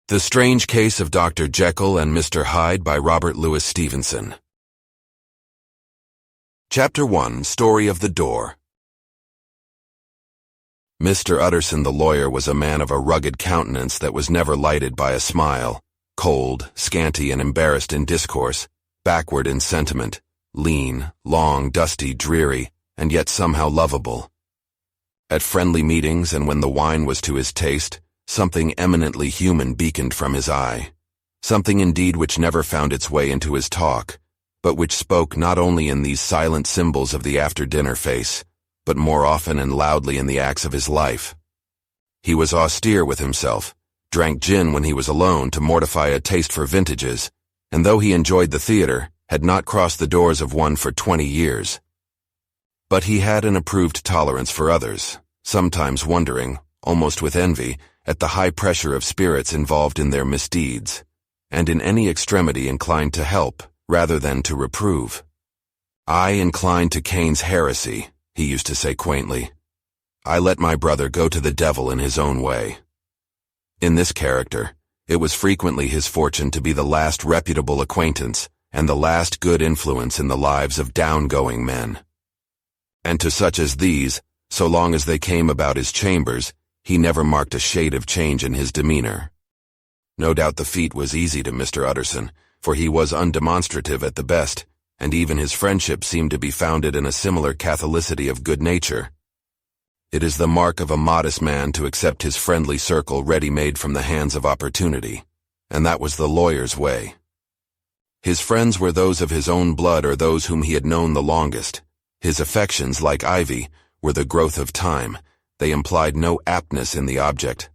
The Strange Case of Dr. Jekyll and Mr. Hyde by Robert Louis Stevenson. Chapter 1, Story of the Door. Mr. Utterson the lawyer was a man of a rugged countenance that was never lighted by a smile, cold, scanty, and embarrassed in discourse, backward in sentiment, lean, long, dusty, dreary, and yet somehow lovable. At friendly meetings and when the wine was to his taste, something eminently human beaconed from his eye, something indeed which never found its way into his talk, but which spoke not only in these silent symbols of the after-dinner face, but more often and loudly in the acts of his life. He was austere with himself, drank gin when he was alone to mortify a taste for vintages, and though he enjoyed the theater, had not crossed the doors of one for 20 years. But he had an approved tolerance for others, sometimes wondering, almost with envy, at the high pressure of spirits involved in their misdeeds, and in any extremity inclined to help rather than to reprove. "I incline to Cain's heresy," he used to say quaintly. "I let my brother go to the devil in his own way." In this character, it was frequently his fortune to be the last reputable acquaintance and the last good influence in the lives of down-going men. And to such as these, so long as they came about his chambers, he never marked a shade of change in his demeanor. No doubt the feat was easy to Mr. Utterson, for he was undemonstrative at the best, and even his friendship seemed to be founded in a similar catholicity of good nature. It is the mark of a modest man to accept his friendly circle ready-made from the hands of opportunity, and that was the lawyer's way. His friends were those of his own blood or those whom he had known the longest. His affections, like ivy, were the growth of time. They implied no aptness in the object.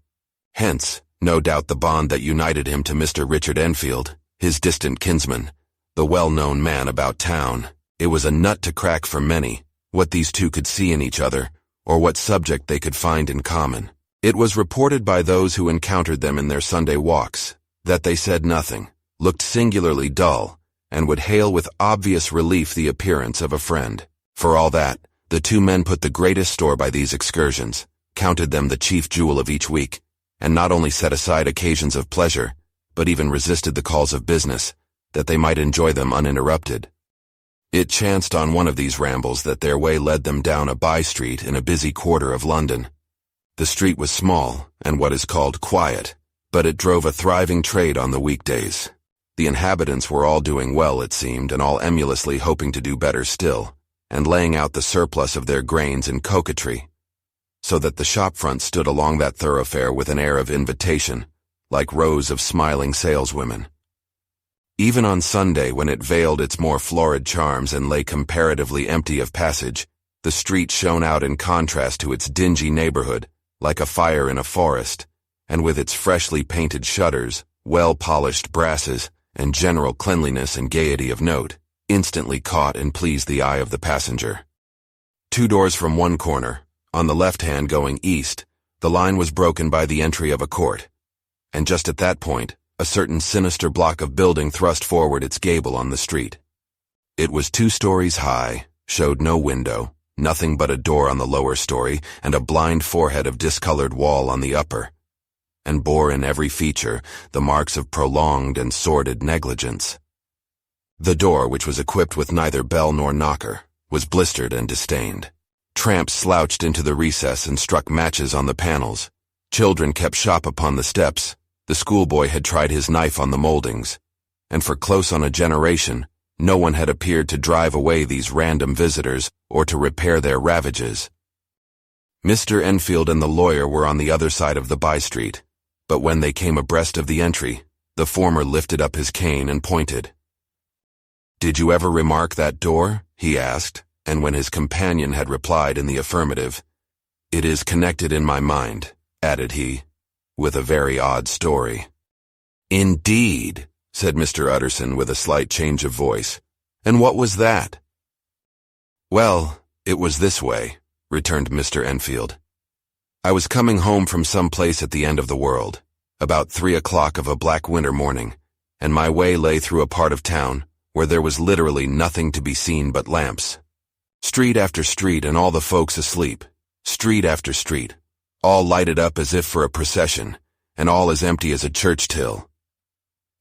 Hence, no doubt the bond that united him to Mr. Richard Enfield, his distant kinsman, the well-known man about town. It was a nut to crack for many, what these two could see in each other, or what subject they could find in common. It was reported by those who encountered them in their Sunday walks, that they said nothing, looked singularly dull, and would hail with obvious relief the appearance of a friend. For all that, the two men put the greatest store by these excursions, counted them the chief jewel of each week, and not only set aside occasions of pleasure, but even resisted the calls of business, that they might enjoy them uninterrupted. It chanced on one of these rambles that their way led them down a by-street in a busy quarter of London. The street was small, and what is called quiet, but it drove a thriving trade on the weekdays. The inhabitants were all doing well, it seemed, and all emulously hoping to do better still, and laying out the surplus of their grains in coquetry, so that the shop-front stood along that thoroughfare with an air of invitation, like rows of smiling saleswomen. Even on Sunday, when it veiled its more florid charms and lay comparatively empty of passage, the street shone out in contrast to its dingy neighborhood, like a fire in a forest, and with its freshly painted shutters, well-polished brasses, and general cleanliness and gaiety of note, instantly caught and pleased the eye of the passenger. 2 doors from one corner, on the left hand going east, the line was broken by the entry of a court, and just at that point, a certain sinister block of building thrust forward its gable on the street. It was 2 stories high, showed no window, nothing but a door on the lower story, and a blind forehead of discolored wall on the upper, and bore in every feature the marks of prolonged and sordid negligence. The door, which was equipped with neither bell nor knocker, was blistered and disdained. Tramps slouched into the recess and struck matches on the panels. Children kept shop upon the steps. The schoolboy had tried his knife on the moldings. And for close on a generation, no one had appeared to drive away these random visitors or to repair their ravages. Mr. Enfield and the lawyer were on the other side of the by-street, but when they came abreast of the entry, the former lifted up his cane and pointed. "Did you ever remark that door?" he asked, and when his companion had replied in the affirmative, "It is connected in my mind," added he, "with a very odd story." "Indeed," said Mr. Utterson with a slight change of voice. "And what was that?" "Well, it was this way," returned Mr. Enfield. "I was coming home from some place at the end of the world, about 3 o'clock of a black winter morning, and my way lay through a part of town where there was literally nothing to be seen but lamps. Street after street and all the folks asleep. Street after street, all lighted up as if for a procession, and all as empty as a church till.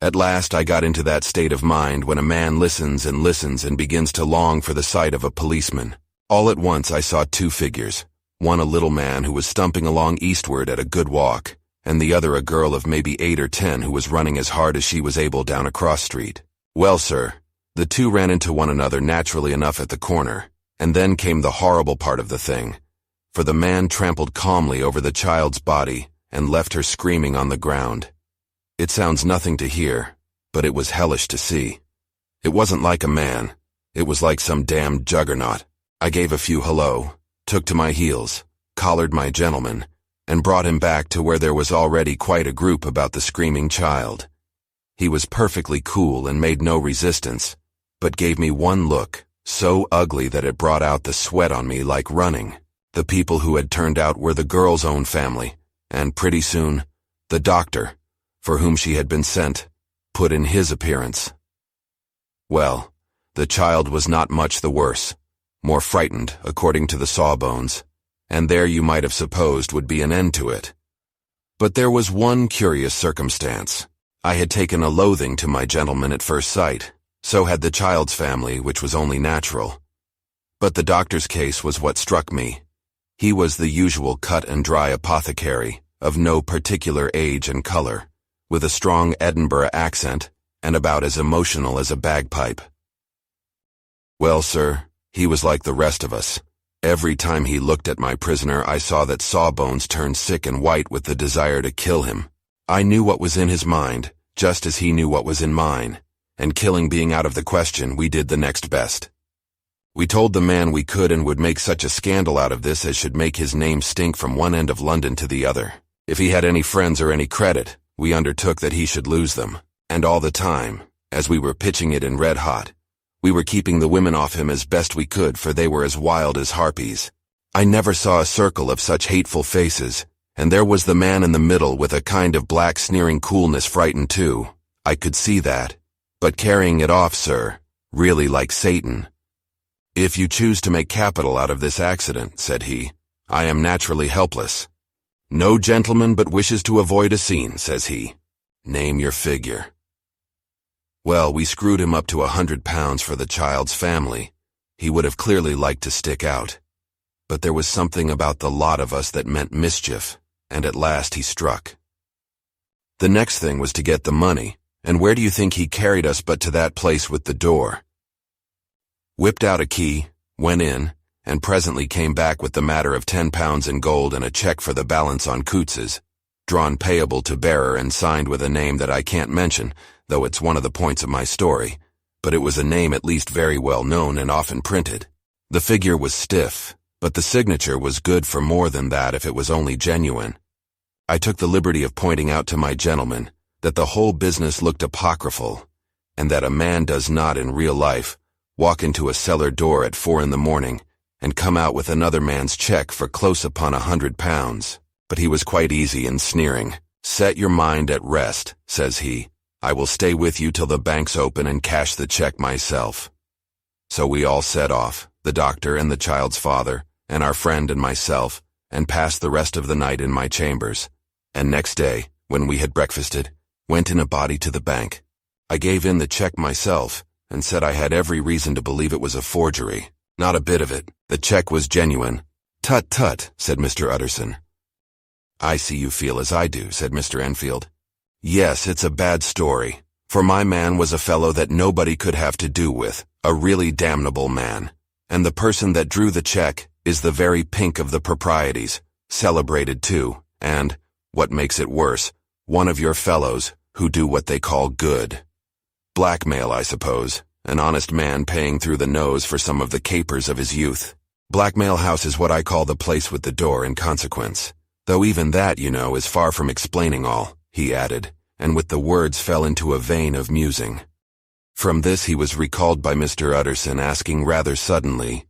At last I got into that state of mind when a man listens and begins to long for the sight of a policeman. All at once I saw two figures, one a little man who was stumping along eastward at a good walk, and the other a girl of maybe 8 or 10 who was running as hard as she was able down a cross street. Well, sir, the two ran into one another naturally enough at the corner, and then came the horrible part of the thing, for the man trampled calmly over the child's body and left her screaming on the ground. It sounds nothing to hear, but it was hellish to see. It wasn't like a man. It was like some damned juggernaut. I gave a few hello, took to my heels, collared my gentleman, and brought him back to where there was already quite a group about the screaming child. He was perfectly cool and made no resistance, but gave me one look, so ugly that it brought out the sweat on me like running. The people who had turned out were the girl's own family, and pretty soon, the doctor, for whom she had been sent, put in his appearance. Well, the child was not much the worse, more frightened, according to the sawbones, and there you might have supposed would be an end to it. But there was one curious circumstance. I had taken a loathing to my gentleman at first sight, so had the child's family, which was only natural. But the doctor's case was what struck me. He was the usual cut-and-dry apothecary, of no particular age and color, with a strong Edinburgh accent, and about as emotional as a bagpipe. Well, sir, he was like the rest of us. Every time he looked at my prisoner, I saw that Sawbones turned sick and white with the desire to kill him. I knew what was in his mind, just as he knew what was in mine, and killing being out of the question, we did the next best. We told the man we could and would make such a scandal out of this as should make his name stink from one end of London to the other. If he had any friends or any credit, we undertook that he should lose them, and all the time, as we were pitching it in red hot, we were keeping the women off him as best we could, for they were as wild as harpies. I never saw a circle of such hateful faces, and there was the man in the middle with a kind of black sneering coolness, frightened too. I could see that, but carrying it off, sir, really like Satan. If you choose to make capital out of this accident, said he, I am naturally helpless. No gentleman but wishes to avoid a scene, says he. Name your figure. Well, we screwed him up to £100 for the child's family. He would have clearly liked to stick out. But there was something about the lot of us that meant mischief, and at last he struck. The next thing was to get the money, and where do you think he carried us but to that place with the door? Whipped out a key, went in, and presently came back with the matter of £10 in gold and a check for the balance on Coots's, drawn payable to bearer and signed with a name that I can't mention, though it's one of the points of my story, but it was a name at least very well known and often printed. The figure was stiff, but the signature was good for more than that if it was only genuine. I took the liberty of pointing out to my gentleman that the whole business looked apocryphal, and that a man does not in real life walk into a cellar door at 4 in the morning and come out with another man's check for close upon £100. But he was quite easy and sneering. Set your mind at rest, says he. I will stay with you till the banks open and cash the check myself. So we all set off, the doctor and the child's father, and our friend and myself, and passed the rest of the night in my chambers. And next day, when we had breakfasted, went in a body to the bank. I gave in the check myself, and said I had every reason to believe it was a forgery. Not a bit of it. The check was genuine. Tut tut, said Mr. Utterson. I see you feel as I do, said Mr. Enfield. Yes, it's a bad story, for my man was a fellow that nobody could have to do with, a really damnable man. And the person that drew the check is the very pink of the proprieties, celebrated too, and, what makes it worse, one of your fellows who do what they call good. Blackmail, I suppose, an honest man paying through the nose for some of the capers of his youth. Blackmail House is what I call the place with the door in consequence, though even that, you know, is far from explaining all, he added, and with the words fell into a vein of musing. From this he was recalled by Mr. Utterson asking rather suddenly,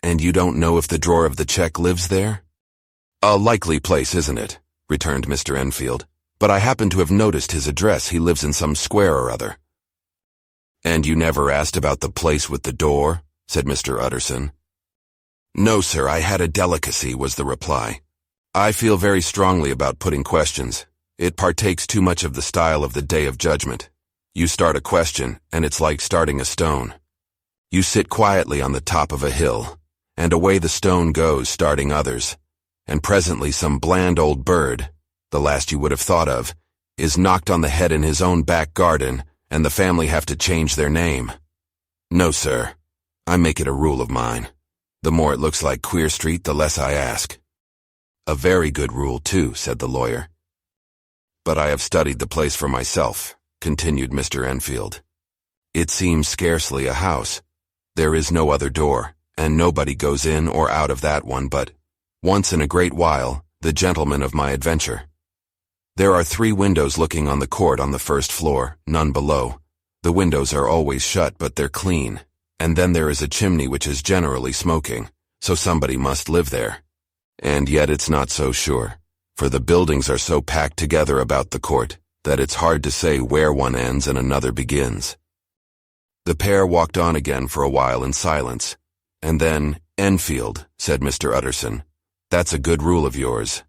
And you don't know if the drawer of the check lives there? A likely place, isn't it? Returned Mr. Enfield, but I happen to have noticed his address. He lives in some square or other. And you never asked about the place with the door? Said Mr. Utterson. No, sir, I had a delicacy, was the reply. I feel very strongly about putting questions. It partakes too much of the style of the Day of Judgment. You start a question, and it's like starting a stone. You sit quietly on the top of a hill, and away the stone goes, starting others. And presently some bland old bird, the last you would have thought of, is knocked on the head in his own back garden, and the family have to change their name. No, sir. I make it a rule of mine. The more it looks like Queer Street, the less I ask. A very good rule, too, said the lawyer. But I have studied the place for myself, continued Mr. Enfield. It seems scarcely a house. There is no other door, and nobody goes in or out of that one but, once in a great while, the gentleman of my adventure. There are 3 windows looking on the court on the first floor, none below. The windows are always shut, but they're clean. And then there is a chimney which is generally smoking, so somebody must live there. And yet it's not so sure, for the buildings are so packed together about the court that it's hard to say where one ends and another begins. The pair walked on again for a while in silence, and then, Enfield, said Mr. Utterson, that's a good rule of yours.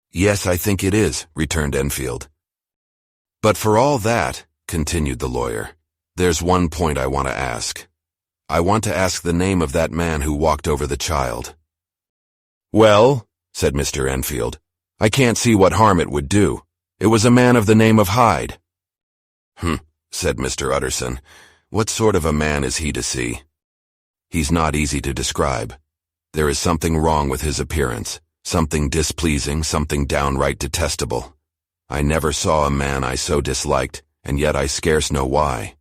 Yes, I think it is, returned Enfield. But for all that, continued the lawyer, there's one point I want to ask. I want to ask the name of that man who walked over the child. Well, said Mr. Enfield, I can't see what harm it would do. It was a man of the name of Hyde. Said Mr. Utterson. What sort of a man is he to see? He's not easy to describe. There is something wrong with his appearance, something displeasing, something downright detestable. I never saw a man I so disliked, and yet I scarce know why.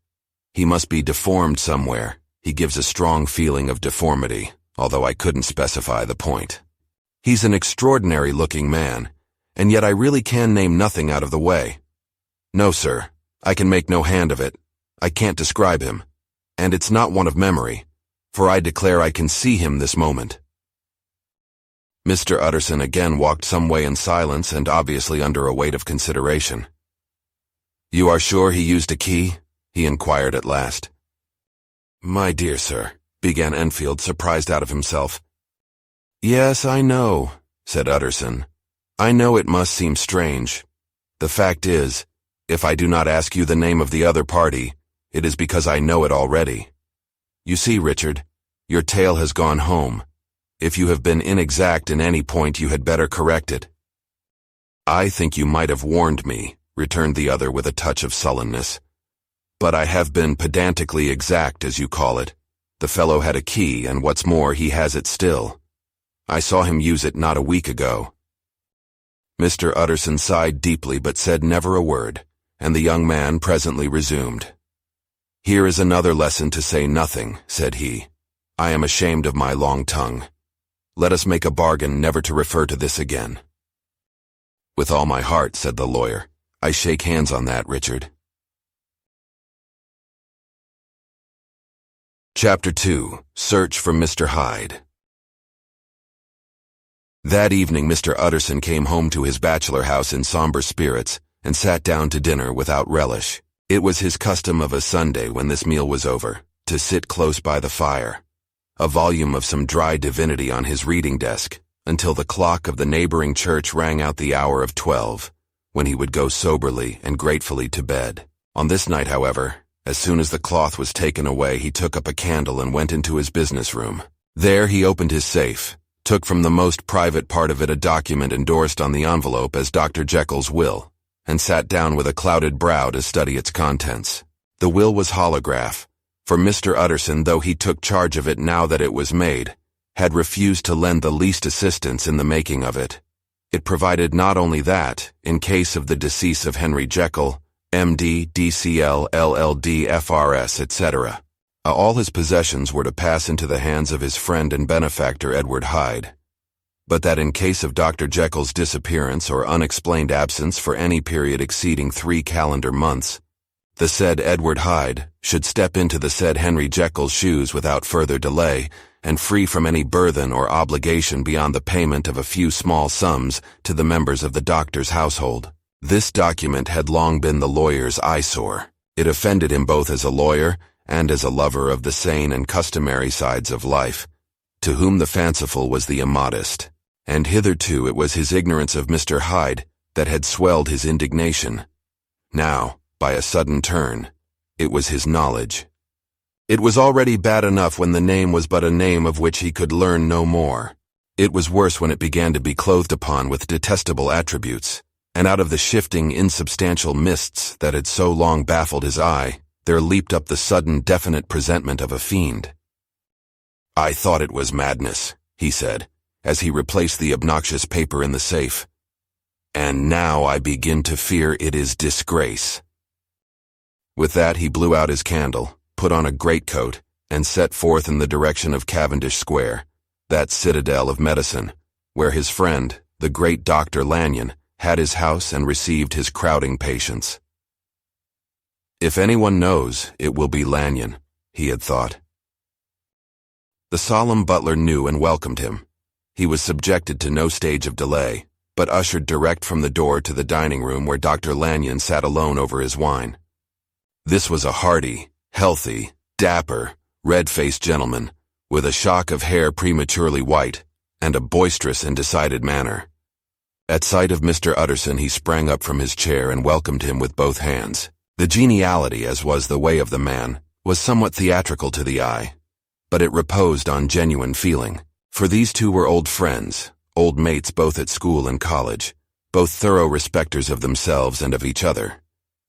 He must be deformed somewhere. He gives a strong feeling of deformity, although I couldn't specify the point. He's an extraordinary-looking man, and yet I really can name nothing out of the way. No, sir, I can make no hand of it. I can't describe him, and it's not one of memory, for I declare I can see him this moment. Mr. Utterson again walked some way in silence and obviously under a weight of consideration. You are sure he used a key? He inquired at last. My dear sir, began Enfield, surprised out of himself. Yes, I know, said Utterson. I know it must seem strange. The fact is, if I do not ask you the name of the other party, it is because I know it already. You see, Richard, your tale has gone home. If you have been inexact in any point, you had better correct it. I think you might have warned me, returned the other with a touch of sullenness. But I have been pedantically exact, as you call it. The fellow had a key, and what's more, he has it still. I saw him use it not a week ago. Mr. Utterson sighed deeply but said never a word, and the young man presently resumed. Here is another lesson to say nothing, said he. I am ashamed of my long tongue. Let us make a bargain never to refer to this again. With all my heart, said the lawyer. I shake hands on that, Richard. Chapter 2. Search for Mr. Hyde. That evening Mr. Utterson came home to his bachelor house in somber spirits and sat down to dinner without relish. It was his custom of a Sunday, when this meal was over, to sit close by the fire, a volume of some dry divinity on his reading desk, until the clock of the neighboring church rang out the hour of 12, when he would go soberly and gratefully to bed. On this night, however, as soon as the cloth was taken away, he took up a candle and went into his business room. There he opened his safe, took from the most private part of it a document endorsed on the envelope as Dr. Jekyll's will, and sat down with a clouded brow to study its contents. The will was holograph, for Mr. Utterson, though he took charge of it now that it was made, had refused to lend the least assistance in the making of it. It provided not only that, in case of the decease of Henry Jekyll, M.D., D.C.L., L.L.D., F.R.S., etc., all his possessions were to pass into the hands of his friend and benefactor Edward Hyde, but that in case of Dr. Jekyll's disappearance or unexplained absence for any period exceeding 3 calendar months, the said Edward Hyde should step into the said Henry Jekyll's shoes without further delay, and free from any burthen or obligation beyond the payment of a few small sums to the members of the doctor's household. This document had long been the lawyer's eyesore. It offended him both as a lawyer and as a lover of the sane and customary sides of life, to whom the fanciful was the immodest. And hitherto it was his ignorance of Mr. Hyde that had swelled his indignation. Now, by a sudden turn, it was his knowledge. It was already bad enough when the name was but a name of which he could learn no more. It was worse when it began to be clothed upon with detestable attributes, and out of the shifting, insubstantial mists that had so long baffled his eye, there leaped up the sudden, definite presentment of a fiend. "I thought it was madness," he said, as he replaced the obnoxious paper in the safe. "And now I begin to fear it is disgrace." With that he blew out his candle, put on a greatcoat, and set forth in the direction of Cavendish Square, that citadel of medicine, where his friend, the great Dr. Lanyon, had his house and received his crowding patients. If anyone knows, it will be Lanyon, he had thought. The solemn butler knew and welcomed him. He was subjected to no stage of delay, but ushered direct from the door to the dining room where Dr. Lanyon sat alone over his wine. This was a hearty, healthy, dapper, red-faced gentleman, with a shock of hair prematurely white, and a boisterous and decided manner. At sight of Mr. Utterson he sprang up from his chair and welcomed him with both hands. The geniality, as was the way of the man, was somewhat theatrical to the eye, but it reposed on genuine feeling, for these two were old friends, old mates both at school and college, both thorough respecters of themselves and of each other,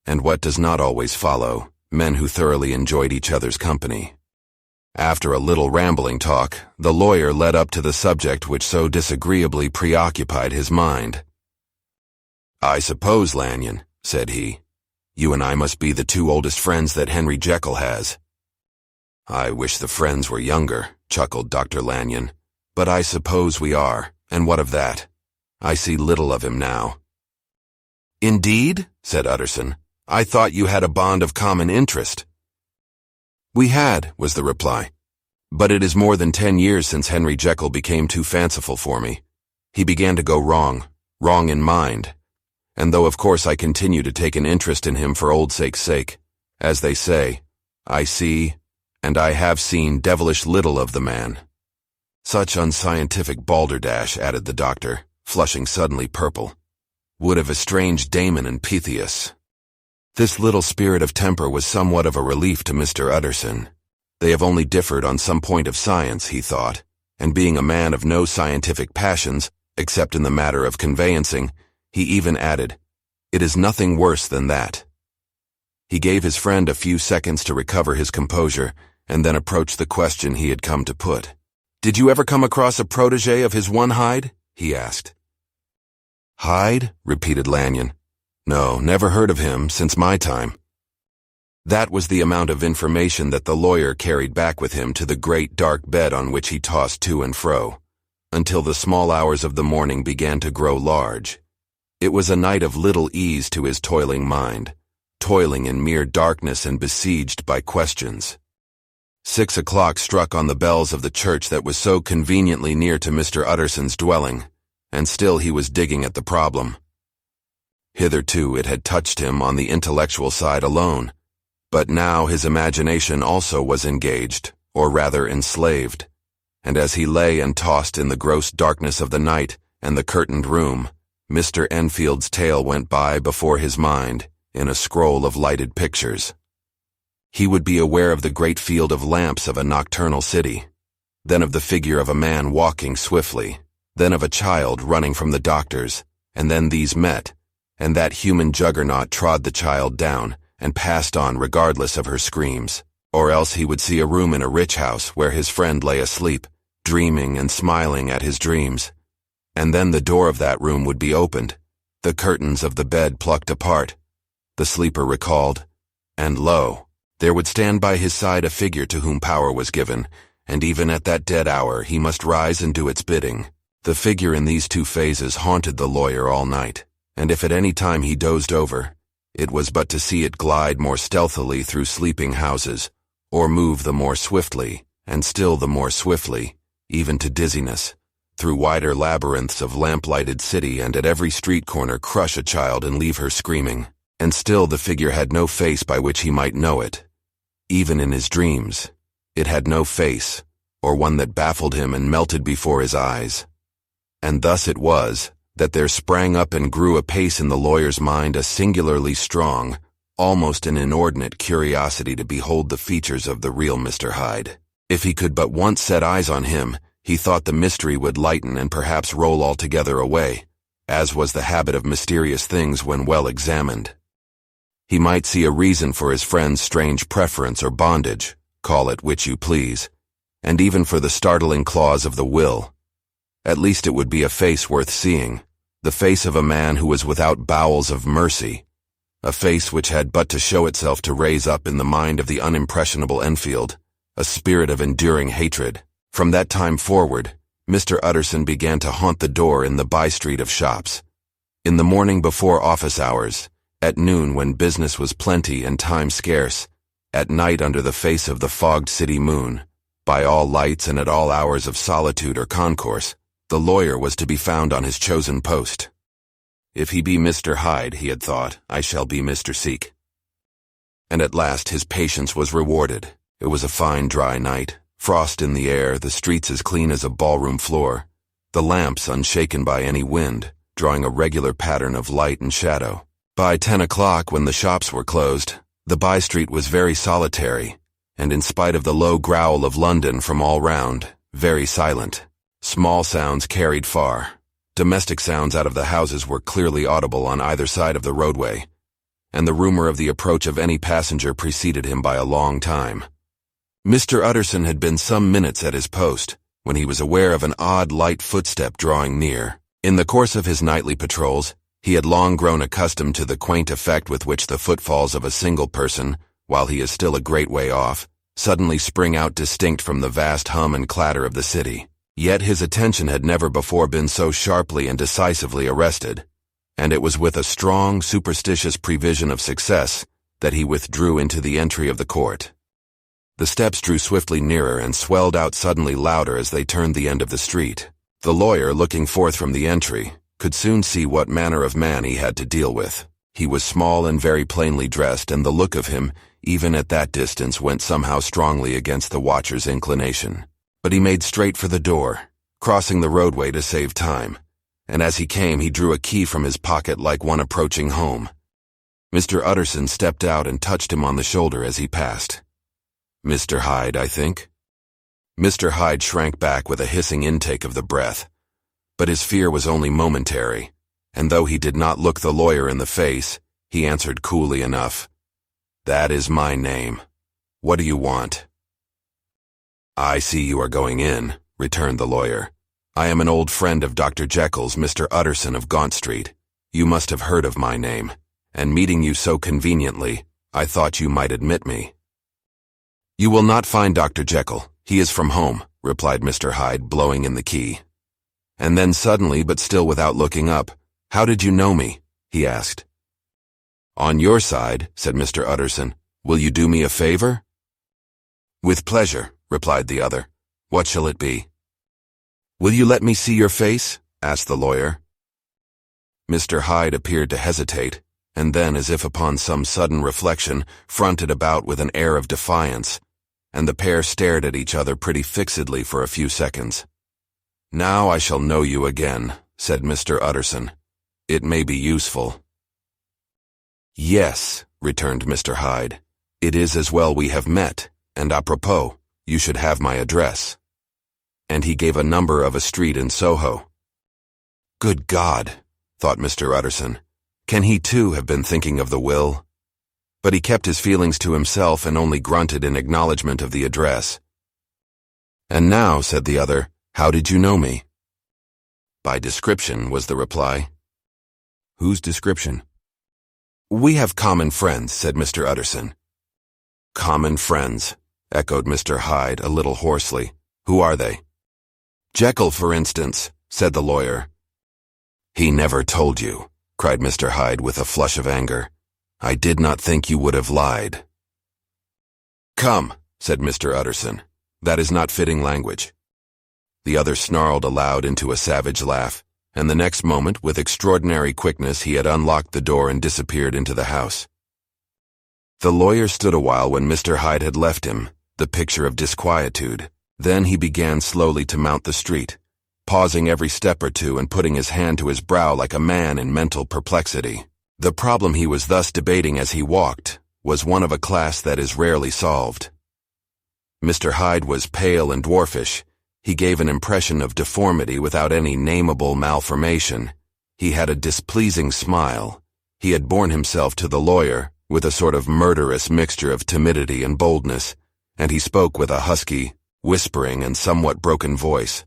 and what does not always follow, men who thoroughly enjoyed each other's company. After a little rambling talk, the lawyer led up to the subject which so disagreeably preoccupied his mind. "I suppose, Lanyon," said he, "you and I must be the two oldest friends that Henry Jekyll has." "I wish the friends were younger," chuckled Dr. Lanyon, "but I suppose we are, and what of that? I see little of him now." "Indeed?" said Utterson. "I thought you had a bond of common interest." "We had," was the reply. "But it is more than 10 years since Henry Jekyll became too fanciful for me. He began to go wrong in mind. And though of course I continue to take an interest in him for old sake's sake, as they say, I see, and I have seen devilish little of the man." "Such unscientific balderdash," added the doctor, flushing suddenly purple, "would have estranged Damon and Pythias." This little spirit of temper was somewhat of a relief to Mr. Utterson. They have only differed on some point of science, he thought, and being a man of no scientific passions, except in the matter of conveyancing, he even added, "It is nothing worse than that." He gave his friend a few seconds to recover his composure, and then approached the question he had come to put. "Did you ever come across a protégé of his one Hyde?" he asked. "Hyde?" repeated Lanyon. "No, never heard of him since my time." That was the amount of information that the lawyer carried back with him to the great dark bed on which he tossed to and fro, until the small hours of the morning began to grow large. It was a night of little ease to his toiling mind, toiling in mere darkness and besieged by questions. 6 o'clock struck on the bells of the church that was so conveniently near to Mr. Utterson's dwelling, and still he was digging at the problem. Hitherto it had touched him on the intellectual side alone, but now his imagination also was engaged, or rather enslaved, and as he lay and tossed in the gross darkness of the night and the curtained room, Mr. Enfield's tale went by before his mind in a scroll of lighted pictures. He would be aware of the great field of lamps of a nocturnal city, then of the figure of a man walking swiftly, then of a child running from the doctor's, and then these met, and that human juggernaut trod the child down and passed on regardless of her screams, or else he would see a room in a rich house where his friend lay asleep, dreaming and smiling at his dreams, and then the door of that room would be opened, the curtains of the bed plucked apart, the sleeper recalled, and lo, there would stand by his side a figure to whom power was given, and even at that dead hour he must rise and do its bidding. The figure in these two phases haunted the lawyer all night, and if at any time he dozed over, it was but to see it glide more stealthily through sleeping houses, or move the more swiftly, and still the more swiftly, even to dizziness, through wider labyrinths of lamp-lighted city, and at every street corner crush a child and leave her screaming, and still the figure had no face by which he might know it. Even in his dreams, it had no face, or one that baffled him and melted before his eyes. And thus it was that there sprang up and grew apace in the lawyer's mind a singularly strong, almost an inordinate curiosity to behold the features of the real Mr. Hyde. If he could but once set eyes on him, he thought the mystery would lighten and perhaps roll altogether away, as was the habit of mysterious things when well examined. He might see a reason for his friend's strange preference or bondage, call it which you please, and even for the startling clause of the will. At least it would be a face worth seeing, the face of a man who was without bowels of mercy, a face which had but to show itself to raise up in the mind of the unimpressionable Enfield a spirit of enduring hatred. From that time forward, Mr. Utterson began to haunt the door in the by-street of shops. In the morning before office hours, at noon when business was plenty and time scarce, at night under the face of the fogged city moon, by all lights and at all hours of solitude or concourse, the lawyer was to be found on his chosen post. If he be Mr. Hyde, he had thought, I shall be Mr. Seek. And at last his patience was rewarded. It was a fine dry night, frost in the air, the streets as clean as a ballroom floor, the lamps unshaken by any wind, drawing a regular pattern of light and shadow. By 10 o'clock, when the shops were closed, the by-street was very solitary, and in spite of the low growl of London from all round, very silent. Small sounds carried far. Domestic sounds out of the houses were clearly audible on either side of the roadway, and the rumor of the approach of any passenger preceded him by a long time. Mr. Utterson had been some minutes at his post, when he was aware of an odd light footstep drawing near. In the course of his nightly patrols, he had long grown accustomed to the quaint effect with which the footfalls of a single person, while he is still a great way off, suddenly spring out distinct from the vast hum and clatter of the city. Yet his attention had never before been so sharply and decisively arrested, and it was with a strong, superstitious prevision of success that he withdrew into the entry of the court. The steps drew swiftly nearer and swelled out suddenly louder as they turned the end of the street. The lawyer, looking forth from the entry, could soon see what manner of man he had to deal with. He was small and very plainly dressed, and the look of him, even at that distance, went somehow strongly against the watcher's inclination. But he made straight for the door, crossing the roadway to save time, and as he came he drew a key from his pocket like one approaching home. Mr. Utterson stepped out and touched him on the shoulder as he passed. "Mr. Hyde, I think?" Mr. Hyde shrank back with a hissing intake of the breath, but his fear was only momentary, and though he did not look the lawyer in the face, he answered coolly enough, "That is my name. What do you want?" "I see you are going in," returned the lawyer. "I am an old friend of Dr. Jekyll's, Mr. Utterson of Gaunt Street. You must have heard of my name, and meeting you so conveniently, I thought you might admit me." "You will not find Dr. Jekyll. He is from home," replied Mr. Hyde, blowing in the key. And then suddenly, but still without looking up, "How did you know me?" he asked. "On your side," said Mr. Utterson. "Will you do me a favor?" "With pleasure," replied the other. "What shall it be?" "Will you let me see your face?" asked the lawyer. Mr. Hyde appeared to hesitate, and then, as if upon some sudden reflection, fronted about with an air of defiance, and the pair stared at each other pretty fixedly for a few seconds. "Now I shall know you again," said Mr. Utterson. "It may be useful." "Yes," returned Mr. Hyde. "It is as well we have met, and apropos, you should have my address." And he gave a number of a street in Soho. "Good God," thought Mr. Utterson. "Can he too have been thinking of the will?" But he kept his feelings to himself and only grunted in acknowledgment of the address. "And now," said the other, "how did you know me?" "By description," was the reply. "Whose description?" "We have common friends," said Mr. Utterson. "Common friends," echoed Mr. Hyde a little hoarsely. "Who are they?" "Jekyll, for instance," said the lawyer. "He never told you," cried Mr. Hyde with a flush of anger. "I did not think you would have lied." "Come," said Mr. Utterson. "That is not fitting language." The other snarled aloud into a savage laugh, and the next moment, with extraordinary quickness, he had unlocked the door and disappeared into the house. The lawyer stood a while when Mr. Hyde had left him, the picture of disquietude. Then he began slowly to mount the street, pausing every step or two and putting his hand to his brow like a man in mental perplexity. The problem he was thus debating as he walked was one of a class that is rarely solved. Mr. Hyde was pale and dwarfish. He gave an impression of deformity without any nameable malformation. He had a displeasing smile. He had borne himself to the lawyer with a sort of murderous mixture of timidity and boldness, and he spoke with a husky, whispering and somewhat broken voice.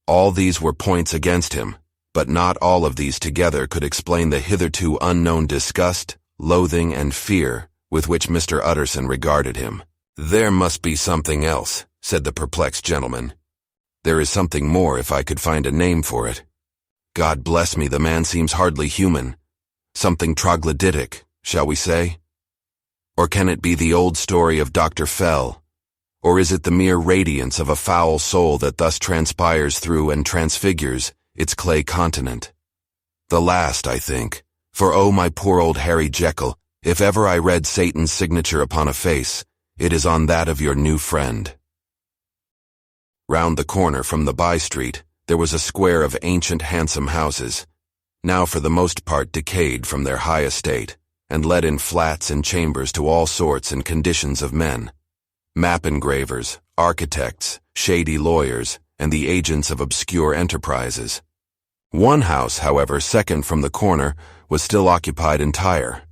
All these were points against him, but not all of these together could explain the hitherto unknown disgust, loathing, and fear with which Mr. Utterson regarded him. "There must be something else," said the perplexed gentleman. "There is something more if I could find a name for it. God bless me, the man seems hardly human. Something troglodytic, shall we say? Or can it be the old story of Dr. Fell? Or is it the mere radiance of a foul soul that thus transpires through and transfigures its clay continent? The last, I think, for oh, my poor old Harry Jekyll, if ever I read Satan's signature upon a face, it is on that of your new friend." Round the corner from the by-street, there was a square of ancient handsome houses, now for the most part decayed from their high estate, and let in flats and chambers to all sorts and conditions of men. Map engravers, architects, shady lawyers, and the agents of obscure enterprises. One house, however, second from the corner, was still occupied entire,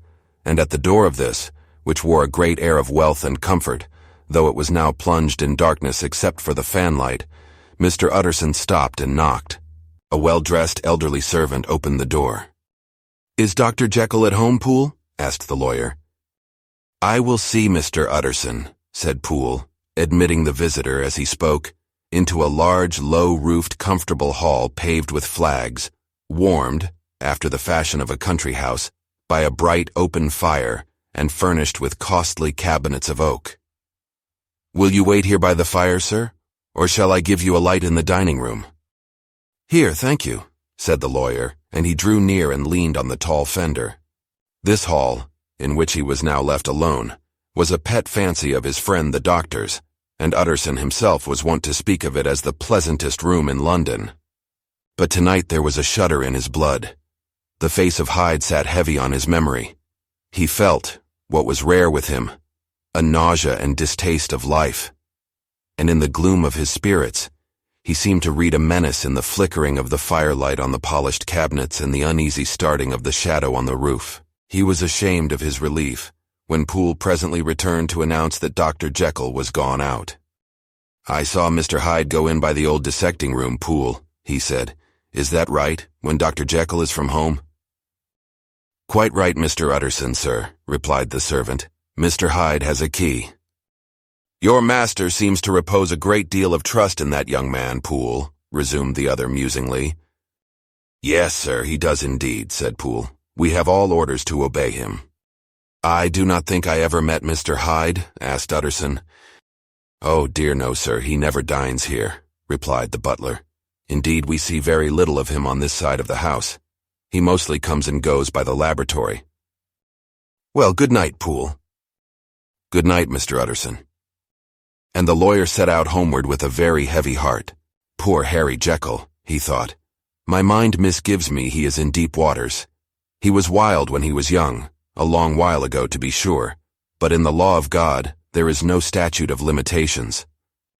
and at the door of this, which wore a great air of wealth and comfort, though it was now plunged in darkness except for the fanlight, Mr. Utterson stopped and knocked. A well-dressed elderly servant opened the door. "Is Dr. Jekyll at home, Poole?" asked the lawyer. "I will see Mr. Utterson," said Poole, admitting the visitor as he spoke, into a large, low-roofed, comfortable hall paved with flags, warmed, after the fashion of a country house, by a bright open fire, and furnished with costly cabinets of oak. "Will you wait here by the fire, sir, or shall I give you a light in the dining room?" "Here, thank you," said the lawyer, and he drew near and leaned on the tall fender. This hall, in which he was now left alone, was a pet fancy of his friend the doctor's, and Utterson himself was wont to speak of it as the pleasantest room in London. But tonight there was a shudder in his blood. The face of Hyde sat heavy on his memory. He felt, what was rare with him, a nausea and distaste of life. And in the gloom of his spirits, he seemed to read a menace in the flickering of the firelight on the polished cabinets and the uneasy starting of the shadow on the roof. He was ashamed of his relief when Poole presently returned to announce that Dr. Jekyll was gone out. "I saw Mr. Hyde go in by the old dissecting room, Poole," he said. "Is that right, when Dr. Jekyll is from home?" "Quite right, Mr. Utterson, sir," replied the servant. "Mr. Hyde has a key." "Your master seems to repose a great deal of trust in that young man, Poole," resumed the other musingly. "Yes, sir, he does indeed," said Poole. "We have all orders to obey him." "I do not think I ever met Mr. Hyde?" asked Utterson. "Oh, dear no, sir, he never dines here," replied the butler. "Indeed, we see very little of him on this side of the house. He mostly comes and goes by the laboratory." "Well, good night, Poole." "Good night, Mr. Utterson." And the lawyer set out homeward with a very heavy heart. "Poor Harry Jekyll," he thought. "My mind misgives me he is in deep waters. He was wild when he was young, a long while ago to be sure, but in the law of God there is no statute of limitations.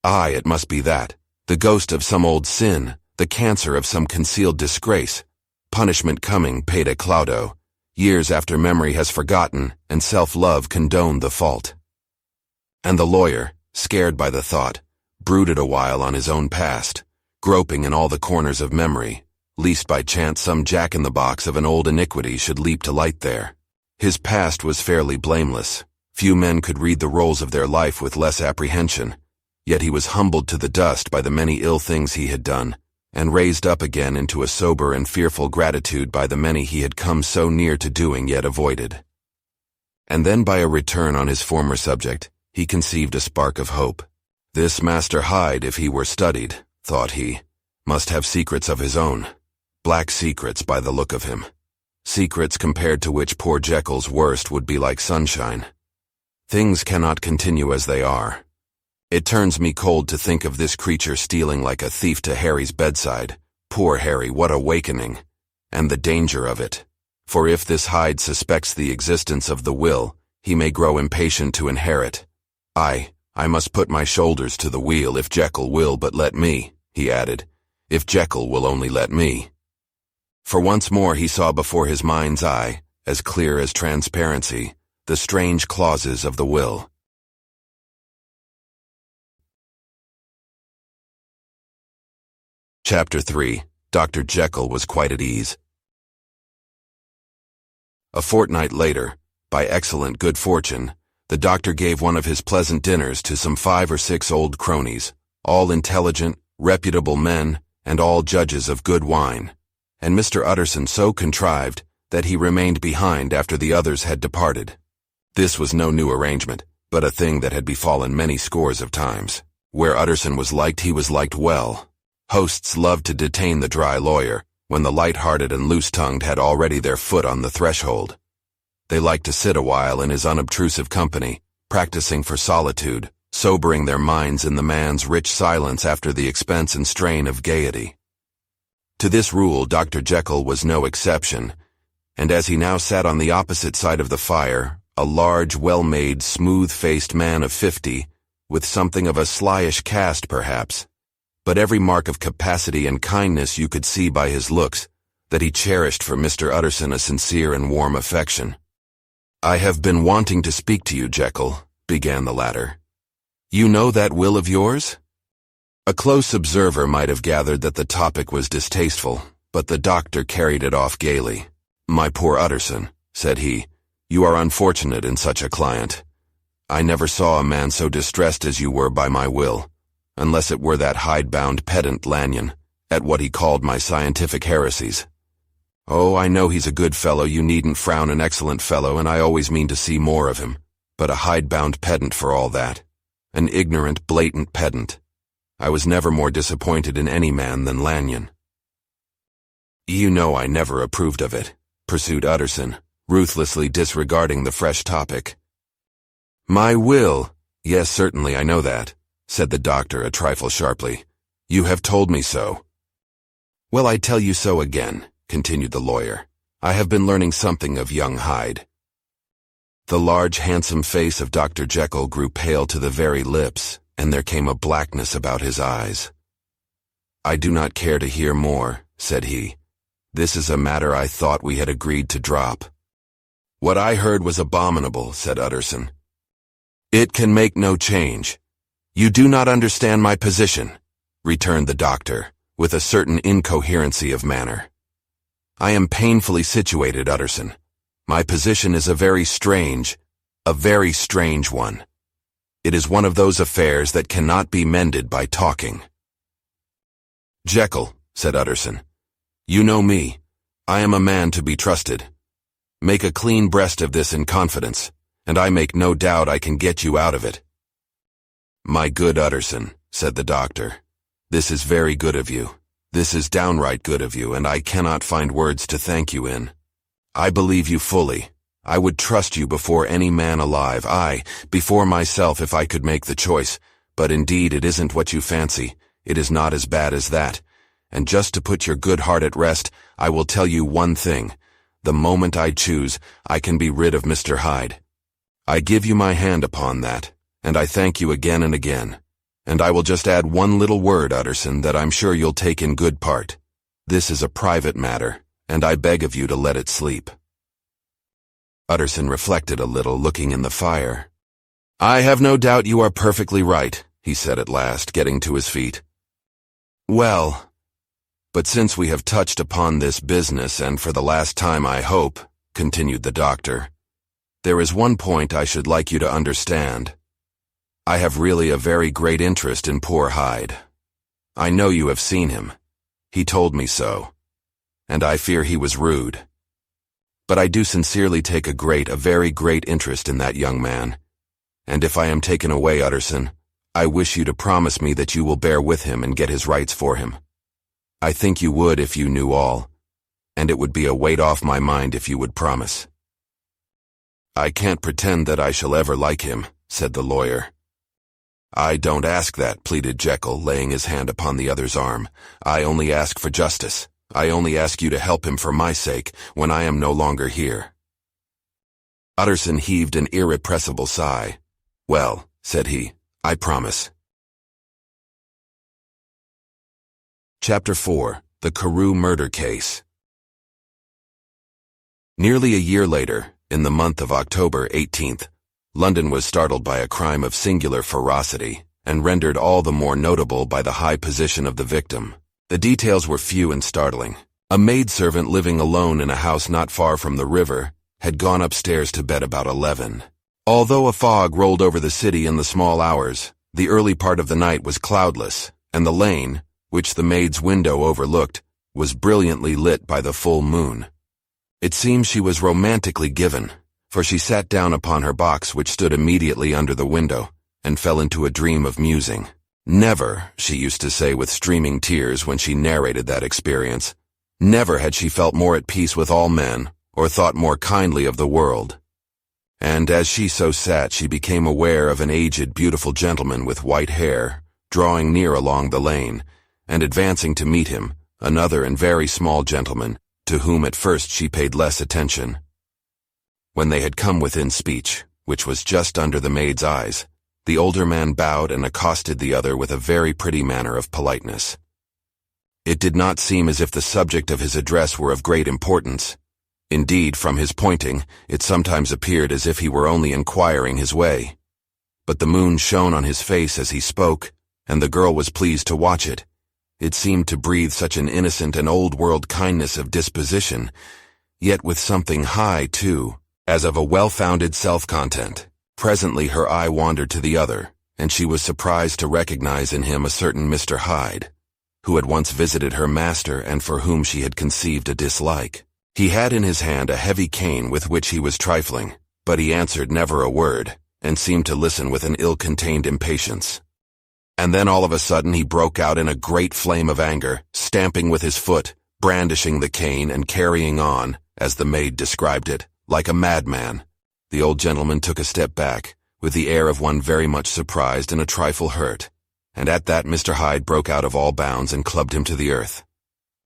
Aye, it must be that, the ghost of some old sin, the cancer of some concealed disgrace, punishment coming paid at claudo, years after memory has forgotten and self-love condoned the fault." And the lawyer, scared by the thought, brooded a while on his own past, groping in all the corners of memory, lest by chance some jack-in-the-box of an old iniquity should leap to light there. His past was fairly blameless. Few men could read the rolls of their life with less apprehension, yet he was humbled to the dust by the many ill things he had done, and raised up again into a sober and fearful gratitude by the many he had come so near to doing yet avoided. And then by a return on his former subject, he conceived a spark of hope. This Master Hyde, if he were studied, thought he, must have secrets of his own, black secrets by the look of him, secrets compared to which poor Jekyll's worst would be like sunshine. Things cannot continue as they are. It turns me cold to think of this creature stealing like a thief to Harry's bedside. Poor Harry, what awakening! And the danger of it. For if this Hyde suspects the existence of the will, he may grow impatient to inherit. I must put my shoulders to the wheel if Jekyll will but let me, he added. If Jekyll will only let me. For once more he saw before his mind's eye, as clear as transparency, the strange clauses of the will. Chapter 3. Dr. Jekyll was quite at ease. A fortnight later, by excellent good fortune, the doctor gave one of his pleasant dinners to some 5 or 6 old cronies, all intelligent, reputable men, and all judges of good wine, and Mr. Utterson so contrived that he remained behind after the others had departed. This was no new arrangement, but a thing that had befallen many scores of times. Where Utterson was liked, he was liked well. Hosts loved to detain the dry lawyer, when the light-hearted and loose-tongued had already their foot on the threshold. They liked to sit a while in his unobtrusive company, practicing for solitude, sobering their minds in the man's rich silence after the expense and strain of gaiety. To this rule Dr. Jekyll was no exception, and as he now sat on the opposite side of the fire, a large, well-made, smooth-faced man of 50, with something of a slyish cast perhaps, but every mark of capacity and kindness you could see by his looks, that he cherished for Mr. Utterson a sincere and warm affection. "I have been wanting to speak to you, Jekyll," began the latter. "You know that will of yours?" A close observer might have gathered that the topic was distasteful, but the doctor carried it off gaily. "My poor Utterson," said he, "you are unfortunate in such a client. I never saw a man so distressed as you were by my will, unless it were that hide-bound pedant Lanyon, at what he called my scientific heresies. Oh, I know he's a good fellow, you needn't frown, an excellent fellow, and I always mean to see more of him, but a hide-bound pedant for all that. An ignorant, blatant pedant. I was never more disappointed in any man than Lanyon." "You know I never approved of it," pursued Utterson, ruthlessly disregarding the fresh topic. "My will? Yes, certainly, I know that," said the doctor a trifle sharply. "You have told me so." "Well, I tell you so again," continued the lawyer. "I have been learning something of young Hyde." The large, handsome face of Dr. Jekyll grew pale to the very lips, and there came a blackness about his eyes. "I do not care to hear more," said he. "This is a matter I thought we had agreed to drop." "What I heard was abominable," said Utterson. "It can make no change. You do not understand my position," returned the doctor, with a certain incoherency of manner. "I am painfully situated, Utterson. My position is a very strange one. It is one of those affairs that cannot be mended by talking." "Jekyll," said Utterson, "you know me. I am a man to be trusted. Make a clean breast of this in confidence, and I make no doubt I can get you out of it." "My good Utterson," said the doctor, "this is very good of you. This is downright good of you, and I cannot find words to thank you in. I believe you fully. I would trust you before any man alive, aye, before myself if I could make the choice, but indeed it isn't what you fancy. It is not as bad as that. And just to put your good heart at rest, I will tell you one thing. The moment I choose, I can be rid of Mr. Hyde. I give you my hand upon that, and I thank you again and again. And I will just add one little word, Utterson, that I'm sure you'll take in good part. This is a private matter, and I beg of you to let it sleep." Utterson reflected a little, looking in the fire. "I have no doubt you are perfectly right," he said at last, getting to his feet. "Well, but since we have touched upon this business, and for the last time I hope," continued the doctor, "there is one point I should like you to understand. I have really a very great interest in poor Hyde. I know you have seen him. He told me so. And I fear he was rude. But I do sincerely take a very great interest in that young man. And if I am taken away, Utterson, I wish you to promise me that you will bear with him and get his rights for him. I think you would if you knew all, and it would be a weight off my mind if you would promise." "I can't pretend that I shall ever like him," said the lawyer. "I don't ask that," pleaded Jekyll, laying his hand upon the other's arm. "I only ask for justice. I only ask you to help him for my sake, when I am no longer here." Utterson heaved an irrepressible sigh. "Well," said he, "I promise." Chapter 4. The Carew Murder Case. Nearly a year later, in the month of October 18th, London was startled by a crime of singular ferocity, and rendered all the more notable by the high position of the victim. The details were few and startling. A maidservant living alone in a house not far from the river had gone upstairs to bed about 11. Although a fog rolled over the city in the small hours, the early part of the night was cloudless, and the lane, which the maid's window overlooked, was brilliantly lit by the full moon. It seems she was romantically given, for she sat down upon her box which stood immediately under the window, and fell into a dream of musing. Never, she used to say with streaming tears when she narrated that experience, never had she felt more at peace with all men, or thought more kindly of the world. And as she so sat, she became aware of an aged, beautiful gentleman with white hair, drawing near along the lane, and advancing to meet him, another and very small gentleman, to whom at first she paid less attention. When they had come within speech, which was just under the maid's eyes, the older man bowed and accosted the other with a very pretty manner of politeness. It did not seem as if the subject of his address were of great importance. Indeed, from his pointing, it sometimes appeared as if he were only inquiring his way. But the moon shone on his face as he spoke, and the girl was pleased to watch it. It seemed to breathe such an innocent and old-world kindness of disposition, yet with something high, too, as of a well-founded self-content. Presently her eye wandered to the other, and she was surprised to recognize in him a certain Mr. Hyde, who had once visited her master and for whom she had conceived a dislike. He had in his hand a heavy cane with which he was trifling, but he answered never a word, and seemed to listen with an ill-contained impatience. And then all of a sudden he broke out in a great flame of anger, stamping with his foot, brandishing the cane and carrying on, as the maid described it, like a madman. The old gentleman took a step back, with the air of one very much surprised and a trifle hurt, and at that Mr. Hyde broke out of all bounds and clubbed him to the earth.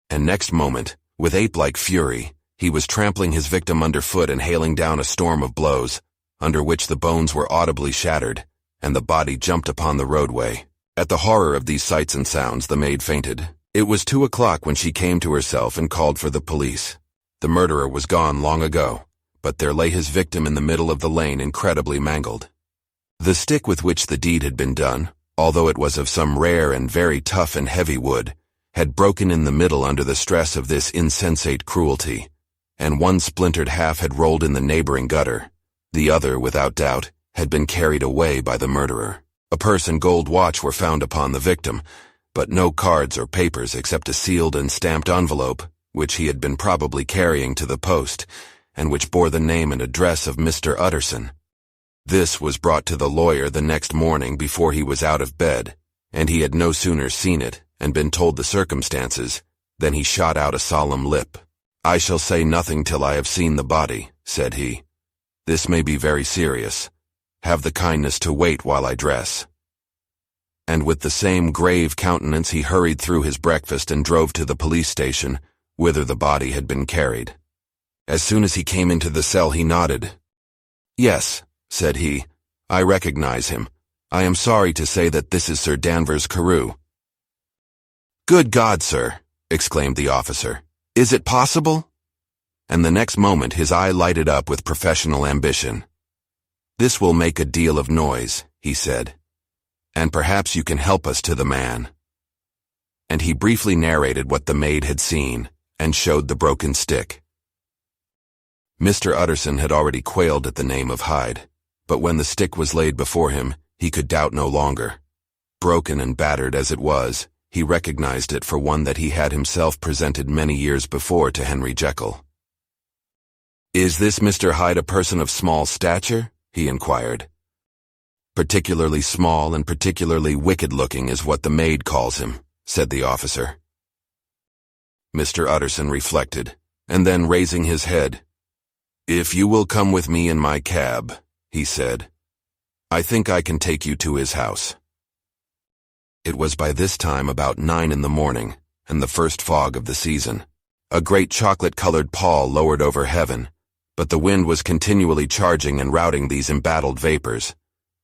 And next moment, with ape-like fury, he was trampling his victim underfoot and hailing down a storm of blows, under which the bones were audibly shattered, and the body jumped upon the roadway. At the horror of these sights and sounds, the maid fainted. It was 2 o'clock when she came to herself and called for the police. The murderer was gone long ago, but there lay his victim in the middle of the lane, incredibly mangled. The stick with which the deed had been done, although it was of some rare and very tough and heavy wood, had broken in the middle under the stress of this insensate cruelty, and one splintered half had rolled in the neighboring gutter. The other, without doubt, had been carried away by the murderer. A purse and gold watch were found upon the victim, but no cards or papers except a sealed and stamped envelope, which he had been probably carrying to the post, and which bore the name and address of Mr. Utterson. This was brought to the lawyer the next morning before he was out of bed, and he had no sooner seen it and been told the circumstances than he shot out a solemn lip. "I shall say nothing till I have seen the body," said he. "This may be very serious. Have the kindness to wait while I dress." And with the same grave countenance he hurried through his breakfast and drove to the police station, whither the body had been carried. As soon as he came into the cell he nodded. "Yes," said he, "I recognize him. I am sorry to say that this is Sir Danvers Carew." "Good God, sir!" exclaimed the officer. "Is it possible?" And the next moment his eye lighted up with professional ambition. "This will make a deal of noise," he said, "and perhaps you can help us to the man." And he briefly narrated what the maid had seen, and showed the broken stick. Mr. Utterson had already quailed at the name of Hyde, but when the stick was laid before him, he could doubt no longer. Broken and battered as it was, he recognized it for one that he had himself presented many years before to Henry Jekyll. "Is this Mr. Hyde a person of small stature?" he inquired. "Particularly small and particularly wicked-looking is what the maid calls him," said the officer. Mr. Utterson reflected, and then raising his head, "If you will come with me in my cab," he said, "I think I can take you to his house." It was by this time about 9 in the morning, and the first fog of the season. A great chocolate-colored pall lowered over heaven, but the wind was continually charging and routing these embattled vapors,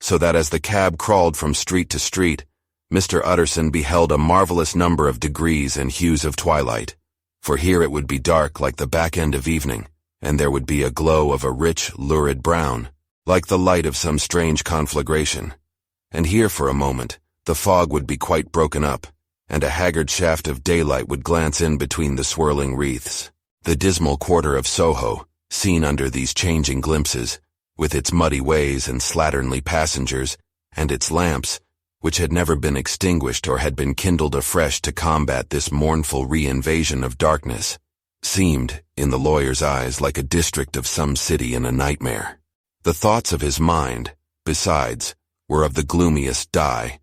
so that as the cab crawled from street to street, Mr. Utterson beheld a marvelous number of degrees and hues of twilight, for here it would be dark like the back end of evening, and there would be a glow of a rich, lurid brown, like the light of some strange conflagration. And here for a moment, the fog would be quite broken up, and a haggard shaft of daylight would glance in between the swirling wreaths. The dismal quarter of Soho, seen under these changing glimpses, with its muddy ways and slatternly passengers, and its lamps, which had never been extinguished or had been kindled afresh to combat this mournful re-invasion of darkness, seemed, in the lawyer's eyes, like a district of some city in a nightmare. The thoughts of his mind, besides, were of the gloomiest dye,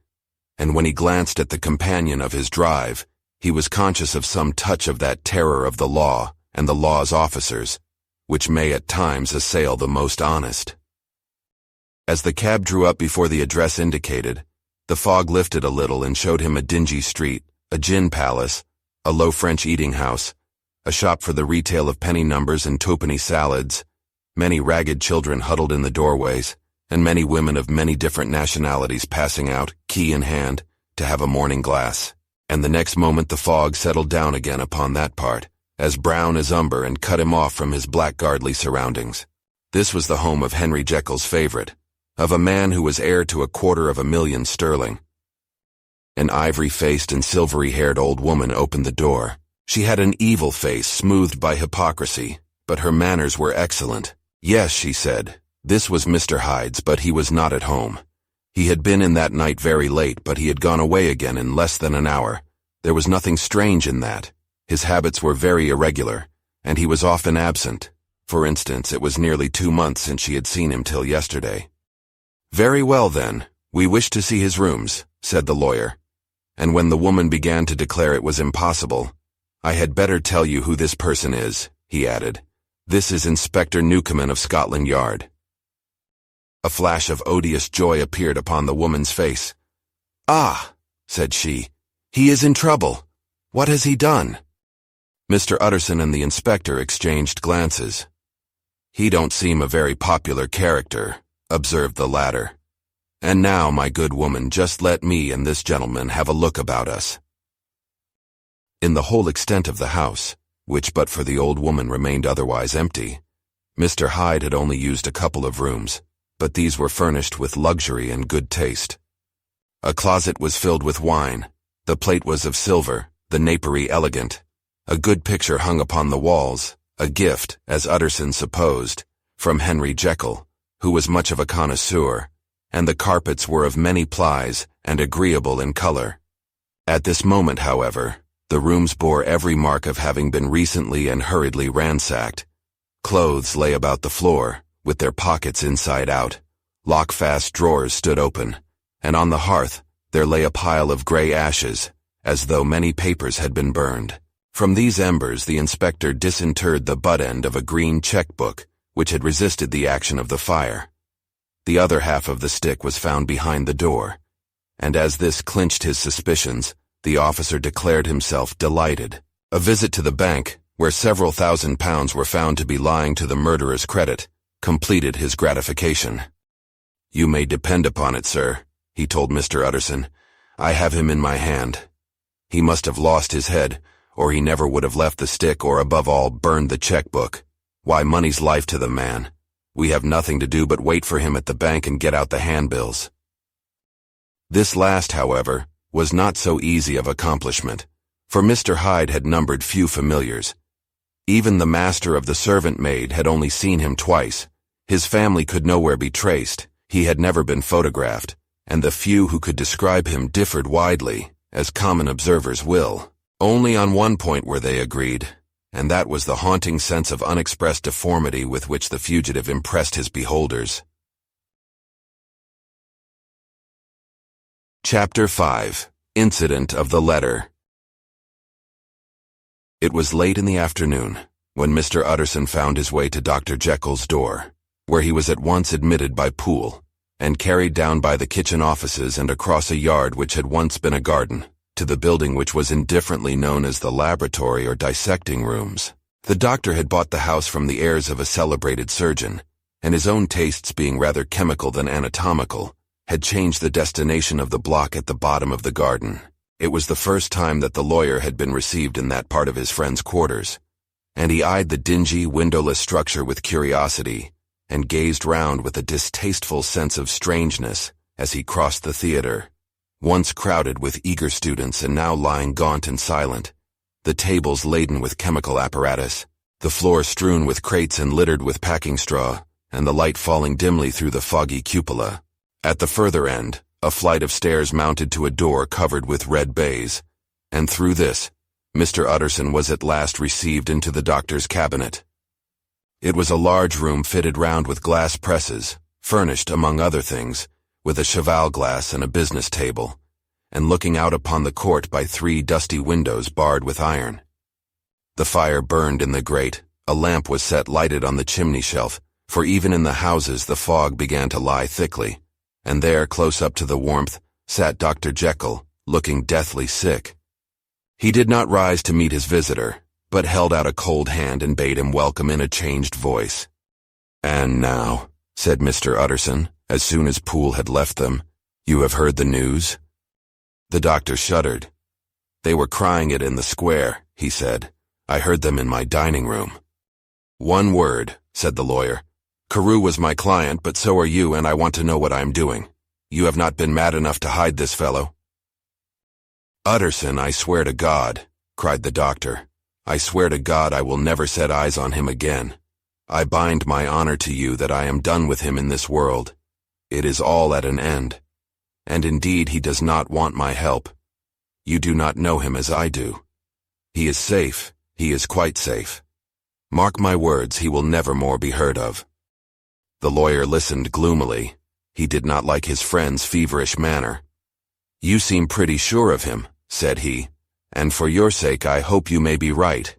and when he glanced at the companion of his drive, he was conscious of some touch of that terror of the law and the law's officers, which may at times assail the most honest. As the cab drew up before the address indicated, the fog lifted a little and showed him a dingy street, a gin palace, a low French eating house, a shop for the retail of penny numbers and twopenny salads, many ragged children huddled in the doorways, and many women of many different nationalities passing out, key in hand, to have a morning glass. And the next moment the fog settled down again upon that part, as brown as umber, and cut him off from his blackguardly surroundings. This was the home of Henry Jekyll's favorite, of a man who was heir to £250,000 sterling. An ivory-faced and silvery-haired old woman opened the door. She had an evil face smoothed by hypocrisy, but her manners were excellent. Yes, she said, this was Mr. Hyde's, but he was not at home. He had been in that night very late, but he had gone away again in less than an hour. There was nothing strange in that. His habits were very irregular, and he was often absent. For instance, it was nearly 2 months since she had seen him till yesterday. Very well, then, we wish to see his rooms, said the lawyer. And when the woman began to declare it was impossible, I had better tell you who this person is, he added. This is Inspector Newcomen of Scotland Yard. A flash of odious joy appeared upon the woman's face. Ah, said she, he is in trouble. What has he done? Mr. Utterson and the inspector exchanged glances. He don't seem a very popular character, observed the latter. And now, my good woman, just let me and this gentleman have a look about us. In the whole extent of the house, which but for the old woman remained otherwise empty, Mr. Hyde had only used a couple of rooms, but these were furnished with luxury and good taste. A closet was filled with wine, the plate was of silver, the napery elegant. A good picture hung upon the walls, a gift, as Utterson supposed, from Henry Jekyll, who was much of a connoisseur, and the carpets were of many plies and agreeable in color. At this moment, however, the rooms bore every mark of having been recently and hurriedly ransacked. Clothes lay about the floor, with their pockets inside out. Lock-fast drawers stood open, and on the hearth there lay a pile of gray ashes, as though many papers had been burned. From these embers the inspector disinterred the butt end of a green check-book, which had resisted the action of the fire. The other half of the stick was found behind the door, and as this clinched his suspicions, the officer declared himself delighted. A visit to the bank, where several £1,000s were found to be lying to the murderer's credit, completed his gratification. You may depend upon it, sir, he told Mr. Utterson. I have him in my hand. He must have lost his head, or he never would have left the stick or, above all, burned the checkbook. Why, money's life to the man. We have nothing to do but wait for him at the bank and get out the handbills. This last, however, was not so easy of accomplishment, for Mr. Hyde had numbered few familiars. Even the master of the servant maid had only seen him twice. His family could nowhere be traced, he had never been photographed, and the few who could describe him differed widely, as common observers will. Only on one point were they agreed, and that was the haunting sense of unexpressed deformity with which the fugitive impressed his beholders. Chapter 5. Incident of the Letter. It was late in the afternoon, when Mr. Utterson found his way to Dr. Jekyll's door, where he was at once admitted by Poole, and carried down by the kitchen offices and across a yard which had once been a garden, to the building which was indifferently known as the laboratory or dissecting rooms. The doctor had bought the house from the heirs of a celebrated surgeon, and his own tastes being rather chemical than anatomical, had changed the destination of the block at the bottom of the garden. It was the first time that the lawyer had been received in that part of his friend's quarters, and he eyed the dingy, windowless structure with curiosity, and gazed round with a distasteful sense of strangeness as he crossed the theater, once crowded with eager students and now lying gaunt and silent, the tables laden with chemical apparatus, the floor strewn with crates and littered with packing straw, and the light falling dimly through the foggy cupola. At the further end, a flight of stairs mounted to a door covered with red baize, and through this, Mr. Utterson was at last received into the doctor's cabinet. It was a large room fitted round with glass presses, furnished, among other things, with a cheval glass and a business table, and looking out upon the court by 3 dusty windows barred with iron. The fire burned in the grate, a lamp was set lighted on the chimney shelf, for even in the houses the fog began to lie thickly, and there, close up to the warmth, sat Dr. Jekyll, looking deathly sick. He did not rise to meet his visitor, but held out a cold hand and bade him welcome in a changed voice. "And now," said Mr. Utterson, as soon as Poole had left them, "you have heard the news?" The doctor shuddered. "They were crying it in the square," he said. "I heard them in my dining room." "One word," said the lawyer. "Carew was my client, but so are you, and I want to know what I am doing. You have not been mad enough to hide this fellow?" "Utterson, I swear to God," cried the doctor. "I swear to God I will never set eyes on him again. I bind my honor to you that I am done with him in this world. It is all at an end. And indeed he does not want my help. You do not know him as I do. He is safe, he is quite safe. Mark my words, he will never more be heard of." The lawyer listened gloomily. He did not like his friend's feverish manner. "You seem pretty sure of him," said he, "and for your sake I hope you may be right.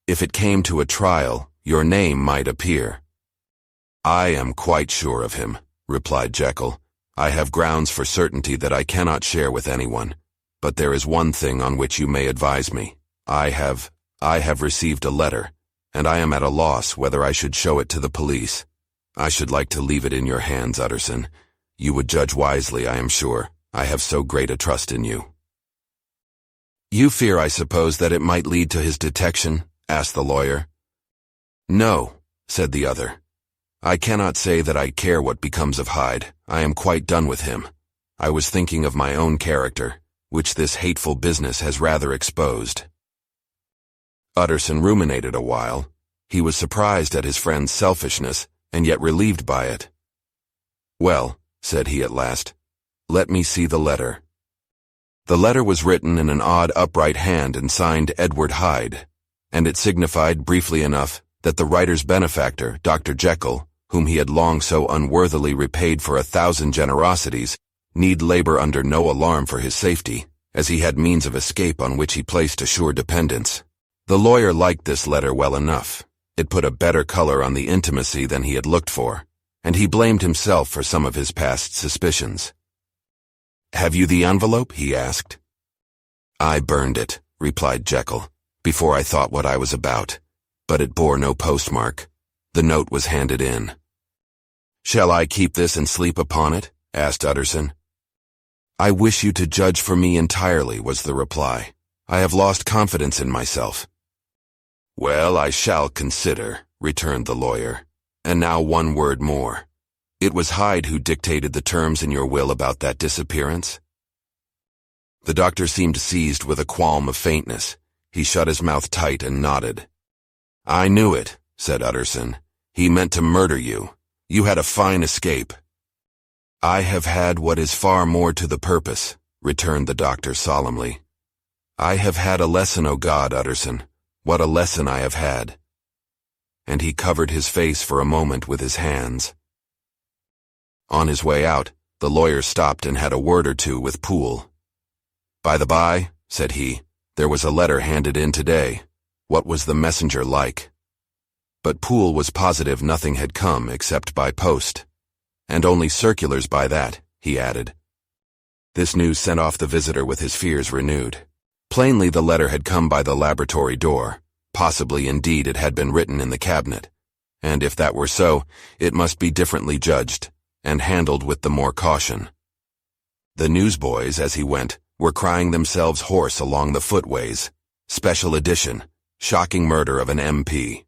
If it came to a trial, your name might appear." "I am quite sure of him," replied Jekyll. "I have grounds for certainty that I cannot share with anyone, but there is one thing on which you may advise me. I have received a letter, and I am at a loss whether I should show it to the police. I should like to leave it in your hands, Utterson. You would judge wisely, I am sure. I have so great a trust in you." "You fear, I suppose, that it might lead to his detection?" asked the lawyer. "No," said the other. "I cannot say that I care what becomes of Hyde. I am quite done with him. I was thinking of my own character, which this hateful business has rather exposed." Utterson ruminated a while. He was surprised at his friend's selfishness, and yet relieved by it. "Well," said he at last, "let me see the letter." The letter was written in an odd upright hand and signed Edward Hyde, and it signified, briefly enough, that the writer's benefactor, Dr. Jekyll, whom he had long so unworthily repaid for 1,000 generosities, need labor under no alarm for his safety, as he had means of escape on which he placed a sure dependence. The lawyer liked this letter well enough. It put a better color on the intimacy than he had looked for, and he blamed himself for some of his past suspicions. "Have you the envelope?" he asked. "I burned it," replied Jekyll, "before I thought what I was about, but it bore no postmark. The note was handed in." "Shall I keep this and sleep upon it?" asked Utterson. "I wish you to judge for me entirely," was the reply. "I have lost confidence in myself." "Well, I shall consider," returned the lawyer. "And now one word more. It was Hyde who dictated the terms in your will about that disappearance?" The doctor seemed seized with a qualm of faintness. He shut his mouth tight and nodded. "I knew it," said Utterson. "He meant to murder you. You had a fine escape." "I have had what is far more to the purpose," returned the doctor solemnly. "I have had a lesson, O God, Utterson. What a lesson I have had." And he covered his face for a moment with his hands. On his way out, the lawyer stopped and had a word or two with Poole. "By the by," said he, "there was a letter handed in today. What was the messenger like?" But Poole was positive nothing had come except by post, And only circulars by that, he added. This news sent off the visitor with his fears renewed. Plainly the letter had come by the laboratory door. Possibly indeed it had been written in the cabinet. And if that were so, it must be differently judged, and handled with the more caution. The newsboys, as he went, were crying themselves hoarse along the footways. Special edition, shocking murder of an MP.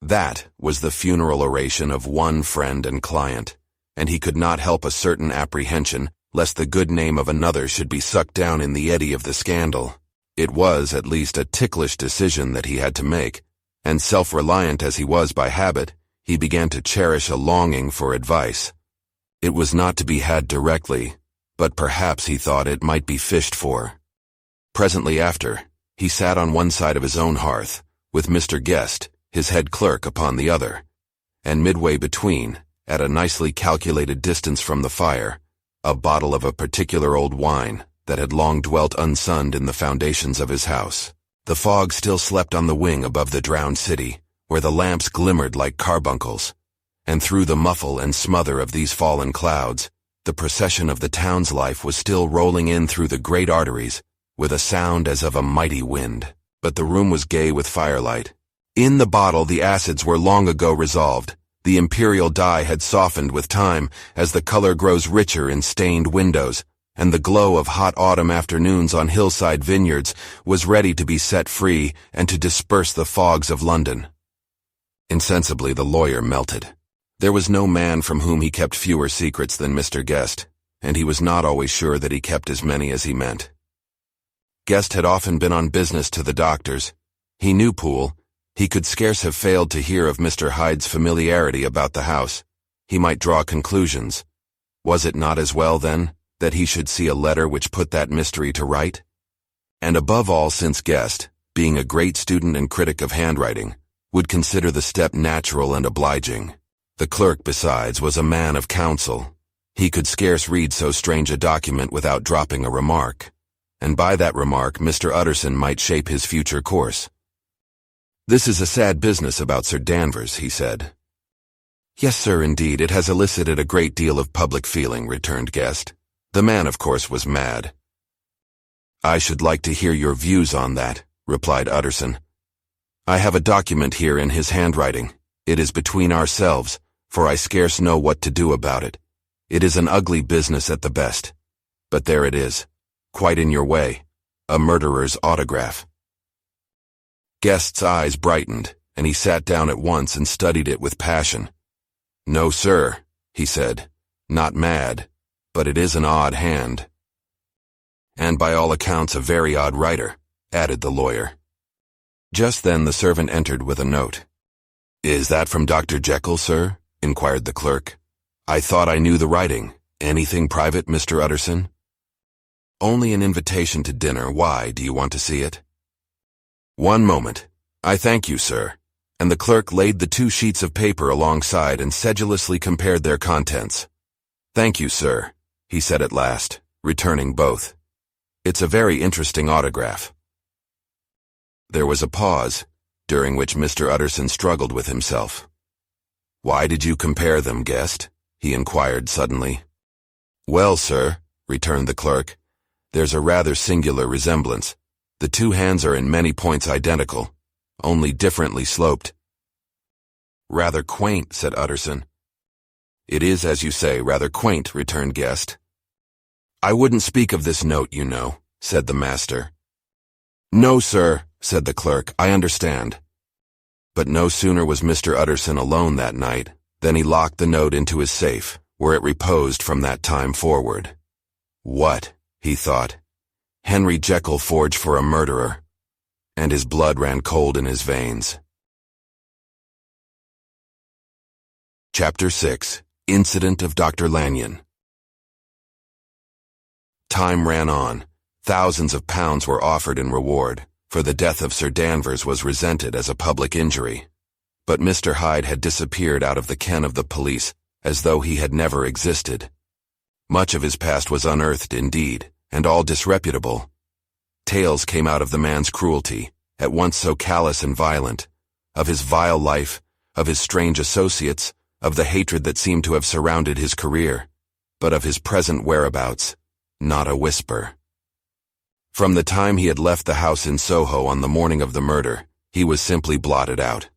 That was the funeral oration of one friend and client, and he could not help a certain apprehension lest the good name of another should be sucked down in the eddy of the scandal. It was at least a ticklish decision that he had to make, and self-reliant as he was by habit, he began to cherish a longing for advice. It was not to be had directly, but perhaps he thought it might be fished for. Presently after, he sat on one side of his own hearth, with Mr. Guest, his head clerk, upon the other, and midway between, at a nicely calculated distance from the fire, a bottle of a particular old wine that had long dwelt unsunned in the foundations of his house. The fog still slept on the wing above the drowned city, where the lamps glimmered like carbuncles, and through the muffle and smother of these fallen clouds, the procession of the town's life was still rolling in through the great arteries, with a sound as of a mighty wind. But the room was gay with firelight. In the bottle the acids were long ago resolved. The imperial dye had softened with time as the color grows richer in stained windows, and the glow of hot autumn afternoons on hillside vineyards was ready to be set free and to disperse the fogs of London. Insensibly the lawyer melted. There was no man from whom he kept fewer secrets than Mr. Guest, and he was not always sure that he kept as many as he meant. Guest had often been on business to the doctors. He knew Poole. He could scarce have failed to hear of Mr. Hyde's familiarity about the house. He might draw conclusions. Was it not as well, then, that he should see a letter which put that mystery to right? And above all, since Guest, being a great student and critic of handwriting, would consider the step natural and obliging. The clerk, besides, was a man of counsel. He could scarce read so strange a document without dropping a remark, and by that remark Mr. Utterson might shape his future course. "This is a sad business about Sir Danvers," he said. "Yes, sir, indeed, it has elicited a great deal of public feeling," returned Guest. "The man, of course, was mad." "I should like to hear your views on that," replied Utterson. "I have a document here in his handwriting. It is between ourselves, for I scarce know what to do about it. It is an ugly business at the best. But there it is, quite in your way, a murderer's autograph." Guest's eyes brightened, and he sat down at once and studied it with passion. "No, sir," he said, "not mad, but it is an odd hand." "And by all accounts a very odd writer," added the lawyer. Just then the servant entered with a note. "Is that from Dr. Jekyll, sir?" inquired the clerk. "I thought I knew the writing. Anything private, Mr. Utterson?" "Only an invitation to dinner. Why, do you want to see it?" "One moment. I thank you, sir." And the clerk laid the 2 sheets of paper alongside and sedulously compared their contents. "Thank you, sir," he said at last, returning both. "It's a very interesting autograph." There was a pause, during which Mr. Utterson struggled with himself. "Why did you compare them, Guest?" he inquired suddenly. "Well, sir," returned the clerk, "there's a rather singular resemblance. The 2 hands are in many points identical, only differently sloped." "Rather quaint," said Utterson. "It is, as you say, rather quaint," returned Guest. "I wouldn't speak of this note, you know," said the master. "No, sir," said the clerk, "I understand." But no sooner was Mr. Utterson alone that night than he locked the note into his safe, where it reposed from that time forward. "What?" he thought. "Henry Jekyll forged for a murderer," and his blood ran cold in his veins. Chapter 6. Incident of Dr. Lanyon. Time ran on. Thousands of pounds were offered in reward, for the death of Sir Danvers was resented as a public injury. But Mr. Hyde had disappeared out of the ken of the police, as though he had never existed. Much of his past was unearthed indeed, and all disreputable. Tales came out of the man's cruelty, at once so callous and violent, of his vile life, of his strange associates, of the hatred that seemed to have surrounded his career, but of his present whereabouts, not a whisper. From the time he had left the house in Soho on the morning of the murder, he was simply blotted out.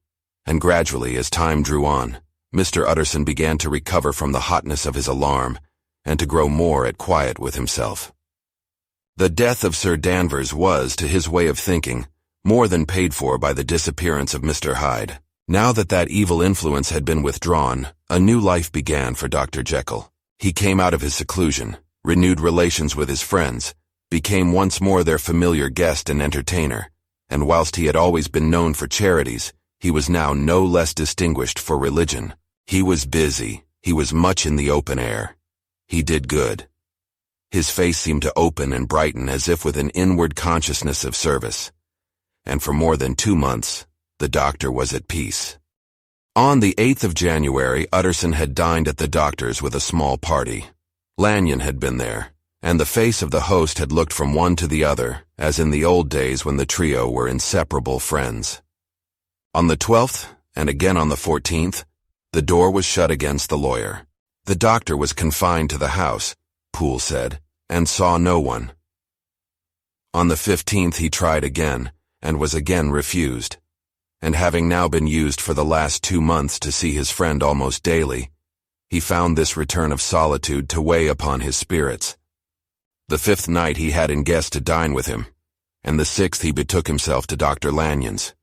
And gradually, as time drew on, Mr. Utterson began to recover from the hotness of his alarm and to grow more at quiet with himself. The death of Sir Danvers was, to his way of thinking, more than paid for by the disappearance of Mr. Hyde. Now that that evil influence had been withdrawn, a new life began for Dr. Jekyll. He came out of his seclusion, renewed relations with his friends, became once more their familiar guest and entertainer, and whilst he had always been known for charities, he was now no less distinguished for religion. He was busy, he was much in the open air. He did good. His face seemed to open and brighten as if with an inward consciousness of service. And for more than 2 months, the doctor was at peace. On the 8th of January, Utterson had dined at the doctor's with a small party. Lanyon had been there, and the face of the host had looked from one to the other, as in the old days when the trio were inseparable friends. On the 12th, and again on the 14th, the door was shut against the lawyer. The doctor was confined to the house, Poole said, and saw no one. On the 15th he tried again, and was again refused, and having now been used for the last 2 months to see his friend almost daily, he found this return of solitude to weigh upon his spirits. The 5th night he had in guest to dine with him, and the 6th he betook himself to Dr. Lanyon's.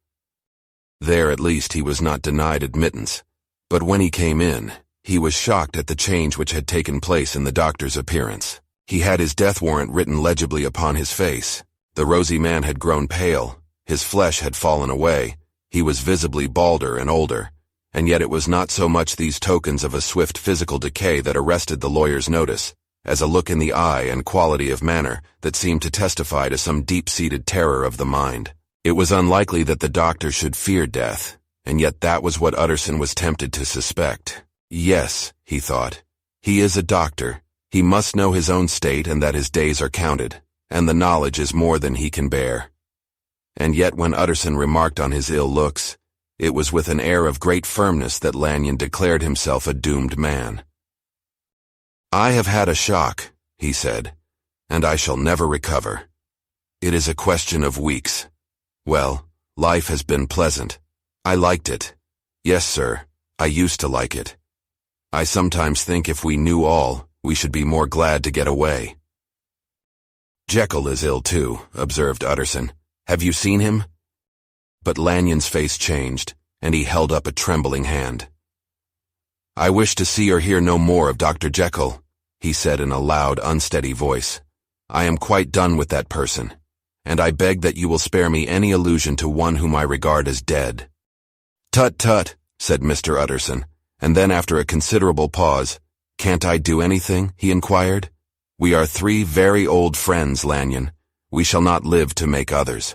There at least he was not denied admittance, but when he came in, he was shocked at the change which had taken place in the doctor's appearance. He had his death warrant written legibly upon his face. The rosy man had grown pale, his flesh had fallen away, he was visibly balder and older, and yet it was not so much these tokens of a swift physical decay that arrested the lawyer's notice, as a look in the eye and quality of manner that seemed to testify to some deep-seated terror of the mind. It was unlikely that the doctor should fear death, and yet that was what Utterson was tempted to suspect. Yes, he thought, he is a doctor. He must know his own state and that his days are counted, and the knowledge is more than he can bear. And yet when Utterson remarked on his ill looks, it was with an air of great firmness that Lanyon declared himself a doomed man. "I have had a shock," he said, "and I shall never recover. It is a question of weeks. Well, life has been pleasant. I liked it. Yes, sir, I used to like it. I sometimes think if we knew all, we should be more glad to get away." "Jekyll is ill too," observed Utterson. "Have you seen him?" But Lanyon's face changed, and he held up a trembling hand. "I wish to see or hear no more of Dr. Jekyll," he said in a loud, unsteady voice. "I am quite done with that person, and I beg that you will spare me any allusion to one whom I regard as dead." "Tut, tut," said Mr. Utterson, and then after a considerable pause, "Can't I do anything?" he inquired. "We are 3 very old friends, Lanyon. We shall not live to make others."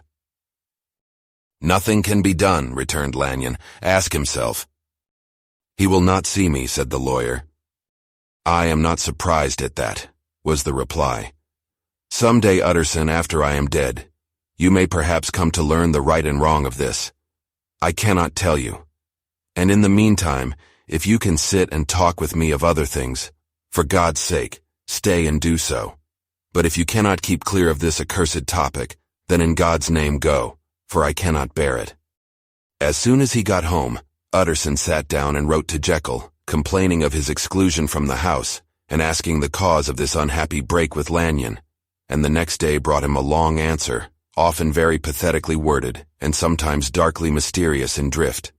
"Nothing can be done," returned Lanyon. "Ask himself." "He will not see me," said the lawyer. "I am not surprised at that," was the reply. "Some day, Utterson, after I am dead, you may perhaps come to learn the right and wrong of this. I cannot tell you. And in the meantime, if you can sit and talk with me of other things, for God's sake, stay and do so. But if you cannot keep clear of this accursed topic, then in God's name go, for I cannot bear it." As soon as he got home, Utterson sat down and wrote to Jekyll, complaining of his exclusion from the house, and asking the cause of this unhappy break with Lanyon, and the next day brought him a long answer, often very pathetically worded, and sometimes darkly mysterious in drift.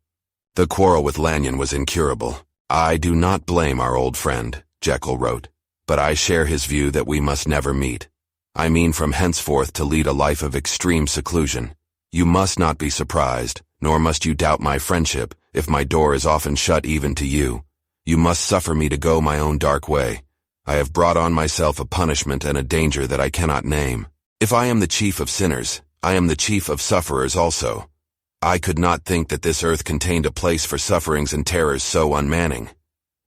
The quarrel with Lanyon was incurable. "I do not blame our old friend," Jekyll wrote, "but I share his view that we must never meet. I mean from henceforth to lead a life of extreme seclusion. You must not be surprised, nor must you doubt my friendship, if my door is often shut even to you. You must suffer me to go my own dark way. I have brought on myself a punishment and a danger that I cannot name. If I am the chief of sinners, I am the chief of sufferers also. I could not think that this earth contained a place for sufferings and terrors so unmanning.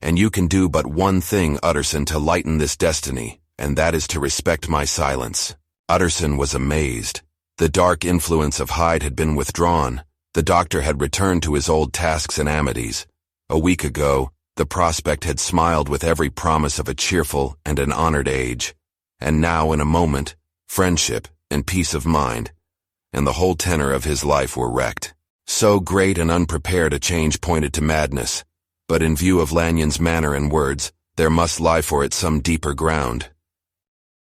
And you can do but one thing, Utterson, to lighten this destiny, and that is to respect my silence." Utterson was amazed. The dark influence of Hyde had been withdrawn. The doctor had returned to his old tasks and amities. A week ago, The prospect had smiled with every promise of a cheerful and an honored age, and now in a moment, friendship and peace of mind, and the whole tenor of his life were wrecked. So great and unprepared a change pointed to madness, but in view of Lanyon's manner and words, there must lie for it some deeper ground.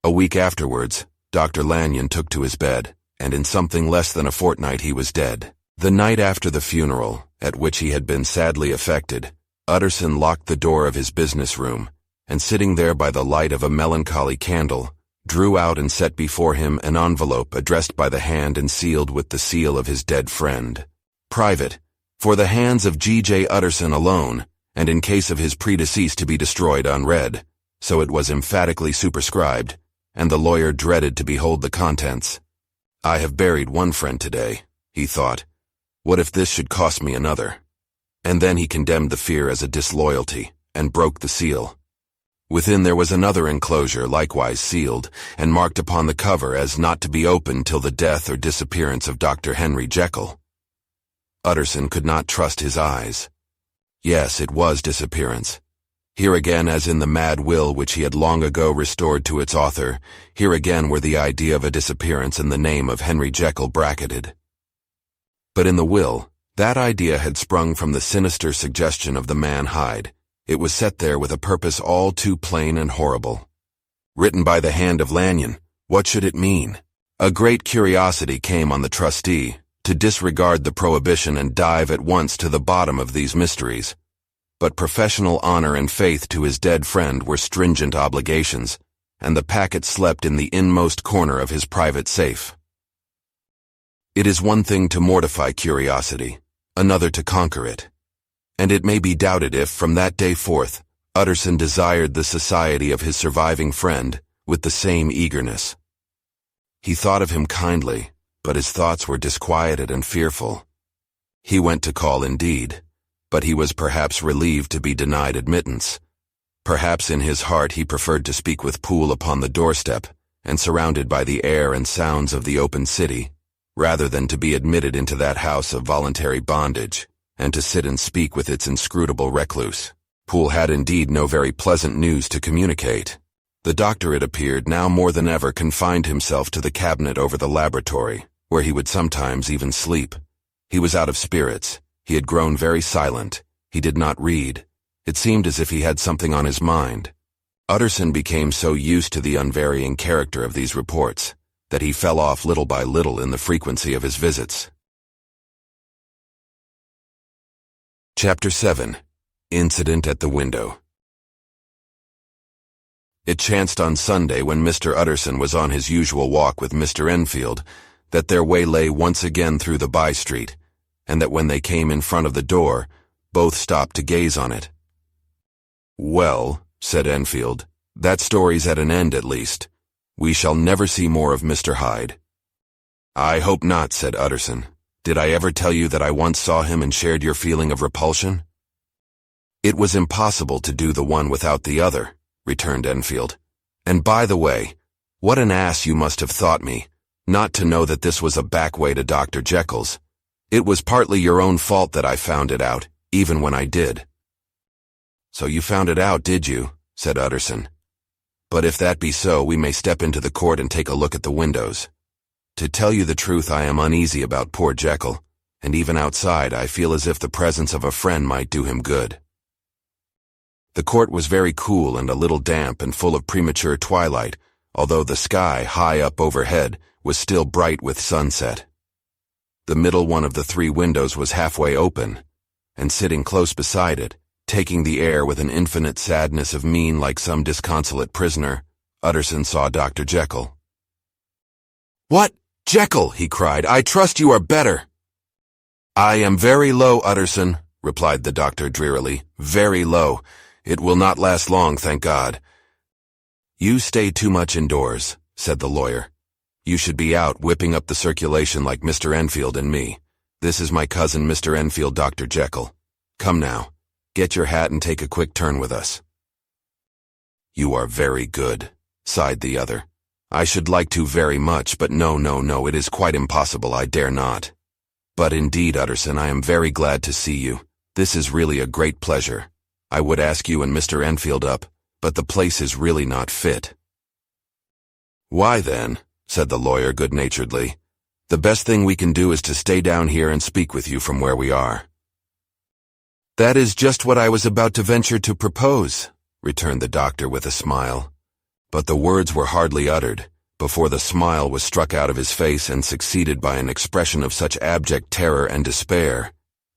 A week afterwards, Dr. Lanyon took to his bed, and in something less than a fortnight he was dead. The night after the funeral, at which he had been sadly affected, Utterson locked the door of his business room, and sitting there by the light of a melancholy candle, drew out and set before him an envelope addressed by the hand and sealed with the seal of his dead friend. Private, for the hands of G.J. Utterson alone, and in case of his predecease to be destroyed unread, so it was emphatically superscribed, and the lawyer dreaded to behold the contents. I have buried one friend today, he thought. What if this should cost me another? And then he condemned the fear as a disloyalty, and broke the seal. Within there was another enclosure, likewise sealed, and marked upon the cover as not to be opened till the death or disappearance of Dr. Henry Jekyll. Utterson could not trust his eyes. Yes, it was disappearance. Here again, as in the mad will which he had long ago restored to its author, here again were the idea of a disappearance and the name of Henry Jekyll bracketed. But in the will, that idea had sprung from the sinister suggestion of the man Hyde. It was set there with a purpose all too plain and horrible. Written by the hand of Lanyon, what should it mean? A great curiosity came on the trustee to disregard the prohibition and dive at once to the bottom of these mysteries. But professional honor and faith to his dead friend were stringent obligations, and the packet slept in the inmost corner of his private safe. It is one thing to mortify curiosity, another to conquer it. And it may be doubted if, from that day forth, Utterson desired the society of his surviving friend with the same eagerness. He thought of him kindly, but his thoughts were disquieted and fearful. He went to call indeed, but he was perhaps relieved to be denied admittance. Perhaps in his heart he preferred to speak with Poole upon the doorstep, and surrounded by the air and sounds of the open city, rather than to be admitted into that house of voluntary bondage, and to sit and speak with its inscrutable recluse. Poole had indeed no very pleasant news to communicate. The doctor, it appeared, now more than ever confined himself to the cabinet over the laboratory, where he would sometimes even sleep. He was out of spirits. He had grown very silent. He did not read. It seemed as if he had something on his mind. Utterson became so used to the unvarying character of these reports that he fell off little by little in the frequency of his visits. Chapter 7. Incident at the Window. It chanced on Sunday, when Mr. Utterson was on his usual walk with Mr. Enfield, that their way lay once again through the by-street, and that when they came in front of the door, both stopped to gaze on it. "Well," said Enfield, "that story's at an end at least. We shall never see more of Mr. Hyde." "I hope not," said Utterson. "Did I ever tell you that I once saw him and shared your feeling of repulsion?" "It was impossible to do the one without the other," returned Enfield. "And by the way, what an ass you must have thought me, not to know that this was a back way to Dr. Jekyll's. It was partly your own fault that I found it out, even when I did." "So you found it out, did you?" said Utterson. "But if that be so, we may step into the court and take a look at the windows. To tell you the truth, I am uneasy about poor Jekyll, and even outside I feel as if the presence of a friend might do him good." The court was very cool and a little damp and full of premature twilight, although the sky, high up overhead, was still bright with sunset. The middle one of the three windows was halfway open, and sitting close beside it, taking the air with an infinite sadness of mien like some disconsolate prisoner, Utterson saw Dr. Jekyll. "What, Jekyll?" he cried. "I trust you are better." "I am very low, Utterson," replied the doctor drearily. "Very low. It will not last long, thank God." "You stay too much indoors," said the lawyer. "You should be out whipping up the circulation like Mr. Enfield and me. This is my cousin, Mr. Enfield, Dr. Jekyll. Come now, get your hat and take a quick turn with us." "You are very good," sighed the other. "I should like to very much, but no, it is quite impossible, I dare not. But indeed, Utterson, I am very glad to see you. This is really a great pleasure. I would ask you and Mr. Enfield up, but the place is really not fit." "Why then," said the lawyer good-naturedly, "the best thing we can do is to stay down here and speak with you from where we are." "That is just what I was about to venture to propose," returned the doctor with a smile. But the words were hardly uttered before the smile was struck out of his face and succeeded by an expression of such abject terror and despair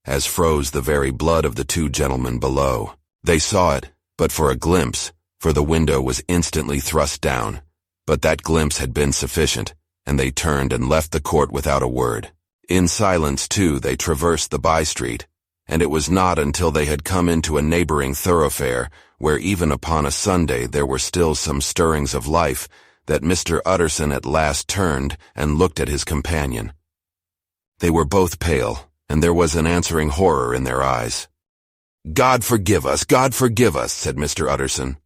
as froze the very blood of the two gentlemen below. They saw it, but for a glimpse, for the window was instantly thrust down. But that glimpse had been sufficient, and they turned and left the court without a word. In silence, too, they traversed the by-street, and it was not until they had come into a neighboring thoroughfare, where even upon a Sunday there were still some stirrings of life, that Mr. Utterson at last turned and looked at his companion. They were both pale, and there was an answering horror in their eyes. God forgive us, said Mr. Utterson.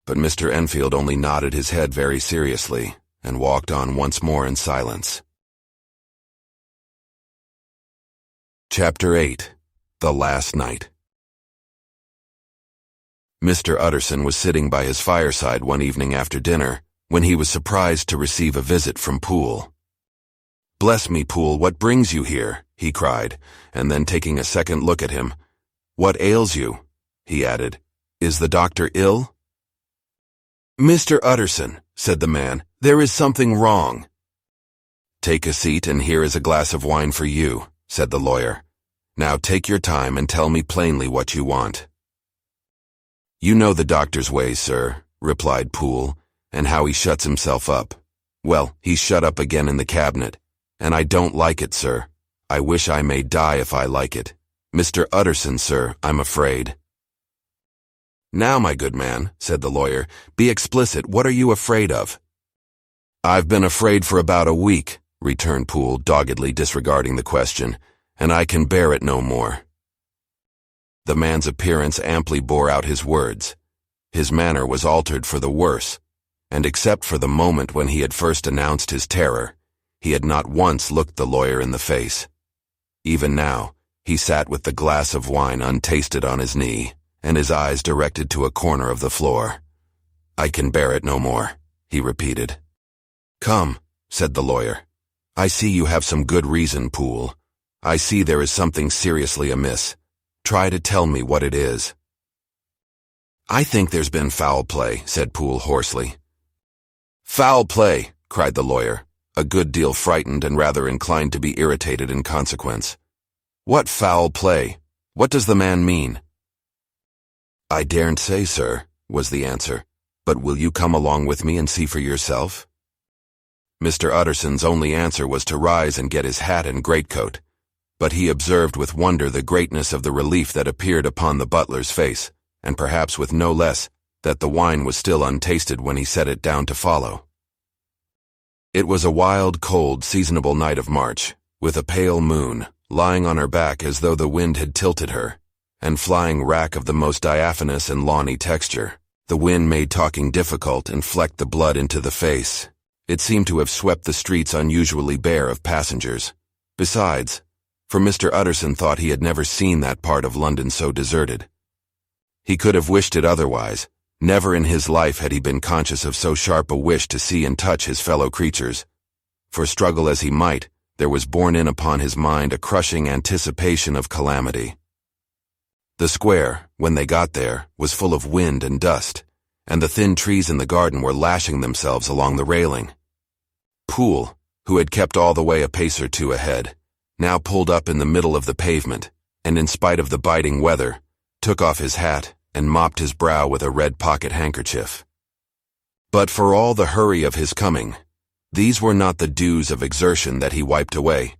But Mr. Enfield only nodded his head very seriously, and walked on once more in silence. Chapter 8. The Last Night. Mr. Utterson was sitting by his fireside one evening after dinner, when he was surprised to receive a visit from Poole. "Bless me, Poole, what brings you here?" he cried, and then taking a second look at him, "What ails you?" he added. "Is the doctor ill?" "Mr. Utterson," said the man, "there is something wrong." "Take a seat, and here is a glass of wine for you," said the lawyer. "Now take your time and tell me plainly what you want." "You know the doctor's ways, sir," replied Poole, "and how he shuts himself up. Well, he's shut up again in the cabinet, and I don't like it, sir. I wish I may die if I like it. Mr. Utterson, sir, I'm afraid." "Now, my good man," said the lawyer, "be explicit. What are you afraid of?" "I've been afraid for about a week," returned Poole, doggedly disregarding the question, "and I can bear it no more." The man's appearance amply bore out his words. His manner was altered for the worse, and except for the moment when he had first announced his terror, he had not once looked the lawyer in the face. Even now, he sat with the glass of wine untasted on his knee, and his eyes directed to a corner of the floor. "I can bear it no more," he repeated. "Come," said the lawyer. "I see you have some good reason, Poole. I see there is something seriously amiss. Try to tell me what it is." "I think there's been foul play," said Poole hoarsely. "Foul play!" cried the lawyer, a good deal frightened and rather inclined to be irritated in consequence. "What foul play? What does the man mean?" "I daren't say, sir," was the answer, "but will you come along with me and see for yourself?" Mr. Utterson's only answer was to rise and get his hat and greatcoat, but he observed with wonder the greatness of the relief that appeared upon the butler's face, and perhaps with no less, that the wine was still untasted when he set it down to follow. It was a wild, cold, seasonable night of March, with a pale moon, lying on her back as though the wind had tilted her, and flying wrack of the most diaphanous and lawny texture. The wind made talking difficult and flecked the blood into the face. It seemed to have swept the streets unusually bare of passengers. Besides, for Mr. Utterson thought he had never seen that part of London so deserted. He could have wished it otherwise. Never in his life had he been conscious of so sharp a wish to see and touch his fellow creatures. For struggle as he might, there was borne in upon his mind a crushing anticipation of calamity. The square, when they got there, was full of wind and dust, and the thin trees in the garden were lashing themselves along the railing. Poole, who had kept all the way a pace or two ahead, now pulled up in the middle of the pavement, and in spite of the biting weather, took off his hat and mopped his brow with a red pocket handkerchief. But for all the hurry of his coming, these were not the dews of exertion that he wiped away,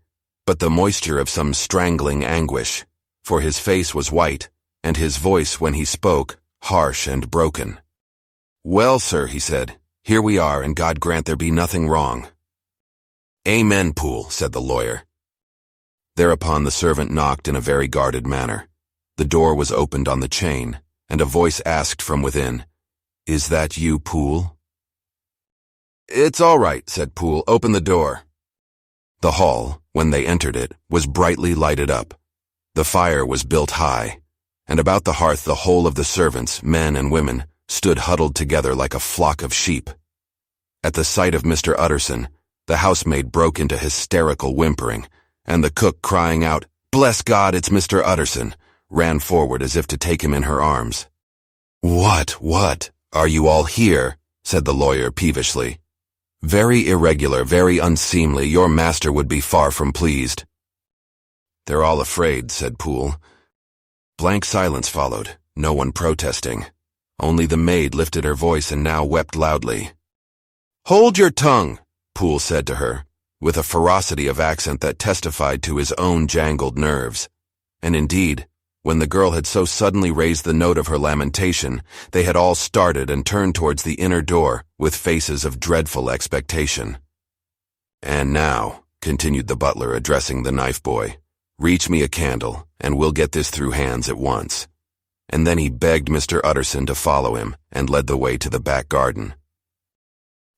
but the moisture of some strangling anguish, for his face was white, and his voice, when he spoke, harsh and broken. "Well, sir," he said, "here we are, and God grant there be nothing wrong." "Amen, Poole," said the lawyer. Thereupon the servant knocked in a very guarded manner. The door was opened on the chain, and a voice asked from within, "Is that you, Poole?" "It's all right," said Poole. "Open the door." The hall, when they entered it, was brightly lighted up. The fire was built high, and about the hearth the whole of the servants, men and women, stood huddled together like a flock of sheep. At the sight of Mr. Utterson, the housemaid broke into hysterical whimpering, and the cook, crying out, "Bless God, it's Mr. Utterson," ran forward as if to take him in her arms. What, are you all here?" said the lawyer peevishly. "Very irregular, very unseemly. Your master would be far from pleased." "They're all afraid," said Poole. Blank silence followed, no one protesting. Only the maid lifted her voice and now wept loudly. "Hold your tongue," Poole said to her, with a ferocity of accent that testified to his own jangled nerves. And indeed, when the girl had so suddenly raised the note of her lamentation, they had all started and turned towards the inner door with faces of dreadful expectation. "And now," continued the butler, addressing the knife boy, "reach me a candle, and we'll get this through hands at once." And then he begged Mr. Utterson to follow him, and led the way to the back garden.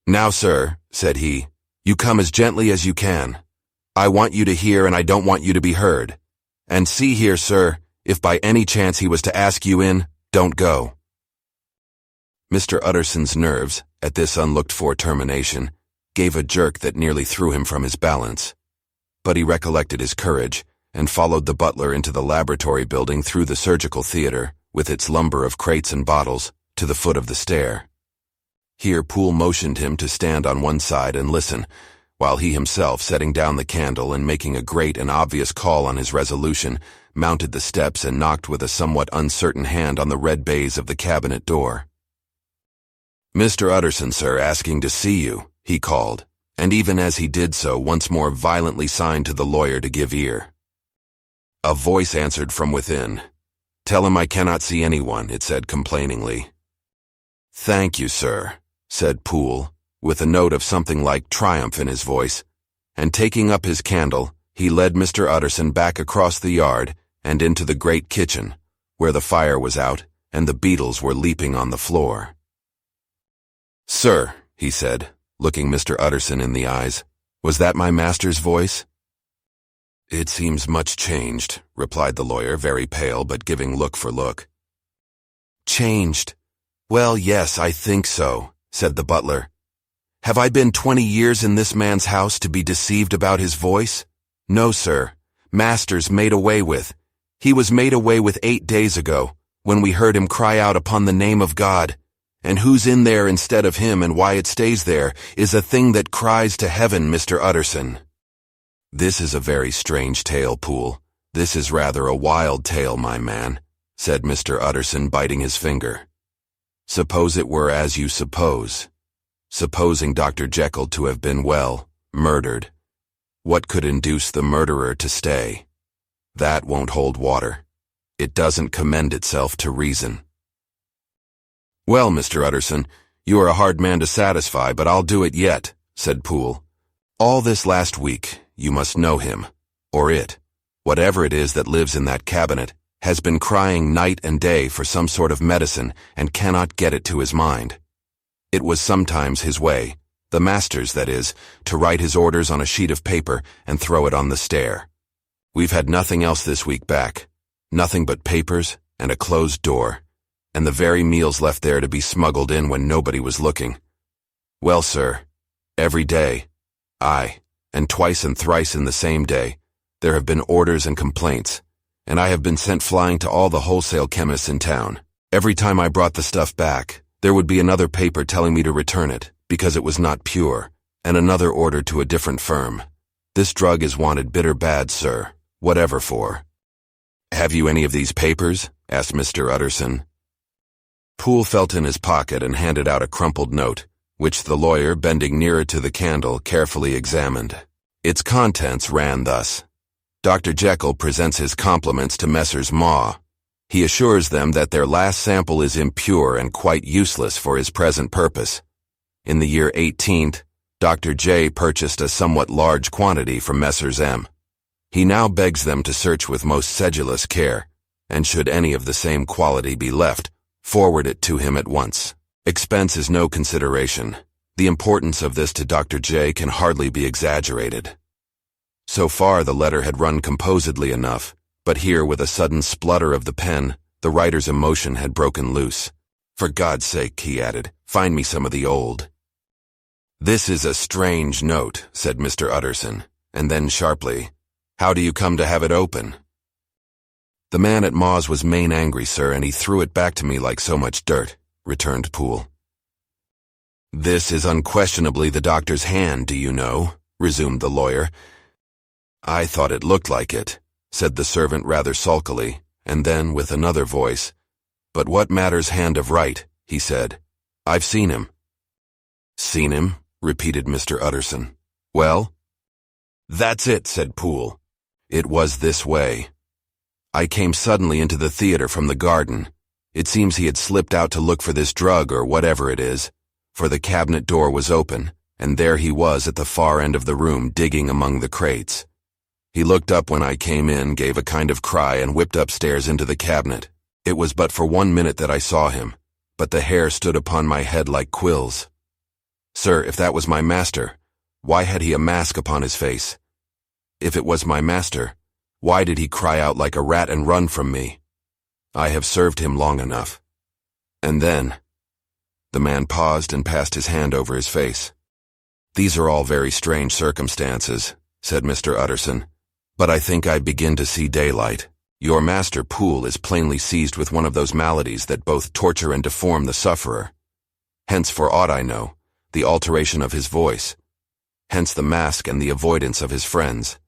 "Now, sir," said he, "you come as gently as you can. I want you to hear, and I don't want you to be heard. And see here, sir, if by any chance he was to ask you in, don't go." Mr. Utterson's nerves, at this unlooked-for termination, gave a jerk that nearly threw him from his balance. But he recollected his courage, and followed the butler into the laboratory building through the surgical theater, with its lumber of crates and bottles, to the foot of the stair. Here Poole motioned him to stand on one side and listen, while he himself, setting down the candle and making a great and obvious call on his resolution, mounted the steps and knocked with a somewhat uncertain hand on the red baize of the cabinet door. "Mr. Utterson, sir, asking to see you," he called, and even as he did so, once more violently signed to the lawyer to give ear. A voice answered from within. "Tell him I cannot see anyone," it said complainingly. "Thank you, sir," said Poole, with a note of something like triumph in his voice, and taking up his candle, he led Mr. Utterson back across the yard and into the great kitchen, where the fire was out and the beetles were leaping on the floor. "Sir," he said, looking Mr. Utterson in the eyes, "was that my master's voice?" "It seems much changed," replied the lawyer, very pale, but giving look for look. "Changed? Well, yes, I think so," said the butler. "Have I been 20 years in this man's house to be deceived about his voice? No, sir. Master's made away with. He was made away with 8 days ago, when we heard him cry out upon the name of God. And who's in there instead of him, and why it stays there, is a thing that cries to heaven, Mr. Utterson." "This is a very strange tale, Poole. This is rather a wild tale, my man," said Mr. Utterson, biting his finger. "Suppose it were as you suppose. Supposing Dr. Jekyll to have been, well, murdered. What could induce the murderer to stay? That won't hold water. It doesn't commend itself to reason." "Well, Mr. Utterson, you are a hard man to satisfy, but I'll do it yet," said Poole. "All this last week, you must know him, or it, whatever it is that lives in that cabinet, has been crying night and day for some sort of medicine and cannot get it to his mind. It was sometimes his way, the master's that is, to write his orders on a sheet of paper and throw it on the stair. We've had nothing else this week back, nothing but papers and a closed door, and the very meals left there to be smuggled in when nobody was looking. Well, sir, every day, aye, and twice and thrice in the same day, there have been orders and complaints, and I have been sent flying to all the wholesale chemists in town. Every time I brought the stuff back, there would be another paper telling me to return it, because it was not pure, and another order to a different firm. This drug is wanted bitter bad, sir, whatever for." "Have you any of these papers?" asked Mr. Utterson. Poole felt in his pocket and handed out a crumpled note, which the lawyer, bending nearer to the candle, carefully examined. Its contents ran thus. "Dr. Jekyll presents his compliments to Messrs. Maw. He assures them that their last sample is impure and quite useless for his present purpose. In the year 18th, Dr. J purchased a somewhat large quantity from Messrs. M. He now begs them to search with most sedulous care, and should any of the same quality be left, forward it to him at once. Expense is no consideration. The importance of this to Dr. J can hardly be exaggerated." So far the letter had run composedly enough, but here with a sudden splutter of the pen, The writer's emotion had broken loose. "For God's sake," he added, "find me some of the old." "This is a strange note," said Mr. Utterson, and then sharply, "How do you come to have it open?" "The man at Maw's was main angry, sir, and he threw it back to me like so much dirt," returned Poole. "This is unquestionably the doctor's hand, do you know?" resumed the lawyer. "I thought it looked like it," said the servant rather sulkily, and then, with another voice, "But what matters hand of right?" he said. "I've seen him." "Seen him?" repeated Mr. Utterson. "Well?" "That's it," said Poole. "It was this way. I came suddenly into the theater from the garden. It seems he had slipped out to look for this drug or whatever it is, for the cabinet door was open, and there he was at the far end of the room digging among the crates. He looked up when I came in, gave a kind of cry, and whipped upstairs into the cabinet. It was but for 1 minute that I saw him, but the hair stood upon my head like quills. Sir, if that was my master, why had he a mask upon his face? If it was my master, why did he cry out like a rat and run from me? I have served him long enough. And then—" The man paused and passed his hand over his face. "These are all very strange circumstances," said Mr. Utterson, "but I think I begin to see daylight. Your master, Poole, is plainly seized with one of those maladies that both torture and deform the sufferer. Hence, for aught I know, the alteration of his voice. Hence the mask and the avoidance of his friends.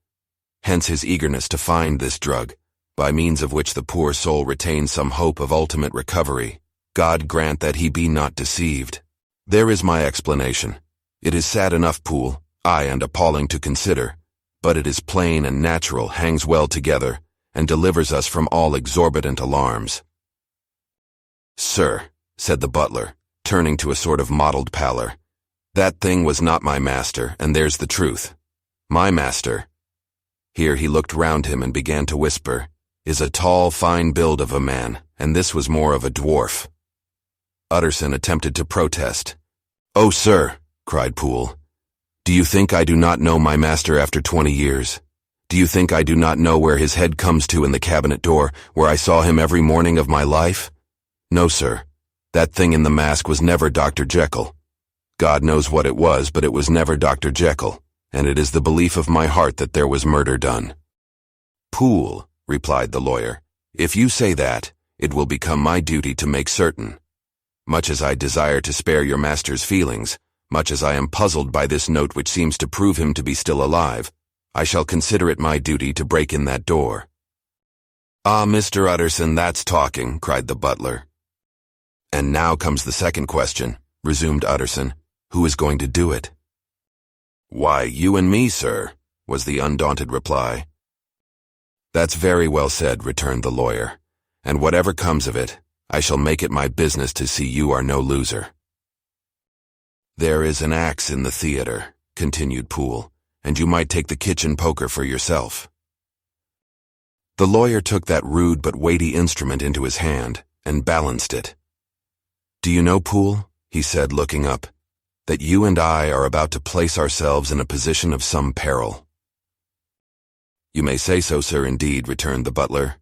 Hence his eagerness to find this drug, by means of which the poor soul retains some hope of ultimate recovery. God grant that he be not deceived. There is my explanation. It is sad enough, Poole, aye, and appalling to consider, but it is plain and natural, hangs well together, and delivers us from all exorbitant alarms." "Sir," said the butler, turning to a sort of mottled pallor, "that thing was not my master, and there's the truth. My master," here he looked round him and began to whisper, "is a tall, fine build of a man, and this was more of a dwarf." Utterson attempted to protest. "Oh, sir," cried Poole, "do you think I do not know my master after 20 years? Do you think I do not know where his head comes to in the cabinet door, where I saw him every morning of my life? No, sir, that thing in the mask was never Dr. Jekyll. God knows what it was, but it was never Dr. Jekyll, and it is the belief of my heart that there was murder done." "Poole," replied the lawyer, "if you say that, it will become my duty to make certain. Much as I desire to spare your master's feelings, much as I am puzzled by this note which seems to prove him to be still alive, I shall consider it my duty to break in that door." "Ah, Mr. Utterson, that's talking," cried the butler. "And now comes the second question," resumed Utterson. "Who is going to do it?" "Why, you and me, sir," was the undaunted reply. "That's very well said," returned the lawyer, "and whatever comes of it, I shall make it my business to see you are no loser." "There is an axe in the theater," continued Poole, "and you might take the kitchen poker for yourself." The lawyer took that rude but weighty instrument into his hand and balanced it. "Do you know, Poole," he said, looking up, "that you and I are about to place ourselves in a position of some peril?" "You may say so, sir, indeed," returned the butler.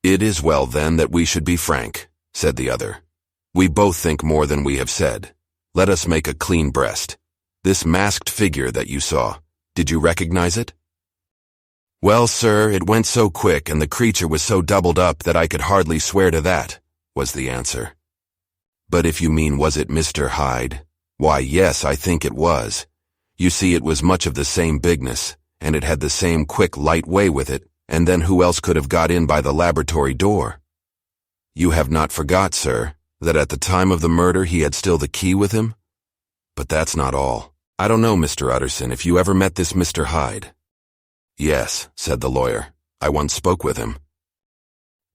"It is well, then, that we should be frank," said the other. "We both think more than we have said. Let us make a clean breast. This masked figure that you saw, did you recognize it?" "Well, sir, it went so quick, and the creature was so doubled up that I could hardly swear to that," was the answer. "But if you mean was it Mr. Hyde, why, yes, I think it was. You see, it was much of the same bigness, and it had the same quick, light way with it, and then who else could have got in by the laboratory door? You have not forgot, sir, that at the time of the murder he had still the key with him? But that's not all. I don't know, Mr. Utterson, if you ever met this Mr. Hyde." "Yes," said the lawyer. "I once spoke with him."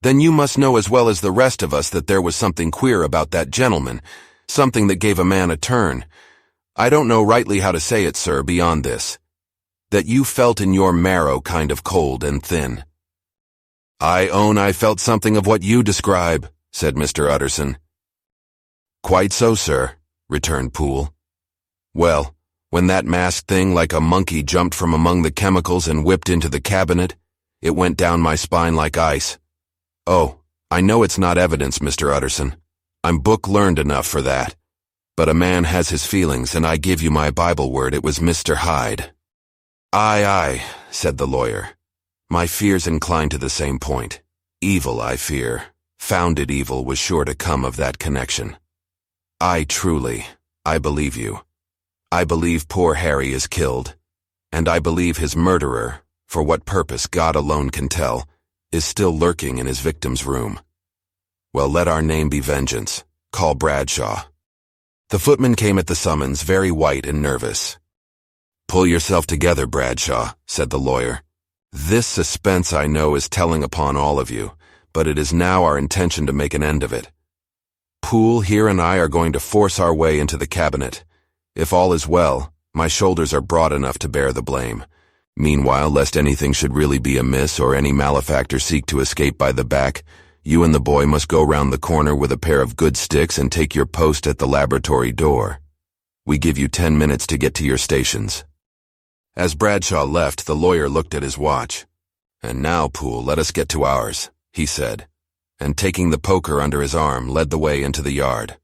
"Then you must know as well as the rest of us that there was something queer about that gentleman, something that gave a man a turn. I don't know rightly how to say it, sir, beyond this. That you felt in your marrow kind of cold and thin." "I own I felt something of what you describe," said Mr. Utterson. "Quite so, sir," returned Poole. "Well, when that masked thing like a monkey jumped from among the chemicals and whipped into the cabinet, it went down my spine like ice. Oh, I know it's not evidence, Mr. Utterson. I'm book-learned enough for that. But a man has his feelings, and I give you my Bible word it was Mr. Hyde." Aye, said the lawyer. "My fears incline to the same point. Evil, I fear, founded evil was sure to come of that connection. I believe you. I believe poor Harry is killed, and I believe his murderer, for what purpose God alone can tell, is still lurking in his victim's room. Well, let our name be Vengeance. Call Bradshaw." The footman came at the summons, very white and nervous. "Pull yourself together, Bradshaw," said the lawyer. "This suspense, I know, is telling upon all of you, but it is now our intention to make an end of it. Poole, here, and I are going to force our way into the cabinet. If all is well, my shoulders are broad enough to bear the blame. Meanwhile, lest anything should really be amiss or any malefactor seek to escape by the back, you and the boy must go round the corner with a pair of good sticks and take your post at the laboratory door. We give you 10 minutes to get to your stations." As Bradshaw left, the lawyer looked at his watch. "And now, Poole, let us get to ours," he said, and taking the poker under his arm, led the way into the yard.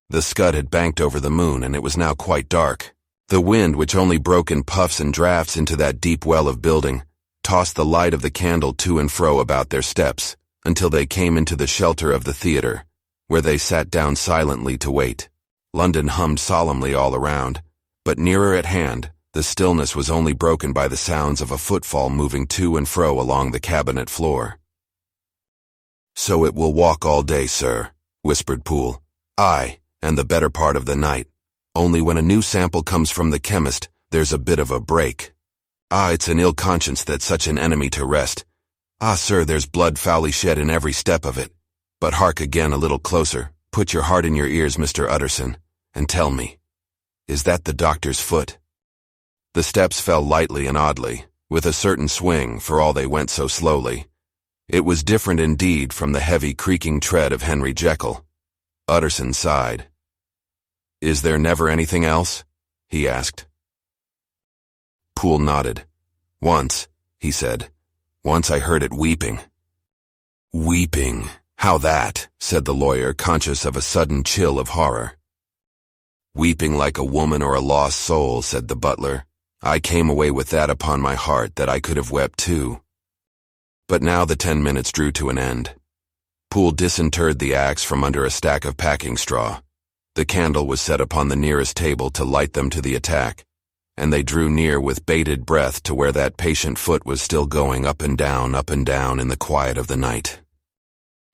The scud had banked over the moon, and it was now quite dark. The wind, which only broke in puffs and drafts into that deep well of building, tossed the light of the candle to and fro about their steps, until they came into the shelter of the theater, where they sat down silently to wait. London hummed solemnly all around, but nearer at hand, the stillness was only broken by the sounds of a footfall moving to and fro along the cabinet floor. "So it will walk all day, sir," whispered Poole. "Aye, and the better part of the night. Only when a new sample comes from the chemist, there's a bit of a break. Ah, it's an ill conscience that's such an enemy to rest. Ah, sir, there's blood foully shed in every step of it. But hark again a little closer, put your heart in your ears, Mr. Utterson, and tell me, is that the doctor's foot?" The steps fell lightly and oddly, with a certain swing, for all they went so slowly. It was different indeed from the heavy creaking tread of Henry Jekyll. Utterson sighed. "Is there never anything else?" he asked. Poole nodded. "Once," he said. "Once I heard it weeping." "Weeping? How that?" said the lawyer, conscious of a sudden chill of horror. "Weeping like a woman or a lost soul," said the butler. "I came away with that upon my heart that I could have wept too." But now the 10 minutes drew to an end. Poole disinterred the axe from under a stack of packing straw. The candle was set upon the nearest table to light them to the attack, and they drew near with bated breath to where that patient foot was still going up and down in the quiet of the night.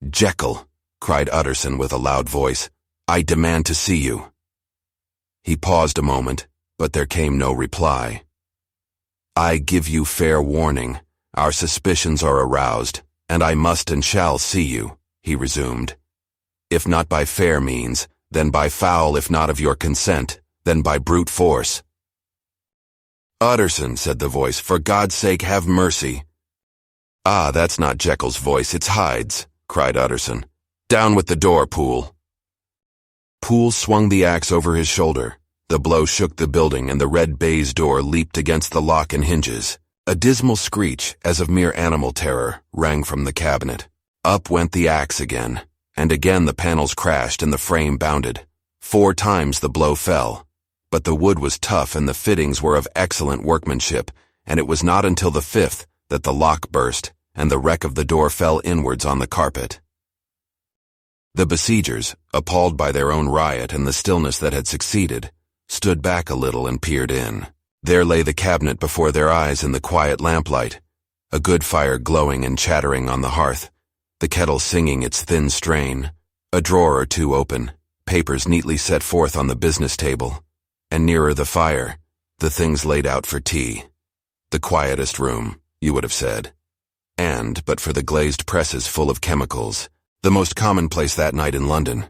"Jekyll," cried Utterson with a loud voice, "I demand to see you." He paused a moment, but there came no reply. "I give you fair warning. Our suspicions are aroused, and I must and shall see you," he resumed. "If not by fair means, then by foul, if not of your consent, then by brute force." "Utterson," said the voice, "for God's sake have mercy." "Ah, that's not Jekyll's voice, it's Hyde's," cried Utterson. "Down with the door, Poole." Poole swung the axe over his shoulder. The blow shook the building, and the red baize door leaped against the lock and hinges. A dismal screech, as of mere animal terror, rang from the cabinet. Up went the axe again, and again the panels crashed and the frame bounded. 4 times the blow fell. But the wood was tough and the fittings were of excellent workmanship, and it was not until the 5th that the lock burst, and the wreck of the door fell inwards on the carpet. The besiegers, appalled by their own riot and the stillness that had succeeded, stood back a little and peered in. There lay the cabinet before their eyes in the quiet lamplight, a good fire glowing and chattering on the hearth, the kettle singing its thin strain, a drawer or two open, papers neatly set forth on the business table, and nearer the fire, the things laid out for tea. The quietest room, you would have said. And, but for the glazed presses full of chemicals, the most commonplace that night in London.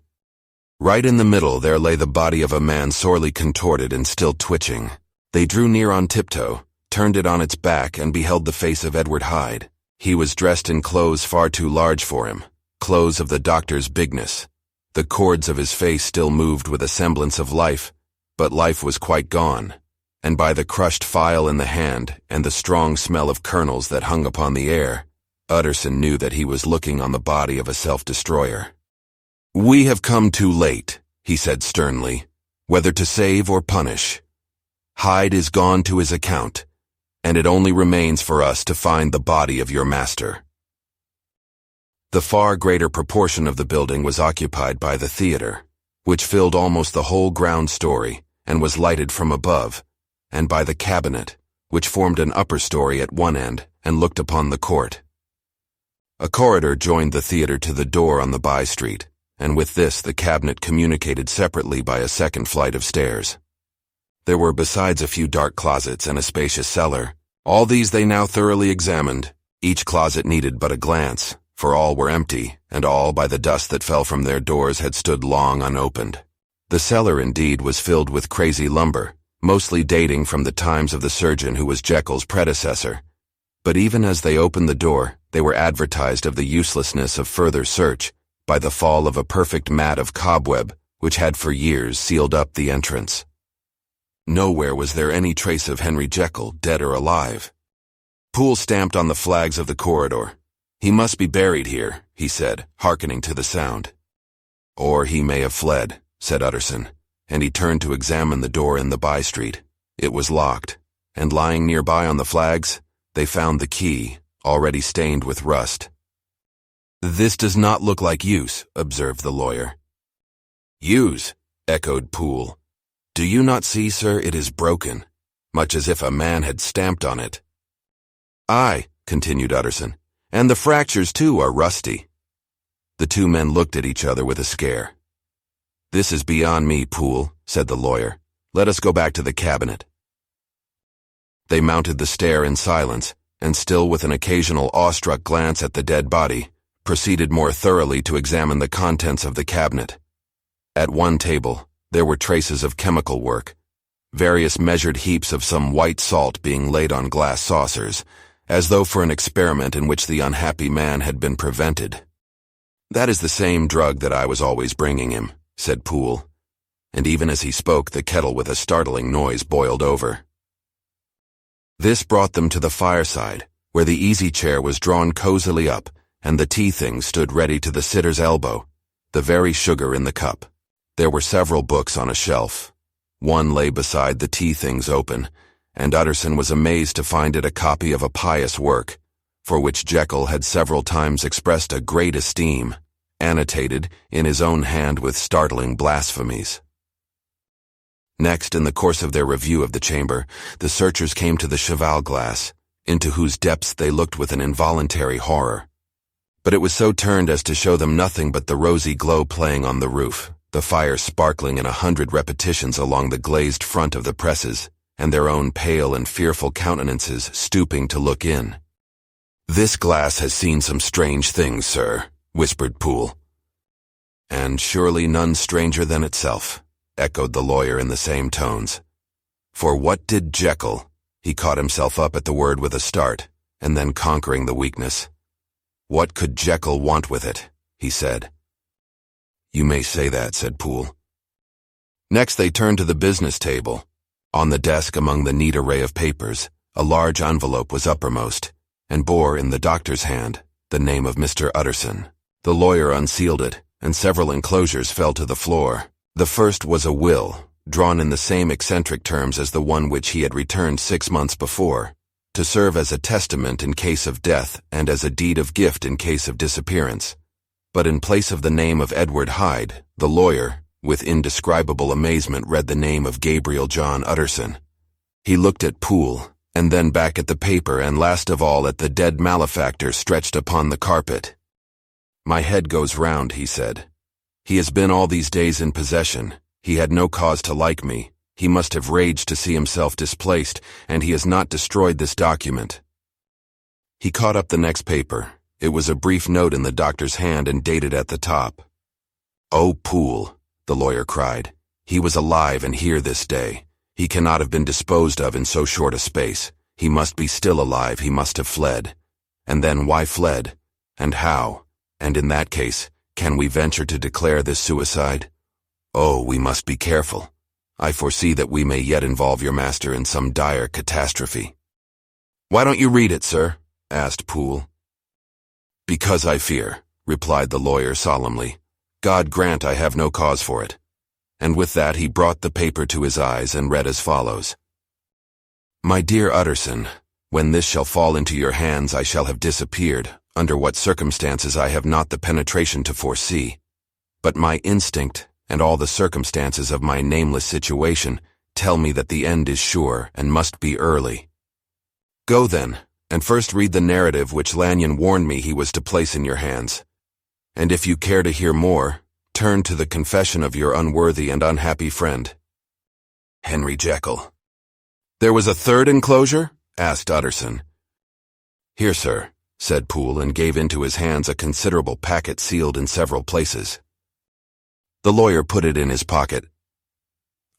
Right in the middle there lay the body of a man sorely contorted and still twitching. They drew near on tiptoe, turned it on its back, and beheld the face of Edward Hyde. He was dressed in clothes far too large for him, clothes of the doctor's bigness. The cords of his face still moved with a semblance of life, but life was quite gone, and by the crushed phial in the hand and the strong smell of kernels that hung upon the air, Utterson knew that he was looking on the body of a self-destroyer. "We have come too late," he said sternly, "whether to save or punish. Hyde is gone to his account, and it only remains for us to find the body of your master." The far greater proportion of the building was occupied by the theater, which filled almost the whole ground story and was lighted from above, and by the cabinet, which formed an upper story at one end and looked upon the court. A corridor joined the theater to the door on the by-street, and with this the cabinet communicated separately by a second flight of stairs. There were besides a few dark closets and a spacious cellar. All these they now thoroughly examined. Each closet needed but a glance, for all were empty, and all, by the dust that fell from their doors, had stood long unopened. The cellar, indeed, was filled with crazy lumber, mostly dating from the times of the surgeon who was Jekyll's predecessor. But even as they opened the door, they were advertised of the uselessness of further search by the fall of a perfect mat of cobweb which had for years sealed up the entrance. Nowhere was there any trace of Henry Jekyll, dead or alive. Poole stamped on the flags of the corridor. "He must be buried here," he said, hearkening to the sound. "Or he may have fled," said Utterson, and he turned to examine the door in the by-street. It was locked, and lying nearby on the flags, they found the key, already stained with rust. "This does not look like use," observed the lawyer. "Use?" echoed Poole. "Do you not see, sir, it is broken, much as if a man had stamped on it." "Aye," continued Utterson, "and the fractures, too, are rusty." The two men looked at each other with a scare. "This is beyond me, Poole," said the lawyer. "Let us go back to the cabinet." They mounted the stair in silence, and still with an occasional awestruck glance at the dead body, proceeded more thoroughly to examine the contents of the cabinet. At one table, there were traces of chemical work, various measured heaps of some white salt being laid on glass saucers, as though for an experiment in which the unhappy man had been prevented. "That is the same drug that I was always bringing him," said Poole, and even as he spoke the kettle with a startling noise boiled over. This brought them to the fireside, where the easy-chair was drawn cozily up, and the tea-things stood ready to the sitter's elbow, the very sugar in the cup. There were several books on a shelf. One lay beside the tea-things open, and Utterson was amazed to find it a copy of a pious work, for which Jekyll had several times expressed a great esteem, annotated in his own hand with startling blasphemies. Next, in the course of their review of the chamber, the searchers came to the cheval glass, into whose depths they looked with an involuntary horror. But it was so turned as to show them nothing but the rosy glow playing on the roof, the fire sparkling in 100 repetitions along the glazed front of the presses, and their own pale and fearful countenances stooping to look in. "This glass has seen some strange things, sir," whispered Poole. "And surely none stranger than itself," echoed the lawyer in the same tones. "For what did Jekyll—" He caught himself up at the word with a start, and then conquering the weakness. "What could Jekyll want with it?" he said. "You may say that," said Poole. Next they turned to the business table. On the desk among the neat array of papers, a large envelope was uppermost, and bore in the doctor's hand the name of Mr. Utterson. The lawyer unsealed it, and several enclosures fell to the floor. The first was a will, drawn in the same eccentric terms as the one which he had returned 6 months before, to serve as a testament in case of death and as a deed of gift in case of disappearance. But in place of the name of Edward Hyde, the lawyer, with indescribable amazement, read the name of Gabriel John Utterson. He looked at Poole, and then back at the paper, and last of all at the dead malefactor stretched upon the carpet. "My head goes round," he said. "He has been all these days in possession. He had no cause to like me. He must have raged to see himself displaced, and he has not destroyed this document." He caught up the next paper. It was a brief note in the doctor's hand and dated at the top. "Oh, Poole," the lawyer cried. "He was alive and here this day. He cannot have been disposed of in so short a space. He must be still alive. He must have fled. And then why fled? And how? And in that case, can we venture to declare this suicide? Oh, we must be careful. I foresee that we may yet involve your master in some dire catastrophe." "Why don't you read it, sir?" asked Poole. "Because I fear," replied the lawyer solemnly. "God grant I have no cause for it." And with that he brought the paper to his eyes and read as follows. "My dear Utterson, when this shall fall into your hands I shall have disappeared, under what circumstances I have not the penetration to foresee. But my instinct, and all the circumstances of my nameless situation, tell me that the end is sure and must be early. Go then, and first read the narrative which Lanyon warned me he was to place in your hands. And if you care to hear more, turn to the confession of your unworthy and unhappy friend, Henry Jekyll." "There was a third enclosure?" asked Utterson. "Here, sir," said Poole, and gave into his hands a considerable packet sealed in several places. The lawyer put it in his pocket.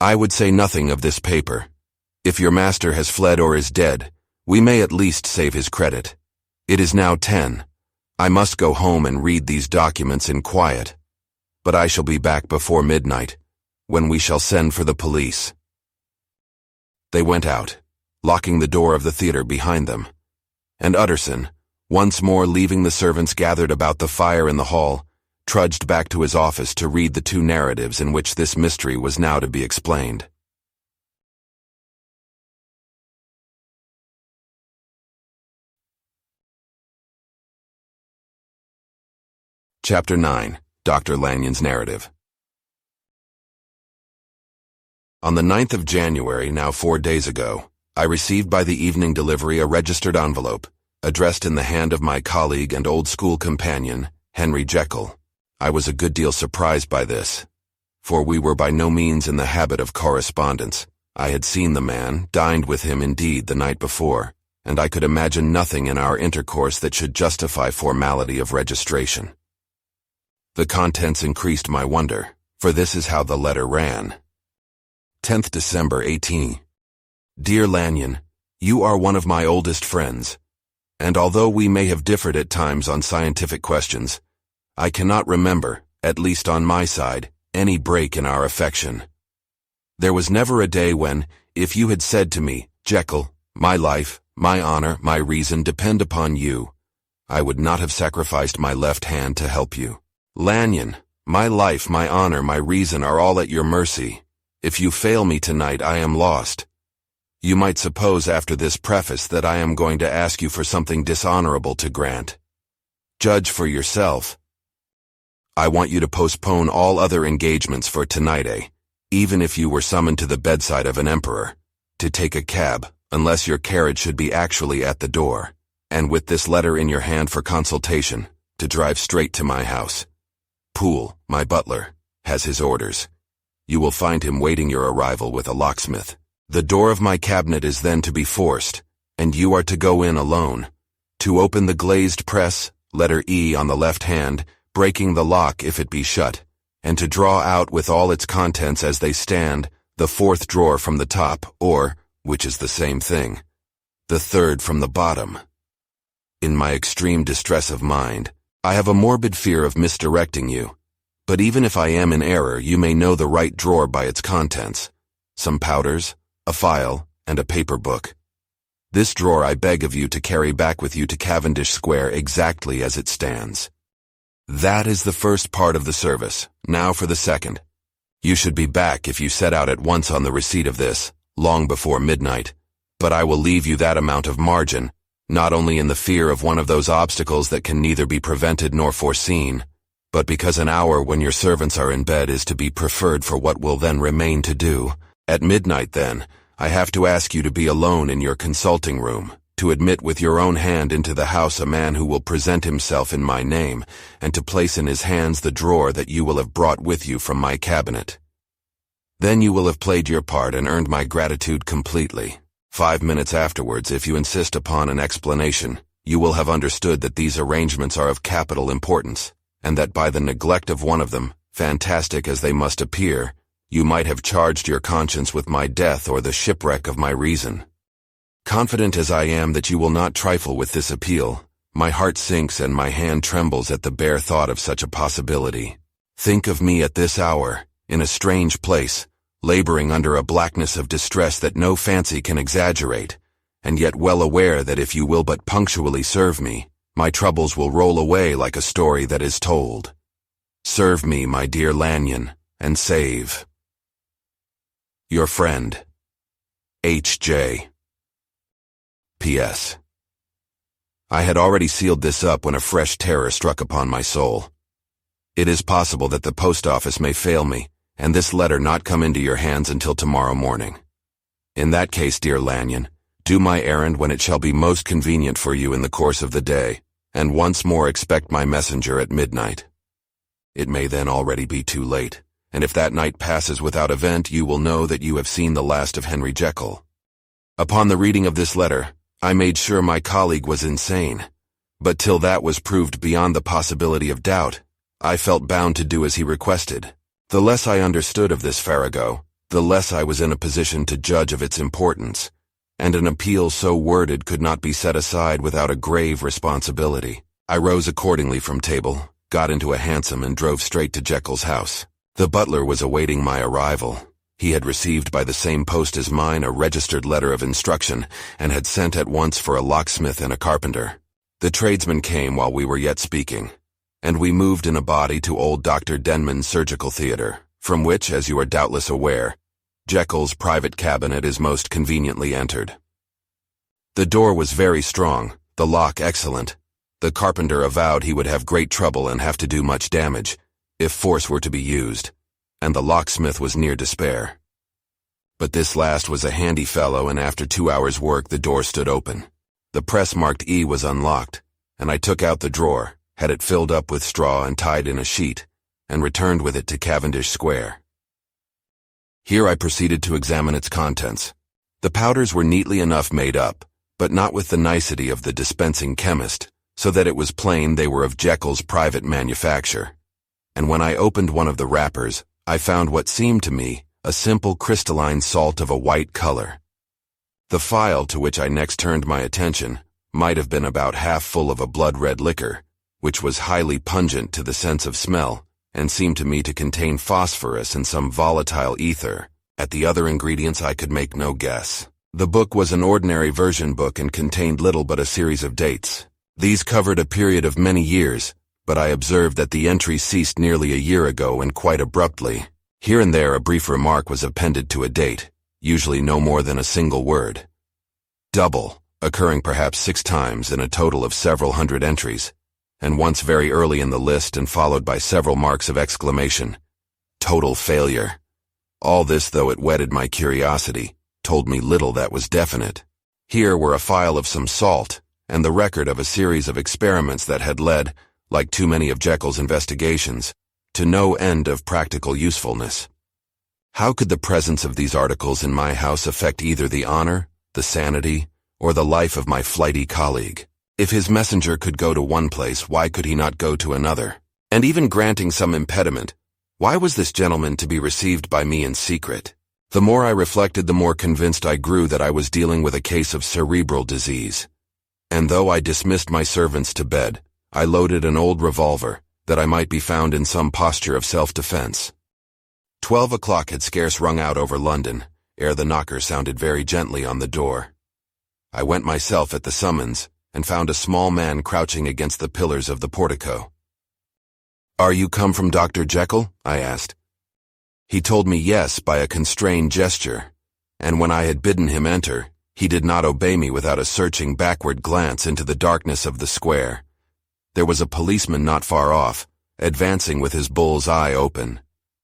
"I would say nothing of this paper. If your master has fled or is dead, we may at least save his credit. It is now 10. I must go home and read these documents in quiet. But I shall be back before midnight, when we shall send for the police." They went out, locking the door of the theater behind them. And Utterson, once more leaving the servants gathered about the fire in the hall, trudged back to his office to read the 2 narratives in which this mystery was now to be explained. Chapter 9. Dr. Lanyon's Narrative. On the 9th of January, now 4 days ago, I received by the evening delivery a registered envelope, addressed in the hand of my colleague and old school companion, Henry Jekyll. I was a good deal surprised by this, for we were by no means in the habit of correspondence. I had seen the man, dined with him indeed the night before, and I could imagine nothing in our intercourse that should justify formality of registration. The contents increased my wonder, for this is how the letter ran. 10th December 18. Dear Lanyon, you are one of my oldest friends, and although we may have differed at times on scientific questions, I cannot remember, at least on my side, any break in our affection. There was never a day when, if you had said to me, Jekyll, my life, my honor, my reason depend upon you, I would not have sacrificed my left hand to help you. Lanyon, my life, my honor, my reason are all at your mercy. If you fail me tonight, I am lost. You might suppose after this preface that I am going to ask you for something dishonorable to grant. Judge for yourself. I want you to postpone all other engagements for tonight, even if you were summoned to the bedside of an emperor, to take a cab, unless your carriage should be actually at the door, and with this letter in your hand for consultation, to drive straight to my house. Poole, my butler, has his orders. You will find him waiting your arrival with a locksmith. The door of my cabinet is then to be forced, and you are to go in alone. To open the glazed press, letter E on the left hand, breaking the lock if it be shut, and to draw out with all its contents as they stand, the 4th drawer from the top, or, which is the same thing, the 3rd from the bottom. In my extreme distress of mind, I have a morbid fear of misdirecting you, but even if I am in error, you may know the right drawer by its contents, some powders, a file, and a paper book. This drawer I beg of you to carry back with you to Cavendish Square exactly as it stands. That is the first part of the service. Now for the second. You should be back if you set out at once on the receipt of this, long before midnight, but I will leave you that amount of margin, not only in the fear of one of those obstacles that can neither be prevented nor foreseen, but because an hour when your servants are in bed is to be preferred for what will then remain to do. At midnight, then, I have to ask you to be alone in your consulting room, to admit with your own hand into the house a man who will present himself in my name, and to place in his hands the drawer that you will have brought with you from my cabinet. Then you will have played your part and earned my gratitude completely. 5 minutes afterwards, if you insist upon an explanation, you will have understood that these arrangements are of capital importance, and that by the neglect of one of them, fantastic as they must appear, you might have charged your conscience with my death or the shipwreck of my reason. Confident as I am that you will not trifle with this appeal, my heart sinks and my hand trembles at the bare thought of such a possibility. Think of me at this hour, in a strange place, laboring under a blackness of distress that no fancy can exaggerate, and yet well aware that if you will but punctually serve me, My troubles will roll away like a story that is told. Serve me, my dear Lanyon, and save. Your friend, H.J. P.S. I had already sealed this up when a fresh terror struck upon my soul. It is possible that the post office may fail me, and this letter not come into your hands until tomorrow morning. In that case, dear Lanyon, do my errand when it shall be most convenient for you in the course of the day, and once more expect my messenger at midnight. It may then already be too late, and if that night passes without event, you will know that you have seen the last of Henry Jekyll. Upon the reading of this letter, I made sure my colleague was insane, but till that was proved beyond the possibility of doubt, I felt bound to do as he requested. The less I understood of this farrago, the less I was in a position to judge of its importance, and an appeal so worded could not be set aside without a grave responsibility. I rose accordingly from table, got into a hansom and drove straight to Jekyll's house. The butler was awaiting my arrival. He had received by the same post as mine a registered letter of instruction, and had sent at once for a locksmith and a carpenter. The tradesmen came while we were yet speaking, and we moved in a body to old Dr. Denman's surgical theater, from which, as you are doubtless aware, Jekyll's private cabinet is most conveniently entered. The door was very strong, the lock excellent. The carpenter avowed he would have great trouble and have to do much damage, if force were to be used, and the locksmith was near despair. But this last was a handy fellow, and after 2 hours' work the door stood open. The press marked E was unlocked, and I took out the drawer, had it filled up with straw and tied in a sheet, and returned with it to Cavendish Square. Here I proceeded to examine its contents. The powders were neatly enough made up, but not with the nicety of the dispensing chemist, so that it was plain they were of Jekyll's private manufacture. And when I opened one of the wrappers, I found what seemed to me a simple crystalline salt of a white color. The phial to which I next turned my attention might have been about half full of a blood-red liquor, which was highly pungent to the sense of smell, and seemed to me to contain phosphorus and some volatile ether. At the other ingredients I could make no guess. The book was an ordinary version book and contained little but a series of dates. These covered a period of many years, but I observed that the entry ceased nearly a year ago and quite abruptly. Here and there a brief remark was appended to a date, usually no more than a single word. Double, occurring perhaps 6 times in a total of several hundred entries, and once very early in the list and followed by several marks of exclamation. Total failure. All this, though it whetted my curiosity, told me little that was definite. Here were a phial of some salt, and the record of a series of experiments that had led, like too many of Jekyll's investigations, to no end of practical usefulness. How could the presence of these articles in my house affect either the honor, the sanity, or the life of my flighty colleague? If his messenger could go to one place, why could he not go to another? And even granting some impediment, why was this gentleman to be received by me in secret? The more I reflected, the more convinced I grew that I was dealing with a case of cerebral disease. And though I dismissed my servants to bed, I loaded an old revolver, that I might be found in some posture of self-defense. 12 o'clock had scarce rung out over London, ere the knocker sounded very gently on the door. I went myself at the summons, and found a small man crouching against the pillars of the portico. "Are you come from Dr. Jekyll?" I asked. He told me yes by a constrained gesture, and when I had bidden him enter, he did not obey me without a searching backward glance into the darkness of the square. There was a policeman not far off, advancing with his bull's eye open,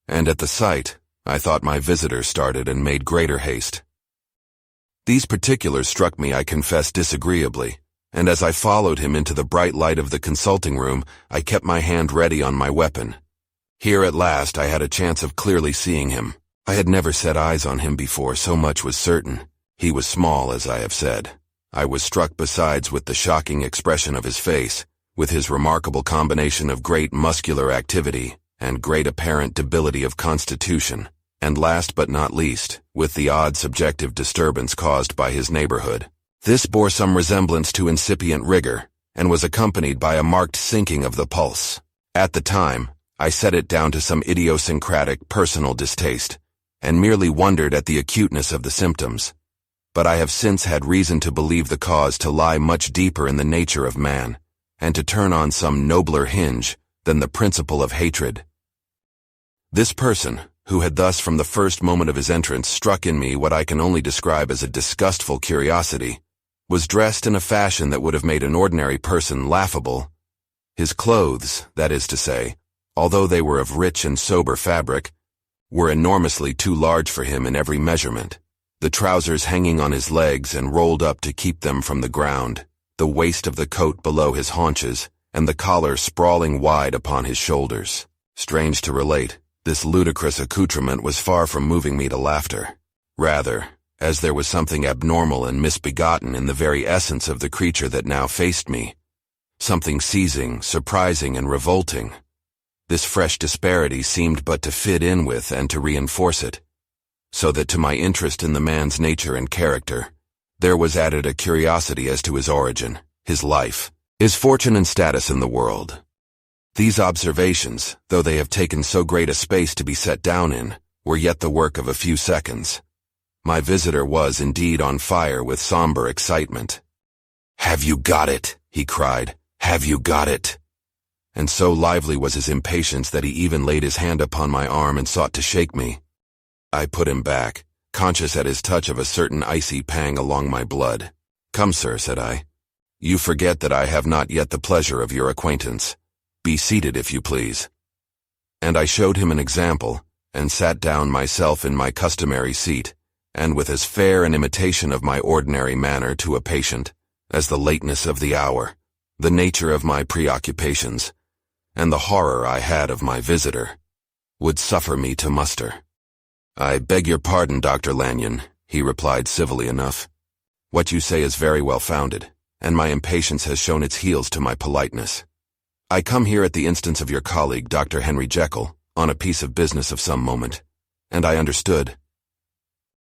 and at the sight, I thought my visitor started and made greater haste. These particulars struck me, I confess, disagreeably, and as I followed him into the bright light of the consulting room, I kept my hand ready on my weapon. Here at last I had a chance of clearly seeing him. I had never set eyes on him before, so much was certain. He was small, as I have said. I was struck besides with the shocking expression of his face, with his remarkable combination of great muscular activity and great apparent debility of constitution, and last but not least, with the odd subjective disturbance caused by his neighborhood. This bore some resemblance to incipient rigor, and was accompanied by a marked sinking of the pulse. At the time, I set it down to some idiosyncratic personal distaste, and merely wondered at the acuteness of the symptoms. But I have since had reason to believe the cause to lie much deeper in the nature of man, and to turn on some nobler hinge than the principle of hatred. This person, who had thus from the first moment of his entrance struck in me what I can only describe as a disgustful curiosity, was dressed in a fashion that would have made an ordinary person laughable. His clothes, that is to say, although they were of rich and sober fabric, were enormously too large for him in every measurement, the trousers hanging on his legs and rolled up to keep them from the ground, the waist of the coat below his haunches, and the collar sprawling wide upon his shoulders. Strange to relate, this ludicrous accoutrement was far from moving me to laughter. Rather, as there was something abnormal and misbegotten in the very essence of the creature that now faced me, something seizing, surprising, and revolting. This fresh disparity seemed but to fit in with and to reinforce it, so that to my interest in the man's nature and character, there was added a curiosity as to his origin, his life, his fortune and status in the world. These observations, though they have taken so great a space to be set down in, were yet the work of a few seconds. My visitor was indeed on fire with somber excitement. "Have you got it?" he cried. "Have you got it?" And so lively was his impatience that he even laid his hand upon my arm and sought to shake me. I put him back, conscious at his touch of a certain icy pang along my blood. "Come, sir," said I. "You forget that I have not yet the pleasure of your acquaintance. Be seated, if you please." And I showed him an example, and sat down myself in my customary seat, and with as fair an imitation of my ordinary manner to a patient, as the lateness of the hour, the nature of my preoccupations, and the horror I had of my visitor, would suffer me to muster. "I beg your pardon, Dr. Lanyon," he replied civilly enough. "What you say is very well founded, and my impatience has shown its heels to my politeness. I come here at the instance of your colleague, Dr. Henry Jekyll, on a piece of business of some moment, and I understood."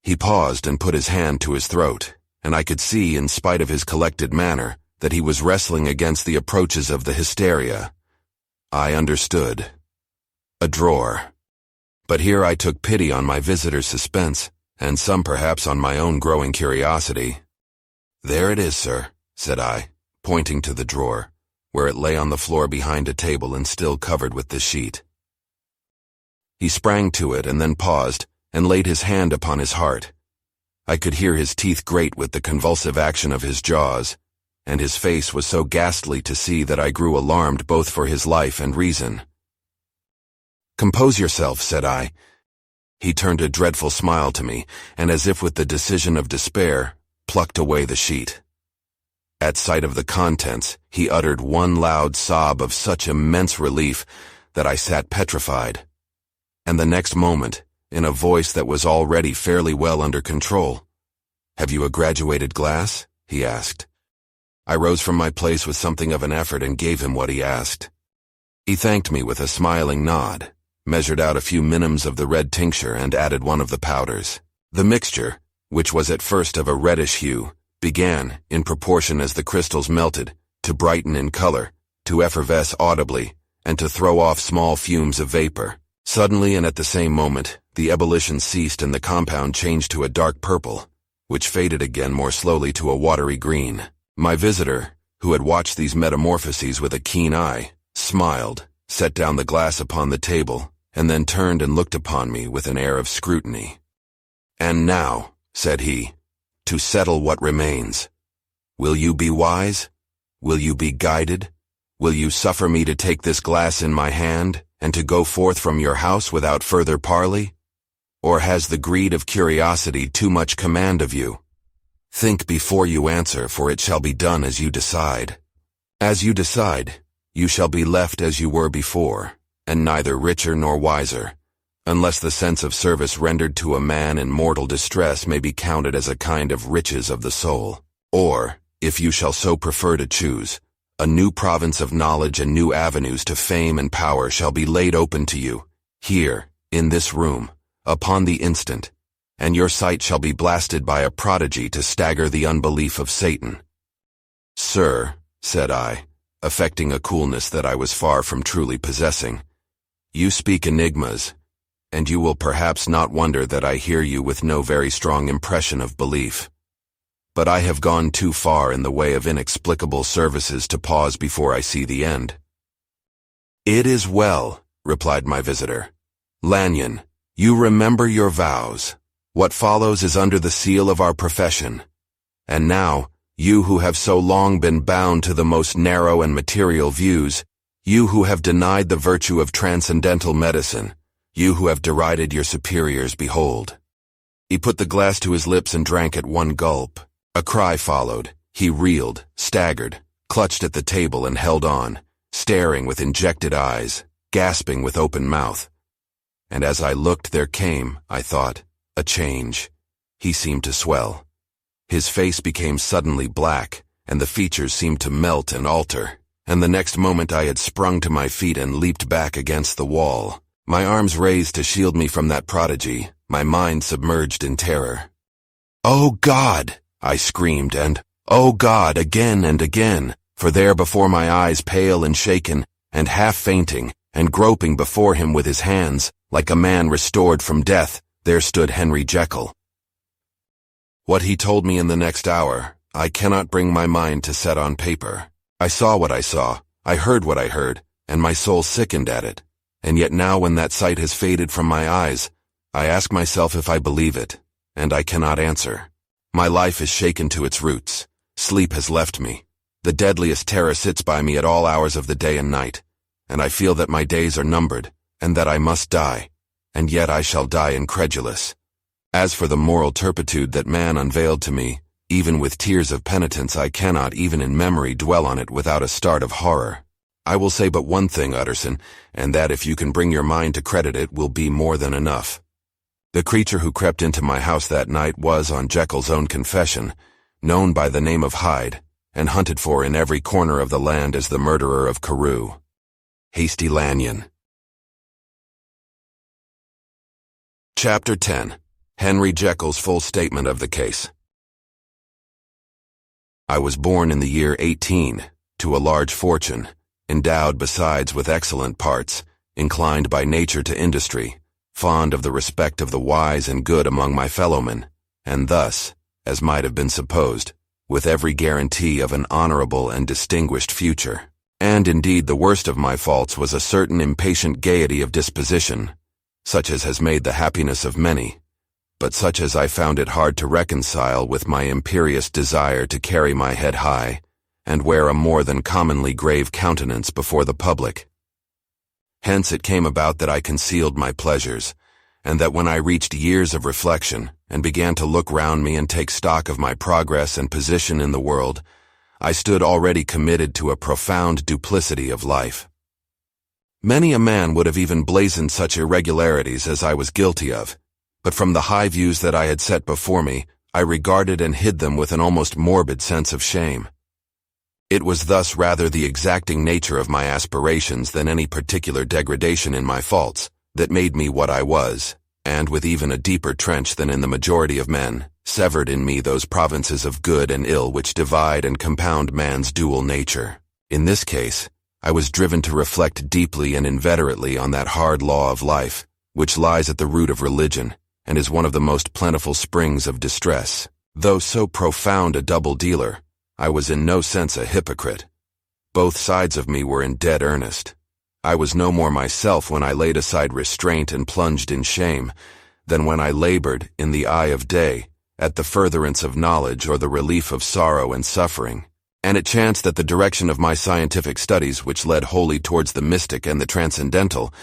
He paused and put his hand to his throat, and I could see, in spite of his collected manner, that he was wrestling against the approaches of the hysteria. I understood. A drawer. But here I took pity on my visitor's suspense, and some perhaps on my own growing curiosity. "There it is, sir," said I, pointing to the drawer, where it lay on the floor behind a table and still covered with the sheet. He sprang to it and then paused, and laid his hand upon his heart. I could hear his teeth grate with the convulsive action of his jaws, and his face was so ghastly to see that I grew alarmed both for his life and reason. "Compose yourself," said I. He turned a dreadful smile to me, and as if with the decision of despair, plucked away the sheet. At sight of the contents, he uttered one loud sob of such immense relief that I sat petrified. And the next moment, in a voice that was already fairly well under control, "Have you a graduated glass?" he asked. I rose from my place with something of an effort and gave him what he asked. He thanked me with a smiling nod, measured out a few minims of the red tincture and added one of the powders. The mixture, which was at first of a reddish hue, began, in proportion as the crystals melted, to brighten in color, to effervesce audibly, and to throw off small fumes of vapor. Suddenly and at the same moment, the ebullition ceased and the compound changed to a dark purple, which faded again more slowly to a watery green. My visitor, who had watched these metamorphoses with a keen eye, smiled, set down the glass upon the table, and then turned and looked upon me with an air of scrutiny. "And now," said he, "to settle what remains. Will you be wise? Will you be guided? Will you suffer me to take this glass in my hand, and to go forth from your house without further parley? Or has the greed of curiosity too much command of you? Think before you answer, for it shall be done as you decide. As you decide, you shall be left as you were before, and neither richer nor wiser, unless the sense of service rendered to a man in mortal distress may be counted as a kind of riches of the soul. Or, if you shall so prefer to choose, a new province of knowledge and new avenues to fame and power shall be laid open to you, here, in this room, upon the instant, and your sight shall be blasted by a prodigy to stagger the unbelief of Satan." "Sir," said I, affecting a coolness that I was far from truly possessing, "you speak enigmas, and you will perhaps not wonder that I hear you with no very strong impression of belief. but I have gone too far in the way of inexplicable services to pause before I see the end." "It is well," replied my visitor. "Lanyon, you remember your vows. What follows is under the seal of our profession. And now, you who have so long been bound to the most narrow and material views, you who have denied the virtue of transcendental medicine, you who have derided your superiors, behold." He put the glass to his lips and drank at one gulp. A cry followed. He reeled, staggered, clutched at the table and held on, staring with injected eyes, gasping with open mouth. And as I looked, there came, I thought, a change. He seemed to swell. His face became suddenly black, and the features seemed to melt and alter, and the next moment I had sprung to my feet and leaped back against the wall, my arms raised to shield me from that prodigy, my mind submerged in terror. "Oh God!" I screamed, and "Oh God!" again and again, for there before my eyes, pale and shaken, and half fainting, and groping before him with his hands, like a man restored from death, there stood Henry Jekyll. What he told me in the next hour, I cannot bring my mind to set on paper. I saw what I saw, I heard what I heard, and my soul sickened at it. And yet now when that sight has faded from my eyes, I ask myself if I believe it, and I cannot answer. My life is shaken to its roots. Sleep has left me. The deadliest terror sits by me at all hours of the day and night, and I feel that my days are numbered, and that I must die, and yet I shall die incredulous. As for the moral turpitude that man unveiled to me, even with tears of penitence I cannot even in memory dwell on it without a start of horror. I will say but one thing, Utterson, and that if you can bring your mind to credit it will be more than enough. The creature who crept into my house that night was, on Jekyll's own confession, known by the name of Hyde, and hunted for in every corner of the land as the murderer of Carew. Hasty Lanyon. Chapter 10. Henry Jekyll's full statement of the case. I was born in the year 18, to a large fortune, endowed besides with excellent parts, inclined by nature to industry, fond of the respect of the wise and good among my fellowmen, and thus, as might have been supposed, with every guarantee of an honorable and distinguished future. And indeed the worst of my faults was a certain impatient gaiety of disposition, such as has made the happiness of many, but such as I found it hard to reconcile with my imperious desire to carry my head high, and wear a more than commonly grave countenance before the public. Hence it came about that I concealed my pleasures, and that when I reached years of reflection, and began to look round me and take stock of my progress and position in the world, I stood already committed to a profound duplicity of life. Many a man would have even blazoned such irregularities as I was guilty of, but from the high views that I had set before me, I regarded and hid them with an almost morbid sense of shame. It was thus rather the exacting nature of my aspirations than any particular degradation in my faults that made me what I was, and with even a deeper trench than in the majority of men, severed in me those provinces of good and ill which divide and compound man's dual nature. In this case, I was driven to reflect deeply and inveterately on that hard law of life, which lies at the root of religion, and is one of the most plentiful springs of distress. Though so profound a double-dealer, I was in no sense a hypocrite. Both sides of me were in dead earnest. I was no more myself when I laid aside restraint and plunged in shame, than when I labored, in the eye of day, at the furtherance of knowledge or the relief of sorrow and suffering. And it chanced that the direction of my scientific studies, which led wholly towards the mystic and the transcendental,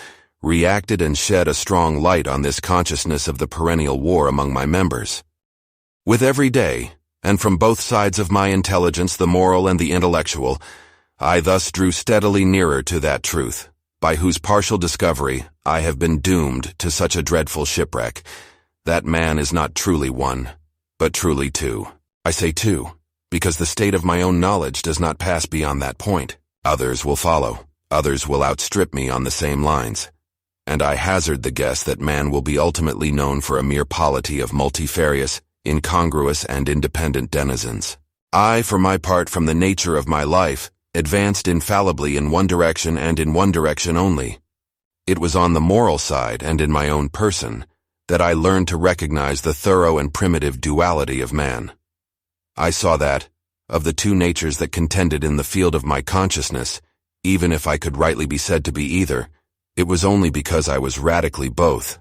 reacted and shed a strong light on this consciousness of the perennial war among my members. With every day, and from both sides of my intelligence, the moral and the intellectual, I thus drew steadily nearer to that truth, by whose partial discovery I have been doomed to such a dreadful shipwreck, that man is not truly one, but truly two. I say two, because the state of my own knowledge does not pass beyond that point. Others will follow, others will outstrip me on the same lines, and I hazard the guess that man will be ultimately known for a mere polity of multifarious, incongruous and independent denizens. I, for my part, from the nature of my life, advanced infallibly in one direction and in one direction only. It was on the moral side and in my own person that I learned to recognize the thorough and primitive duality of man. I saw that, of the two natures that contended in the field of my consciousness, even if I could rightly be said to be either, it was only because I was radically both.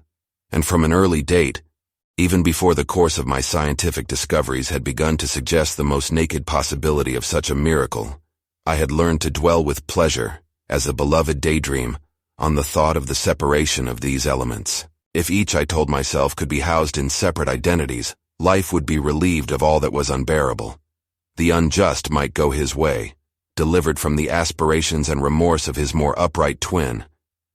And from an early date, even before the course of my scientific discoveries had begun to suggest the most naked possibility of such a miracle, I had learned to dwell with pleasure, as a beloved daydream, on the thought of the separation of these elements. If each, I told myself, could be housed in separate identities, life would be relieved of all that was unbearable. The unjust might go his way, delivered from the aspirations and remorse of his more upright twin,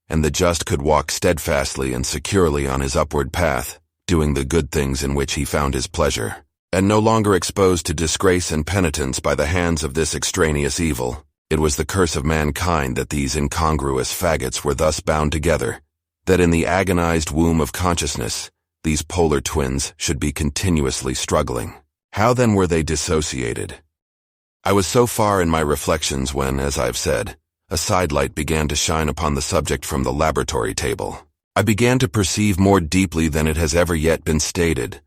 and the just could walk steadfastly and securely on his upward path, doing the good things in which he found his pleasure, and no longer exposed to disgrace and penitence by the hands of this extraneous evil. It was the curse of mankind that these incongruous faggots were thus bound together, that in the agonized womb of consciousness, these polar twins should be continuously struggling. How then were they dissociated? I was so far in my reflections when, as I've said, a sidelight began to shine upon the subject from the laboratory table. I began to perceive more deeply than it has ever yet been stated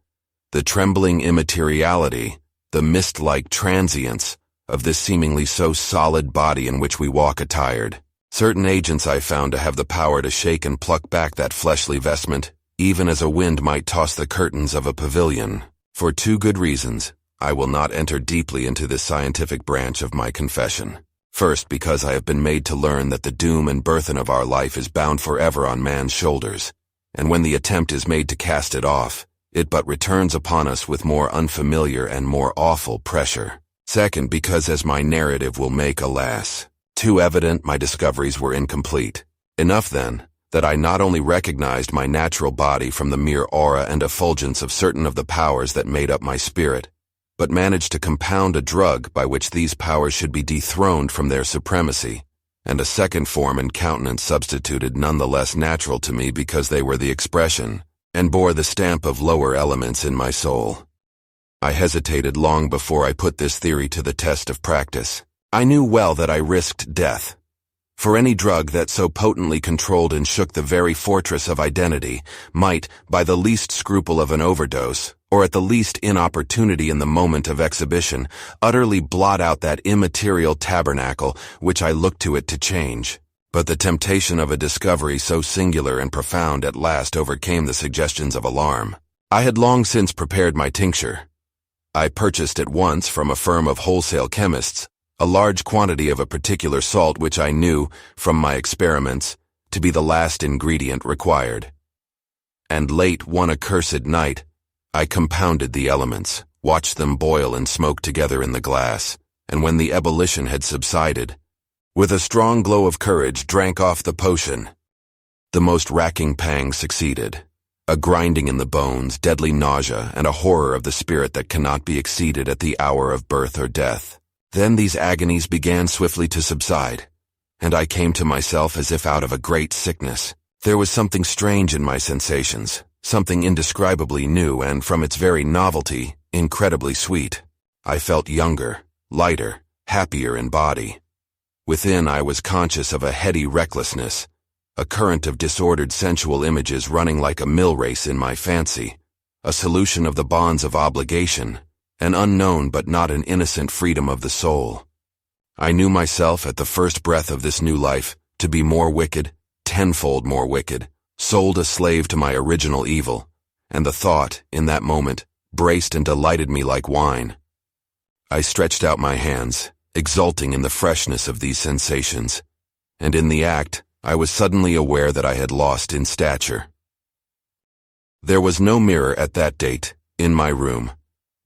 the trembling immateriality, the mist-like transience of this seemingly so solid body in which we walk attired. Certain agents I found to have the power to shake and pluck back that fleshly vestment, even as a wind might toss the curtains of a pavilion. For two good reasons, I will not enter deeply into this scientific branch of my confession. First, because I have been made to learn that the doom and burthen of our life is bound forever on man's shoulders, and when the attempt is made to cast it off, it but returns upon us with more unfamiliar and more awful pressure. Second, because as my narrative will make, alas, too evident, my discoveries were incomplete. Enough, then, that I not only recognized my natural body from the mere aura and effulgence of certain of the powers that made up my spirit, but managed to compound a drug by which these powers should be dethroned from their supremacy, and a second form and countenance substituted none the less natural to me because they were the expression, and bore the stamp of lower elements in my soul. I hesitated long before I put this theory to the test of practice. I knew well that I risked death. For any drug that so potently controlled and shook the very fortress of identity might, by the least scruple of an overdose, or at the least inopportunity in the moment of exhibition, utterly blot out that immaterial tabernacle which I looked to it to change. But the temptation of a discovery so singular and profound at last overcame the suggestions of alarm. I had long since prepared my tincture. I purchased at once from a firm of wholesale chemists a large quantity of a particular salt which I knew, from my experiments, to be the last ingredient required. And late one accursed night, I compounded the elements, watched them boil and smoke together in the glass, and when the ebullition had subsided, with a strong glow of courage drank off the potion. The most racking pang succeeded, a grinding in the bones, deadly nausea, and a horror of the spirit that cannot be exceeded at the hour of birth or death. Then these agonies began swiftly to subside, and I came to myself as if out of a great sickness. There was something strange in my sensations, something indescribably new and, from its very novelty, incredibly sweet. I felt younger, lighter, happier in body. Within I was conscious of a heady recklessness, a current of disordered sensual images running like a mill race in my fancy, a solution of the bonds of obligation, an unknown but not an innocent freedom of the soul. I knew myself at the first breath of this new life to be more wicked, tenfold more wicked, sold a slave to my original evil, and the thought, in that moment, braced and delighted me like wine. I stretched out my hands, exulting in the freshness of these sensations, and in the act, I was suddenly aware that I had lost in stature. There was no mirror at that date, in my room.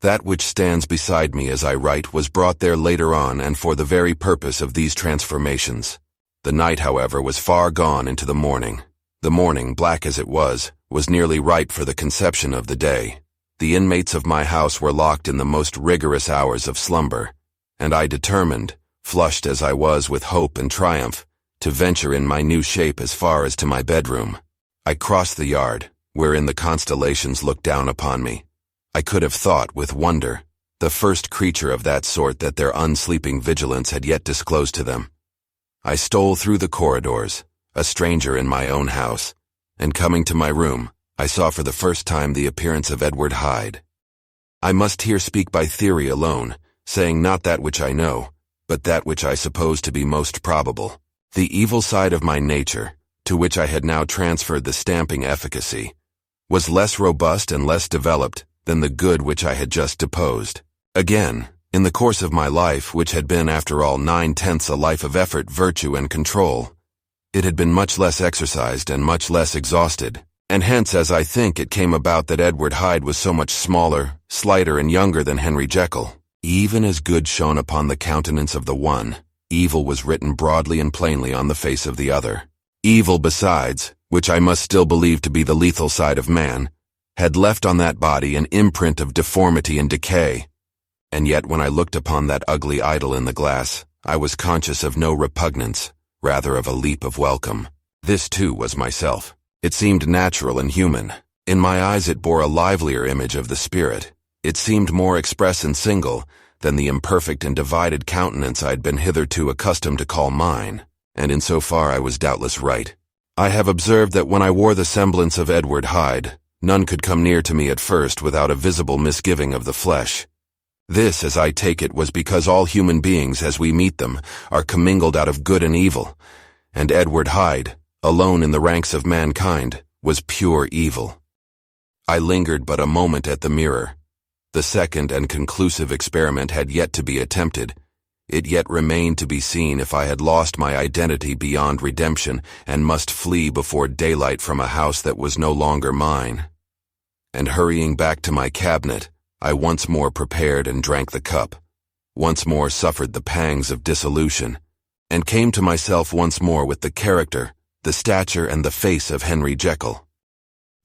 That which stands beside me as I write was brought there later on and for the very purpose of these transformations. The night, however, was far gone into the morning. The morning, black as it was nearly ripe for the conception of the day. The inmates of my house were locked in the most rigorous hours of slumber, and I determined, flushed as I was with hope and triumph, to venture in my new shape as far as to my bedroom. I crossed the yard, wherein the constellations looked down upon me. I could have thought, with wonder, the first creature of that sort that their unsleeping vigilance had yet disclosed to them. I stole through the corridors, a stranger in my own house, and coming to my room, I saw for the first time the appearance of Edward Hyde. I must here speak by theory alone, saying not that which I know, but that which I suppose to be most probable. The evil side of my nature, to which I had now transferred the stamping efficacy, was less robust and less developed than the good which I had just deposed. Again, in the course of my life, which had been after all 9/10 a life of effort, virtue, and control, it had been much less exercised and much less exhausted, and hence as I think it came about that Edward Hyde was so much smaller, slighter, and younger than Henry Jekyll. Even as good shone upon the countenance of the one, evil was written broadly and plainly on the face of the other. Evil besides, which I must still believe to be the lethal side of man, had left on that body an imprint of deformity and decay, and yet when I looked upon that ugly idol in the glass, I was conscious of no repugnance, rather of a leap of welcome. This too was myself. It seemed natural and human. In my eyes it bore a livelier image of the spirit. It seemed more express and single than the imperfect and divided countenance I had been hitherto accustomed to call mine, and in so far I was doubtless right. I have observed that when I wore the semblance of Edward Hyde, none could come near to me at first without a visible misgiving of the flesh. This, as I take it, was because all human beings, as we meet them, are commingled out of good and evil, and Edward Hyde, alone in the ranks of mankind, was pure evil. I lingered but a moment at the mirror. The second and conclusive experiment had yet to be attempted. It yet remained to be seen if I had lost my identity beyond redemption and must flee before daylight from a house that was no longer mine. And hurrying back to my cabinet, I once more prepared and drank the cup, once more suffered the pangs of dissolution, and came to myself once more with the character, the stature, and the face of Henry Jekyll.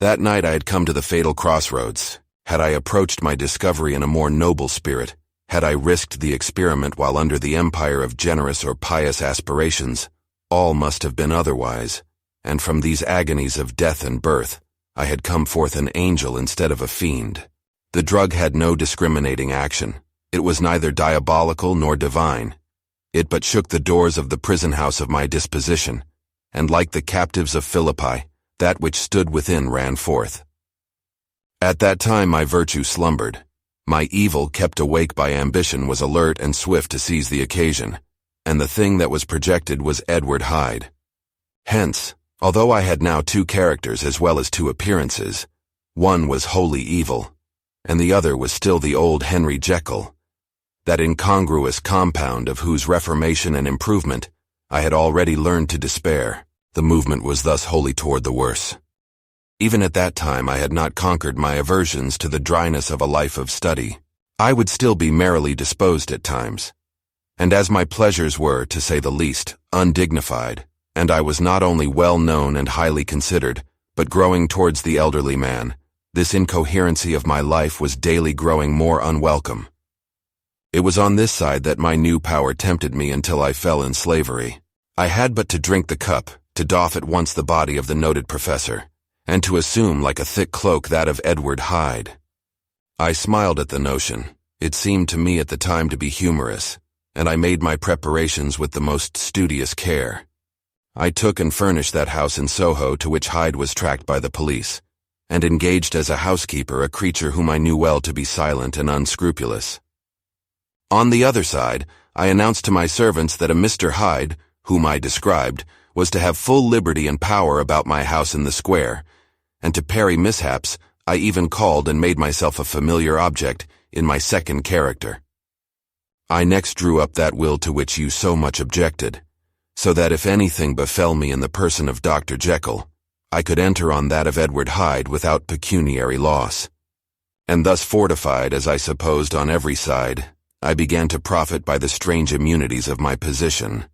That night I had come to the fatal crossroads. Had I approached my discovery in a more noble spirit, had I risked the experiment while under the empire of generous or pious aspirations, all must have been otherwise, and from these agonies of death and birth, I had come forth an angel instead of a fiend. The drug had no discriminating action. It was neither diabolical nor divine. It but shook the doors of the prison house of my disposition, and like the captives of Philippi, that which stood within ran forth. At that time my virtue slumbered. My evil, kept awake by ambition, was alert and swift to seize the occasion, and the thing that was projected was Edward Hyde. Hence, although I had now two characters as well as two appearances, one was wholly evil, and the other was still the old Henry Jekyll, that incongruous compound of whose reformation and improvement I had already learned to despair. The movement was thus wholly toward the worse. Even at that time I had not conquered my aversions to the dryness of a life of study. I would still be merrily disposed at times, and as my pleasures were, to say the least, undignified, and I was not only well known and highly considered, but growing towards the elderly man, this incoherency of my life was daily growing more unwelcome. It was on this side that my new power tempted me until I fell in slavery. I had but to drink the cup, to doff at once the body of the noted professor, and to assume like a thick cloak that of Edward Hyde. I smiled at the notion. It seemed to me at the time to be humorous, and I made my preparations with the most studious care. I took and furnished that house in Soho to which Hyde was tracked by the police, and engaged as a housekeeper a creature whom I knew well to be silent and unscrupulous. On the other side, I announced to my servants that a Mr. Hyde, whom I described, was to have full liberty and power about my house in the square, and to parry mishaps, I even called and made myself a familiar object in my second character. I next drew up that will to which you so much objected, so that if anything befell me in the person of Dr. Jekyll, I could enter on that of Edward Hyde without pecuniary loss. And thus fortified, as I supposed, on every side, I began to profit by the strange immunities of my position.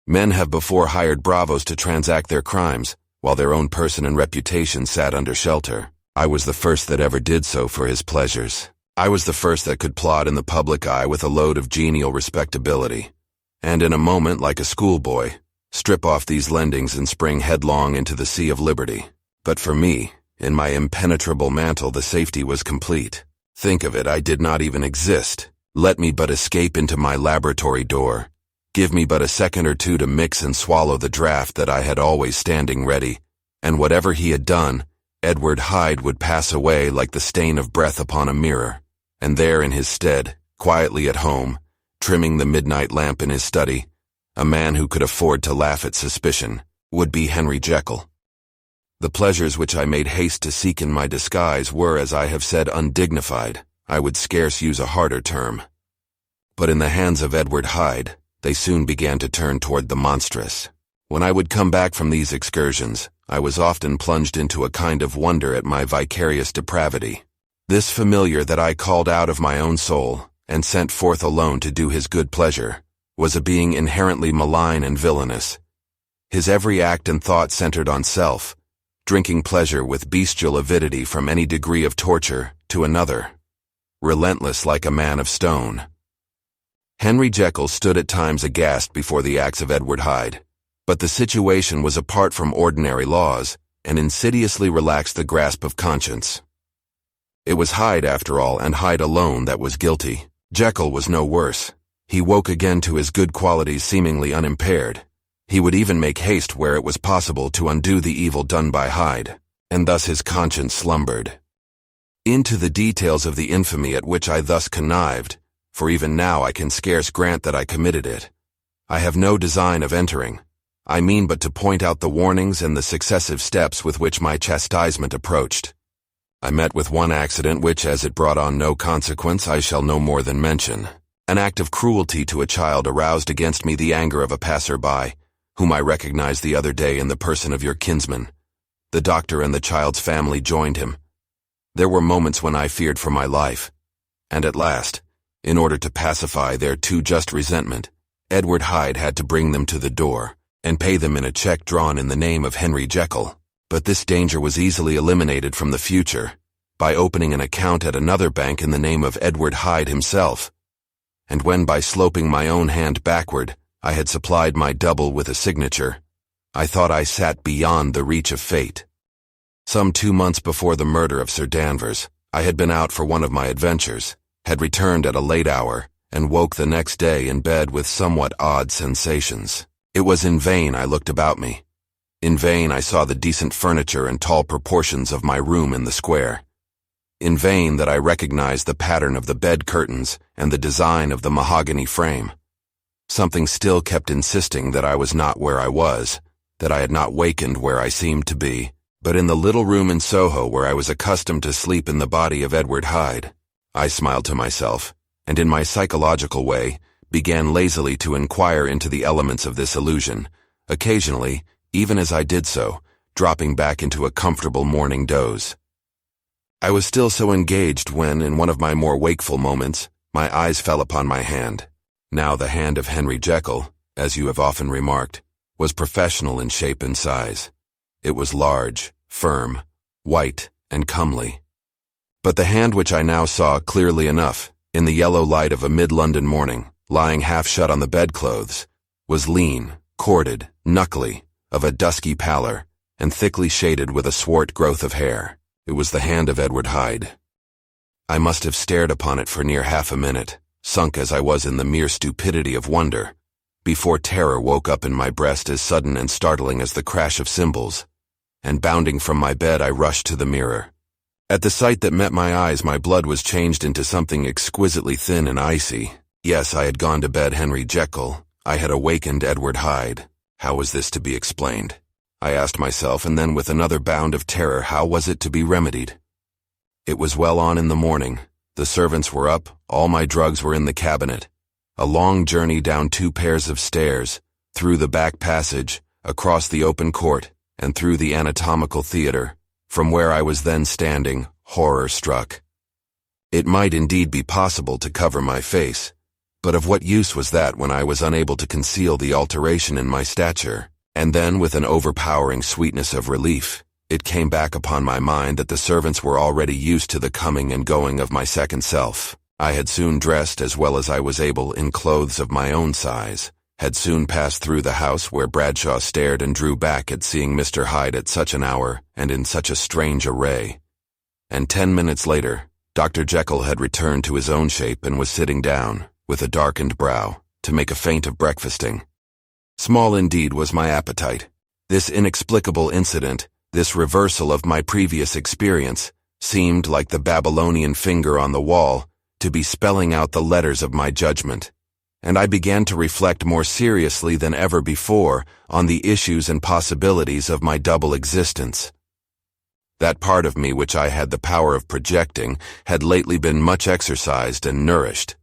Men have before hired bravos to transact their crimes, while their own person and reputation sat under shelter. I was the first that ever did so for his pleasures. I was the first that could plod in the public eye with a load of genial respectability, and in a moment, like a schoolboy, strip off these lendings and spring headlong into the sea of liberty. But for me, in my impenetrable mantle, the safety was complete. Think of it, I did not even exist. Let me but escape into my laboratory door. Give me but a second or two to mix and swallow the draught that I had always standing ready, and whatever he had done, Edward Hyde would pass away like the stain of breath upon a mirror. and there in his stead, quietly at home, trimming the midnight lamp in his study, a man who could afford to laugh at suspicion, would be Henry Jekyll. The pleasures which I made haste to seek in my disguise were, as I have said, undignified. I would scarce use a harder term. But in the hands of Edward Hyde, they soon began to turn toward the monstrous. When I would come back from these excursions, I was often plunged into a kind of wonder at my vicarious depravity. This familiar that I called out of my own soul, and sent forth alone to do his good pleasure, was a being inherently malign and villainous. His every act and thought centered on self, drinking pleasure with bestial avidity from any degree of torture to another, relentless like a man of stone. Henry Jekyll stood at times aghast before the acts of Edward Hyde, but the situation was apart from ordinary laws, and insidiously relaxed the grasp of conscience. It was Hyde, after all, and Hyde alone, that was guilty. Jekyll was no worse. He woke again to his good qualities seemingly unimpaired. He would even make haste where it was possible to undo the evil done by Hyde, and thus his conscience slumbered. Into the details of the infamy at which I thus connived, for even now I can scarce grant that I committed it, I have no design of entering. I mean but to point out the warnings and the successive steps with which my chastisement approached. I met with one accident which, as it brought on no consequence, I shall no more than mention. An act of cruelty to a child aroused against me the anger of a passer-by, whom I recognized the other day in the person of your kinsman. The doctor and the child's family joined him. There were moments when I feared for my life, and at last, in order to pacify their too just resentment, Edward Hyde had to bring them to the door, and pay them in a check drawn in the name of Henry Jekyll. But this danger was easily eliminated from the future, by opening an account at another bank in the name of Edward Hyde himself. And when by sloping my own hand backward, I had supplied my double with a signature, I thought I sat beyond the reach of fate. Some 2 months before the murder of Sir Danvers, I had been out for one of my adventures, had returned at a late hour, and woke the next day in bed with somewhat odd sensations. It was in vain I looked about me. In vain I saw the decent furniture and tall proportions of my room in the square. In vain that I recognized the pattern of the bed curtains and the design of the mahogany frame. Something still kept insisting that I was not where I was, that I had not wakened where I seemed to be, but in the little room in Soho where I was accustomed to sleep in the body of Edward Hyde. I smiled to myself, and in my psychological way, began lazily to inquire into the elements of this illusion, occasionally, even as I did so, dropping back into a comfortable morning doze. I was still so engaged when, in one of my more wakeful moments, my eyes fell upon my hand. Now the hand of Henry Jekyll, as you have often remarked, was professional in shape and size. It was large, firm, white, and comely. But the hand which I now saw clearly enough, in the yellow light of a mid-London morning, lying half shut on the bedclothes, was lean, corded, knuckly, of a dusky pallor, and thickly shaded with a swart growth of hair. It was the hand of Edward Hyde. I must have stared upon it for near half a minute, sunk as I was in the mere stupidity of wonder, before terror woke up in my breast as sudden and startling as the crash of cymbals, and bounding from my bed I rushed to the mirror. At the sight that met my eyes my blood was changed into something exquisitely thin and icy. Yes, I had gone to bed Henry Jekyll. I had awakened Edward Hyde. How was this to be explained? I asked myself, and then with another bound of terror, how was it to be remedied? It was well on in the morning. The servants were up, all my drugs were in the cabinet. A long journey down 2 pairs of stairs, through the back passage, across the open court, and through the anatomical theater, from where I was then standing, horror-struck. It might indeed be possible to cover my face, but of what use was that when I was unable to conceal the alteration in my stature? And then, with an overpowering sweetness of relief, it came back upon my mind that the servants were already used to the coming and going of my second self. I had soon dressed as well as I was able in clothes of my own size, had soon passed through the house where Bradshaw stared and drew back at seeing Mr. Hyde at such an hour and in such a strange array. And 10 minutes later, Dr. Jekyll had returned to his own shape and was sitting down, with a darkened brow, to make a feint of breakfasting. Small indeed was my appetite. This inexplicable incident, this reversal of my previous experience, seemed, like the Babylonian finger on the wall, to be spelling out the letters of my judgment, and I began to reflect more seriously than ever before on the issues and possibilities of my double existence. That part of me which I had the power of projecting had lately been much exercised and nourished.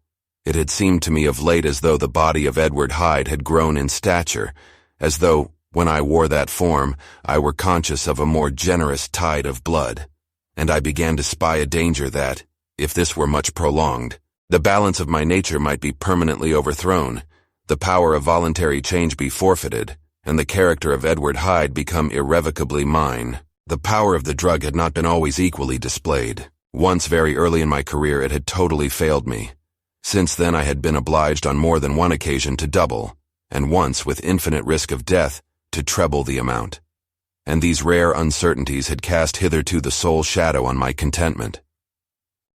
It had seemed to me of late as though the body of Edward Hyde had grown in stature, as though, when I wore that form, I were conscious of a more generous tide of blood, and I began to spy a danger that, if this were much prolonged, the balance of my nature might be permanently overthrown, the power of voluntary change be forfeited, and the character of Edward Hyde become irrevocably mine. The power of the drug had not been always equally displayed. Once very early in my career it had totally failed me. Since then I had been obliged on more than one occasion to double, and once, with infinite risk of death, to treble the amount. And these rare uncertainties had cast hitherto the sole shadow on my contentment.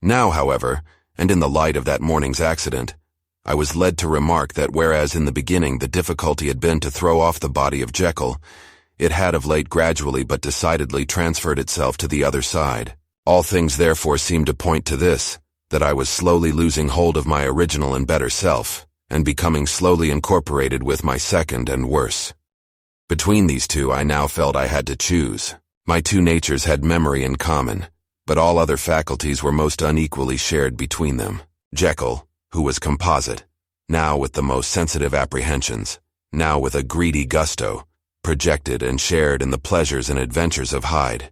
Now, however, and in the light of that morning's accident, I was led to remark that whereas in the beginning the difficulty had been to throw off the body of Jekyll, it had of late gradually but decidedly transferred itself to the other side. All things therefore seemed to point to this, that I was slowly losing hold of my original and better self, and becoming slowly incorporated with my second and worse. Between these two I now felt I had to choose. My two natures had memory in common, but all other faculties were most unequally shared between them. Jekyll, who was composite, now with the most sensitive apprehensions, now with a greedy gusto, projected and shared in the pleasures and adventures of Hyde.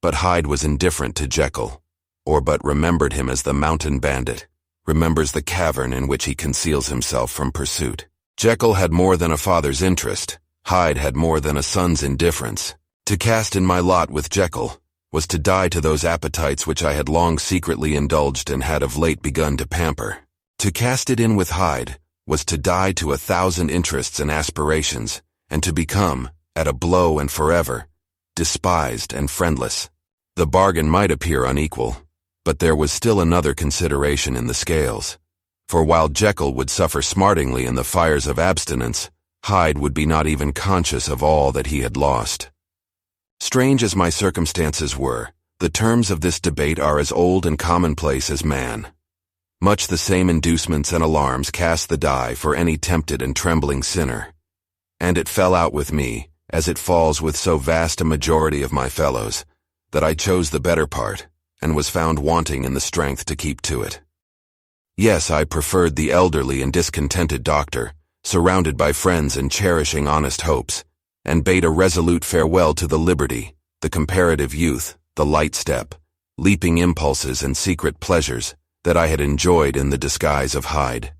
But Hyde was indifferent to Jekyll, or but remembered him as the mountain bandit, remembers the cavern in which he conceals himself from pursuit. Jekyll had more than a father's interest, Hyde had more than a son's indifference. To cast in my lot with Jekyll was to die to those appetites which I had long secretly indulged and had of late begun to pamper. To cast it in with Hyde was to die to 1,000 interests and aspirations, and to become, at a blow and forever, despised and friendless. The bargain might appear unequal, but there was still another consideration in the scales. For while Jekyll would suffer smartingly in the fires of abstinence, Hyde would be not even conscious of all that he had lost. Strange as my circumstances were, the terms of this debate are as old and commonplace as man. Much the same inducements and alarms cast the die for any tempted and trembling sinner. And it fell out with me, as it falls with so vast a majority of my fellows, that I chose the better part, and was found wanting in the strength to keep to it. Yes, I preferred the elderly and discontented doctor, surrounded by friends and cherishing honest hopes, and bade a resolute farewell to the liberty, the comparative youth, the light step, leaping impulses and secret pleasures that I had enjoyed in the disguise of Hyde.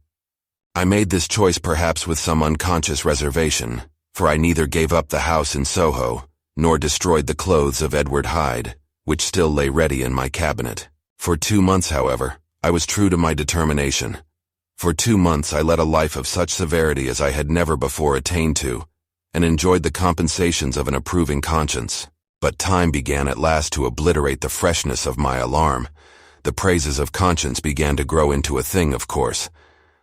I made this choice perhaps with some unconscious reservation, for I neither gave up the house in Soho, nor destroyed the clothes of Edward Hyde, which still lay ready in my cabinet. For 2 months, however, I was true to my determination. For 2 months I led a life of such severity as I had never before attained to, and enjoyed the compensations of an approving conscience. But time began at last to obliterate the freshness of my alarm. The praises of conscience began to grow into a thing of course.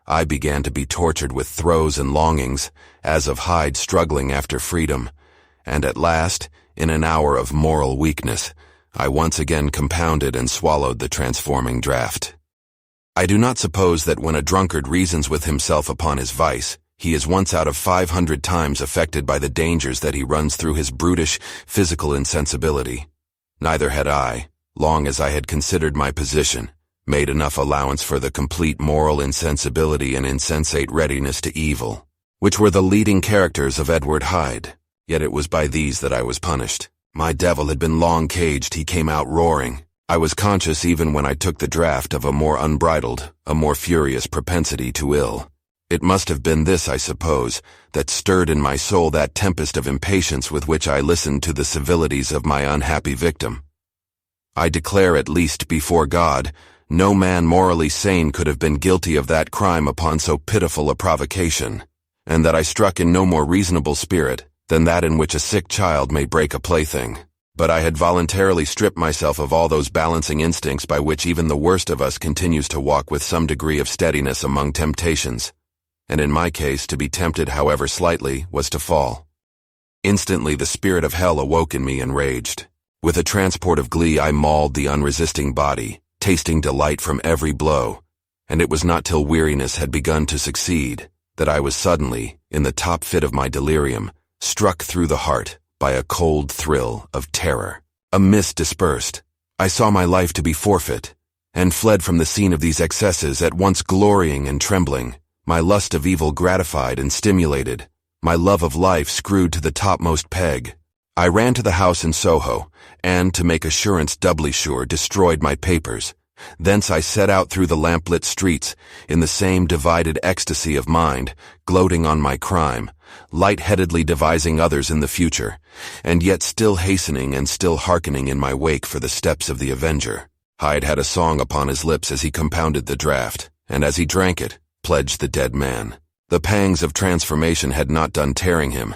I began to be tortured with throes and longings, as of Hyde struggling after freedom, and at last, in an hour of moral weakness, I once again compounded and swallowed the transforming draught. I do not suppose that when a drunkard reasons with himself upon his vice, he is once out of 500 times affected by the dangers that he runs through his brutish, physical insensibility. Neither had I, long as I had considered my position, made enough allowance for the complete moral insensibility and insensate readiness to evil, which were the leading characters of Edward Hyde. Yet it was by these that I was punished. My devil had been long caged, he came out roaring. I was conscious even when I took the draught of a more unbridled, a more furious propensity to ill. It must have been this, I suppose, that stirred in my soul that tempest of impatience with which I listened to the civilities of my unhappy victim. I declare at least before God, no man morally sane could have been guilty of that crime upon so pitiful a provocation, and that I struck in no more reasonable spirit than that in which a sick child may break a plaything. But I had voluntarily stripped myself of all those balancing instincts by which even the worst of us continues to walk with some degree of steadiness among temptations, and in my case to be tempted however slightly was to fall. Instantly the spirit of hell awoke in me and raged. With a transport of glee I mauled the unresisting body, tasting delight from every blow, and it was not till weariness had begun to succeed that I was suddenly, in the top fit of my delirium, struck through the heart by a cold thrill of terror. A mist dispersed. I saw my life to be forfeit, and fled from the scene of these excesses, at once glorying and trembling, my lust of evil gratified and stimulated, my love of life screwed to the topmost peg. I ran to the house in Soho, and, to make assurance doubly sure, destroyed my papers. Thence I set out through the lamplit streets, in the same divided ecstasy of mind, gloating on my crime, light-headedly devising others in the future, and yet still hastening and still hearkening in my wake for the steps of the avenger. Hyde had a song upon his lips as he compounded the draught, and as he drank it, pledged the dead man. The pangs of transformation had not done tearing him.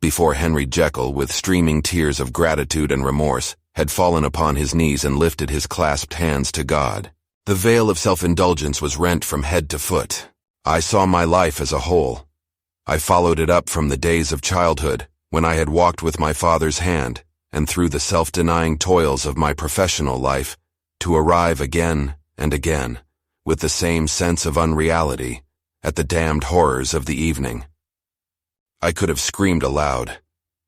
Before Henry Jekyll, with streaming tears of gratitude and remorse, had fallen upon his knees and lifted his clasped hands to God. The veil of self-indulgence was rent from head to foot. I saw my life as a whole. I followed it up from the days of childhood, when I had walked with my father's hand, and through the self-denying toils of my professional life, to arrive again and again, with the same sense of unreality, at the damned horrors of the evening. I could have screamed aloud.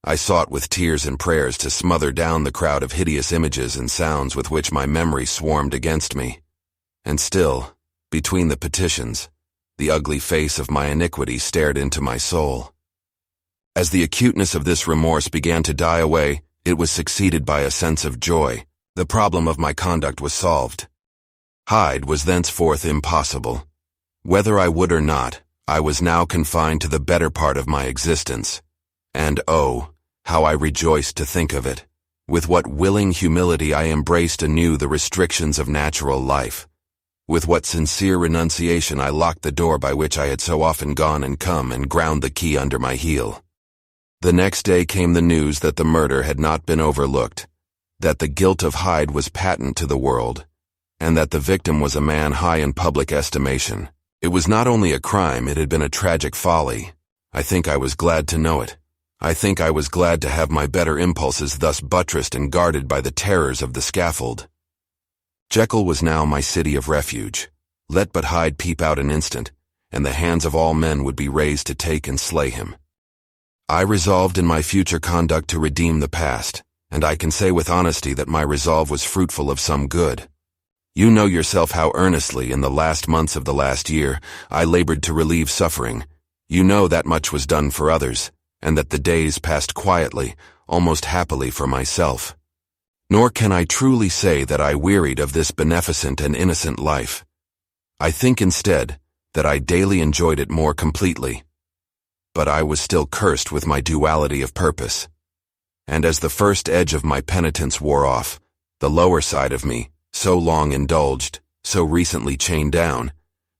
I sought with tears and prayers to smother down the crowd of hideous images and sounds with which my memory swarmed against me. And still, between the petitions, the ugly face of my iniquity stared into my soul. As the acuteness of this remorse began to die away, it was succeeded by a sense of joy. The problem of my conduct was solved. Hyde was thenceforth impossible. Whether I would or not, I was now confined to the better part of my existence. And oh, how I rejoiced to think of it. With what willing humility I embraced anew the restrictions of natural life. With what sincere renunciation I locked the door by which I had so often gone and come and ground the key under my heel. The next day came the news that the murder had not been overlooked, that the guilt of Hyde was patent to the world, and that the victim was a man high in public estimation. It was not only a crime, it had been a tragic folly. I think I was glad to know it. I think I was glad to have my better impulses thus buttressed and guarded by the terrors of the scaffold. Jekyll was now my city of refuge. Let but Hyde peep out an instant, and the hands of all men would be raised to take and slay him. I resolved in my future conduct to redeem the past, and I can say with honesty that my resolve was fruitful of some good. You know yourself how earnestly, in the last months of the last year, I labored to relieve suffering. You know that much was done for others, and that the days passed quietly, almost happily for myself. Nor can I truly say that I wearied of this beneficent and innocent life. I think instead that I daily enjoyed it more completely. But I was still cursed with my duality of purpose. And as the first edge of my penitence wore off, the lower side of me, so long indulged, so recently chained down,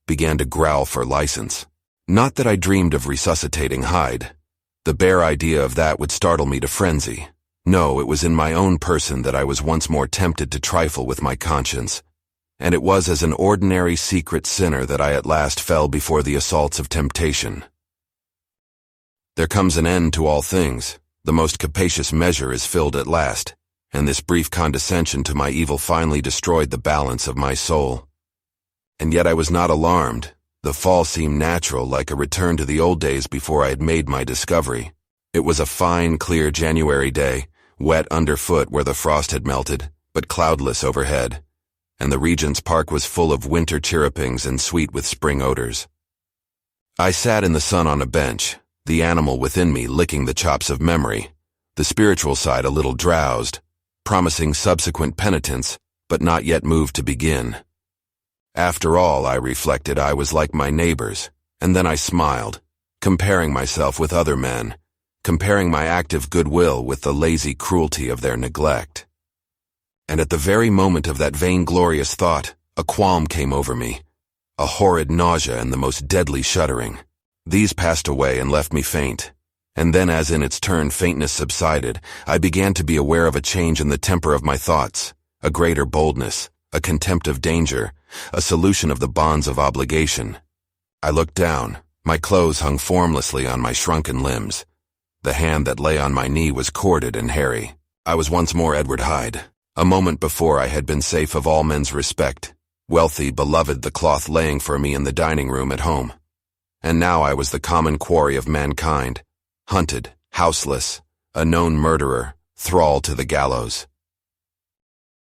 began to growl for license. Not that I dreamed of resuscitating Hyde. The bare idea of that would startle me to frenzy. No, it was in my own person that I was once more tempted to trifle with my conscience, and it was as an ordinary secret sinner that I at last fell before the assaults of temptation. There comes an end to all things. The most capacious measure is filled at last, and this brief condescension to my evil finally destroyed the balance of my soul. And yet I was not alarmed. The fall seemed natural, like a return to the old days before I had made my discovery. It was a fine, clear January day, wet underfoot where the frost had melted, but cloudless overhead, and the Regent's Park was full of winter chirrupings and sweet with spring odors. I sat in the sun on a bench, the animal within me licking the chops of memory, the spiritual side a little drowsed, promising subsequent penitence, but not yet moved to begin. After all, I reflected, I was like my neighbors, and then I smiled, comparing myself with other men, comparing my active goodwill with the lazy cruelty of their neglect. And at the very moment of that vainglorious thought, a qualm came over me, a horrid nausea and the most deadly shuddering. These passed away and left me faint, and then as in its turn faintness subsided, I began to be aware of a change in the temper of my thoughts, a greater boldness, a contempt of danger, a solution of the bonds of obligation. I looked down. My clothes hung formlessly on my shrunken limbs. The hand that lay on my knee was corded and hairy. I was once more Edward Hyde. A moment before I had been safe of all men's respect. Wealthy, beloved, the cloth laying for me in the dining room at home. And now I was the common quarry of mankind, hunted, houseless, a known murderer, thrall to the gallows.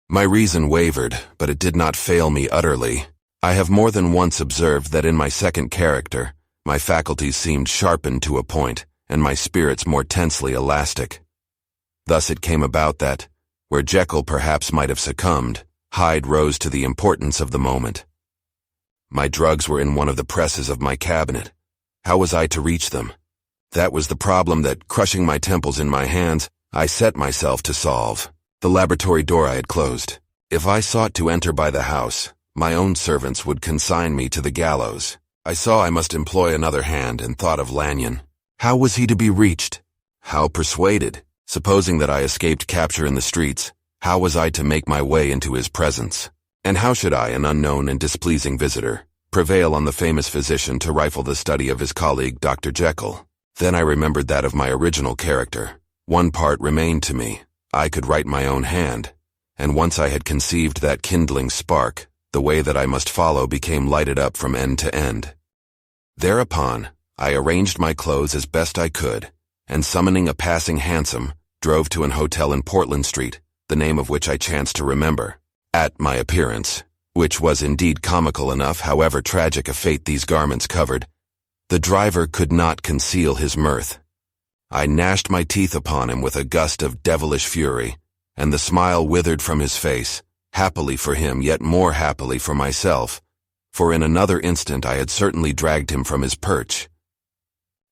My reason wavered, but it did not fail me utterly. I have more than once observed that in my second character, my faculties seemed sharpened to a point, and my spirits more tensely elastic. Thus it came about that, where Jekyll perhaps might have succumbed, Hyde rose to the importance of the moment. My drugs were in one of the presses of my cabinet. How was I to reach them? That was the problem that, crushing my temples in my hands, I set myself to solve. The laboratory door I had closed. If I sought to enter by the house, my own servants would consign me to the gallows. I saw I must employ another hand and thought of Lanyon. How was he to be reached? How persuaded? Supposing that I escaped capture in the streets, how was I to make my way into his presence? And how should I, an unknown and displeasing visitor, prevail on the famous physician to rifle the study of his colleague, Dr. Jekyll? Then I remembered that of my original character. One part remained to me. I could write my own hand. And once I had conceived that kindling spark, the way that I must follow became lighted up from end to end. Thereupon, I arranged my clothes as best I could, and summoning a passing hansom, drove to an hotel in Portland Street, the name of which I chanced to remember. At my appearance, which was indeed comical enough, however tragic a fate these garments covered, the driver could not conceal his mirth. I gnashed my teeth upon him with a gust of devilish fury, and the smile withered from his face, happily for him, yet more happily for myself, for in another instant I had certainly dragged him from his perch.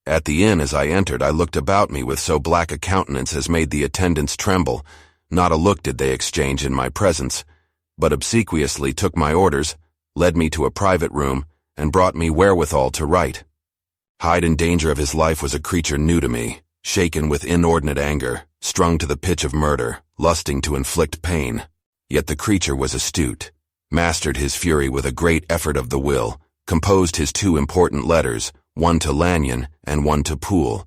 At the inn, as I entered, I looked about me with so black a countenance as made the attendants tremble. Not a look did they exchange in my presence, but obsequiously took my orders, led me to a private room, and brought me wherewithal to write. Hyde in danger of his life was a creature new to me, shaken with inordinate anger, strung to the pitch of murder, lusting to inflict pain. Yet the creature was astute, mastered his fury with a great effort of the will, composed his two important letters, one to Lanyon and one to Poole,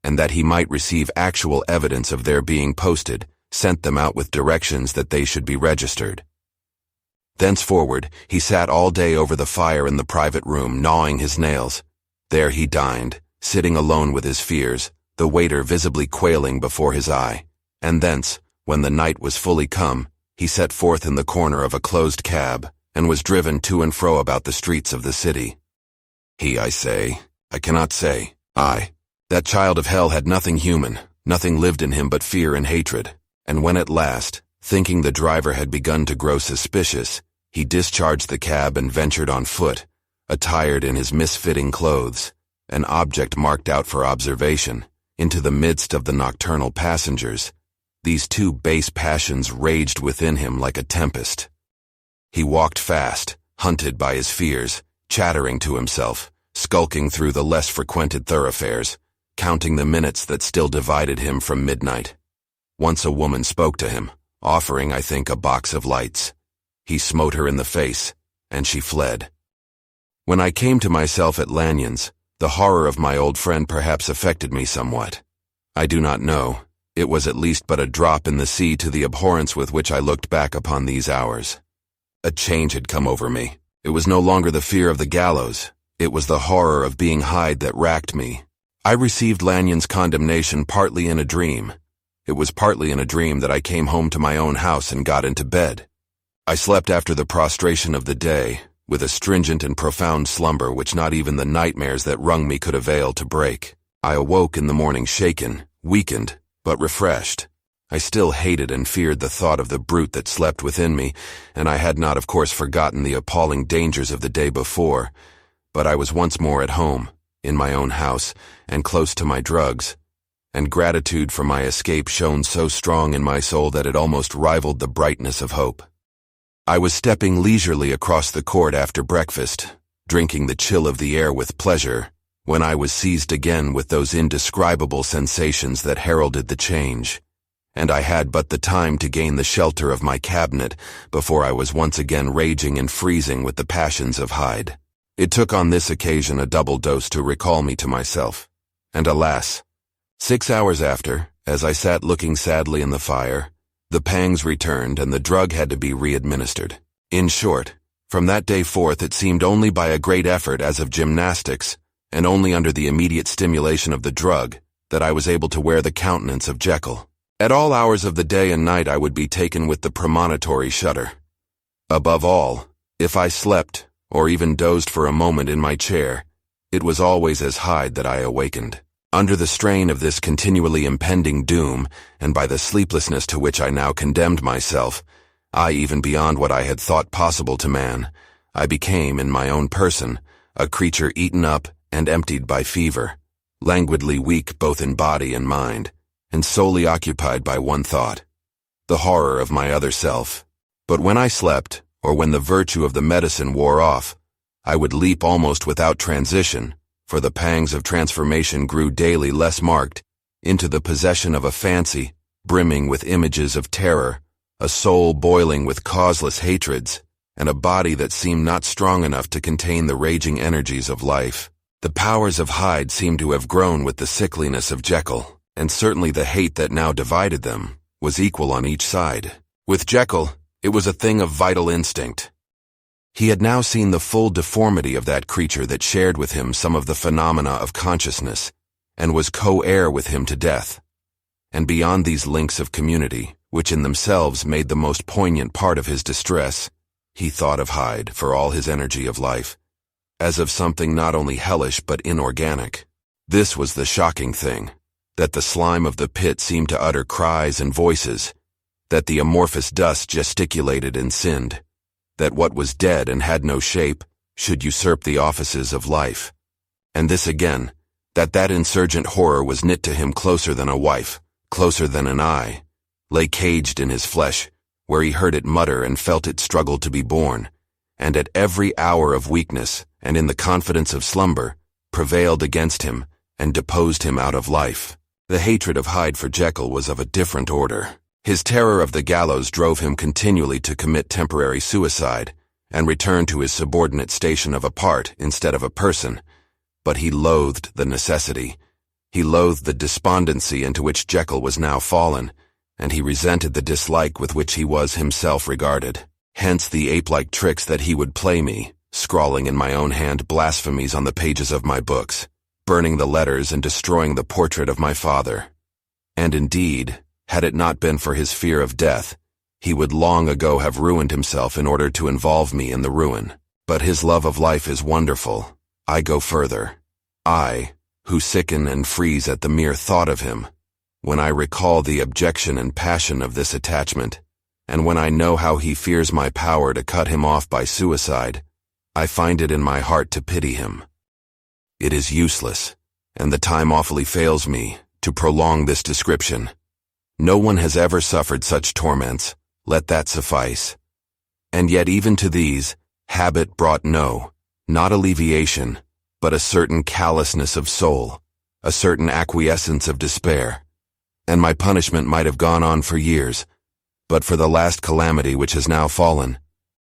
and that he might receive actual evidence of their being posted, sent them out with directions that they should be registered. Thenceforward, he sat all day over the fire in the private room, gnawing his nails. There he dined, sitting alone with his fears, the waiter visibly quailing before his eye, and thence, when the night was fully come, he set forth in the corner of a closed cab, and was driven to and fro about the streets of the city. He, I say, I cannot say, that child of hell had nothing human, nothing lived in him but fear and hatred, and when at last, thinking the driver had begun to grow suspicious, he discharged the cab and ventured on foot, attired in his misfitting clothes, an object marked out for observation, into the midst of the nocturnal passengers. These two base passions raged within him like a tempest. He walked fast, hunted by his fears, chattering to himself, skulking through the less frequented thoroughfares, counting the minutes that still divided him from midnight. Once a woman spoke to him, offering, I think, a box of lights. He smote her in the face, and she fled. When I came to myself at Lanyon's, the horror of my old friend perhaps affected me somewhat. I do not know. It was at least but a drop in the sea to the abhorrence with which I looked back upon these hours. A change had come over me. It was no longer the fear of the gallows. It was the horror of being Hyde that racked me. I received Lanyon's condemnation partly in a dream. It was partly in a dream that I came home to my own house and got into bed. I slept after the prostration of the day, with a stringent and profound slumber which not even the nightmares that wrung me could avail to break. I awoke in the morning shaken, weakened, but refreshed. I still hated and feared the thought of the brute that slept within me, and I had not, of course, forgotten the appalling dangers of the day before, but I was once more at home, in my own house, and close to my drugs, and gratitude for my escape shone so strong in my soul that it almost rivaled the brightness of hope. I was stepping leisurely across the court after breakfast, drinking the chill of the air with pleasure, when I was seized again with those indescribable sensations that heralded the change, and I had but the time to gain the shelter of my cabinet before I was once again raging and freezing with the passions of Hyde. It took on this occasion a double dose to recall me to myself, and alas, 6 hours after, as I sat looking sadly in the fire, the pangs returned and the drug had to be re-administered. In short, From that day forth it seemed only by a great effort as of gymnastics, and only under the immediate stimulation of the drug, that I was able to wear the countenance of Jekyll. At all hours of the day and night I would be taken with the premonitory shudder. Above all, if I slept, or even dozed for a moment in my chair, it was always as Hyde that I awakened. Under the strain of this continually impending doom, and by the sleeplessness to which I now condemned myself, even beyond what I had thought possible to man, I became, in my own person, a creature eaten up and emptied by fever, languidly weak both in body and mind, and solely occupied by one thought, the horror of my other self. But when I slept, or when the virtue of the medicine wore off, I would leap almost without transition, for the pangs of transformation grew daily less marked, into the possession of a fancy, brimming with images of terror, a soul boiling with causeless hatreds, and a body that seemed not strong enough to contain the raging energies of life. The powers of Hyde seemed to have grown with the sickliness of Jekyll, and certainly the hate that now divided them was equal on each side. With Jekyll, it was a thing of vital instinct. He had now seen the full deformity of that creature that shared with him some of the phenomena of consciousness, and was co-heir with him to death. And beyond these links of community, which in themselves made the most poignant part of his distress, he thought of Hyde, for all his energy of life, as of something not only hellish but inorganic. This was the shocking thing, that the slime of the pit seemed to utter cries and voices, that the amorphous dust gesticulated and sinned, that what was dead and had no shape should usurp the offices of life. And this again, that insurgent horror was knit to him closer than a wife, closer than an eye, lay caged in his flesh, where he heard it mutter and felt it struggle to be born, and at every hour of weakness, and in the confidence of slumber, prevailed against him, and deposed him out of life. The hatred of Hyde for Jekyll was of a different order. His terror of the gallows drove him continually to commit temporary suicide, and return to his subordinate station of a part instead of a person, but he loathed the necessity. He loathed the despondency into which Jekyll was now fallen, and he resented the dislike with which he was himself regarded. Hence the ape-like tricks that he would play me, scrawling in my own hand blasphemies on the pages of my books, burning the letters and destroying the portrait of my father. And indeed, had it not been for his fear of death, he would long ago have ruined himself in order to involve me in the ruin. But his love of life is wonderful. I go further. I, who sicken and freeze at the mere thought of him, when I recall the abjection and passion of this attachment, and when I know how he fears my power to cut him off by suicide, I find it in my heart to pity him. It is useless, and the time awfully fails me, to prolong this description. No one has ever suffered such torments, let that suffice. And yet even to these, habit brought not alleviation, but a certain callousness of soul, a certain acquiescence of despair. And my punishment might have gone on for years, but for the last calamity which has now fallen,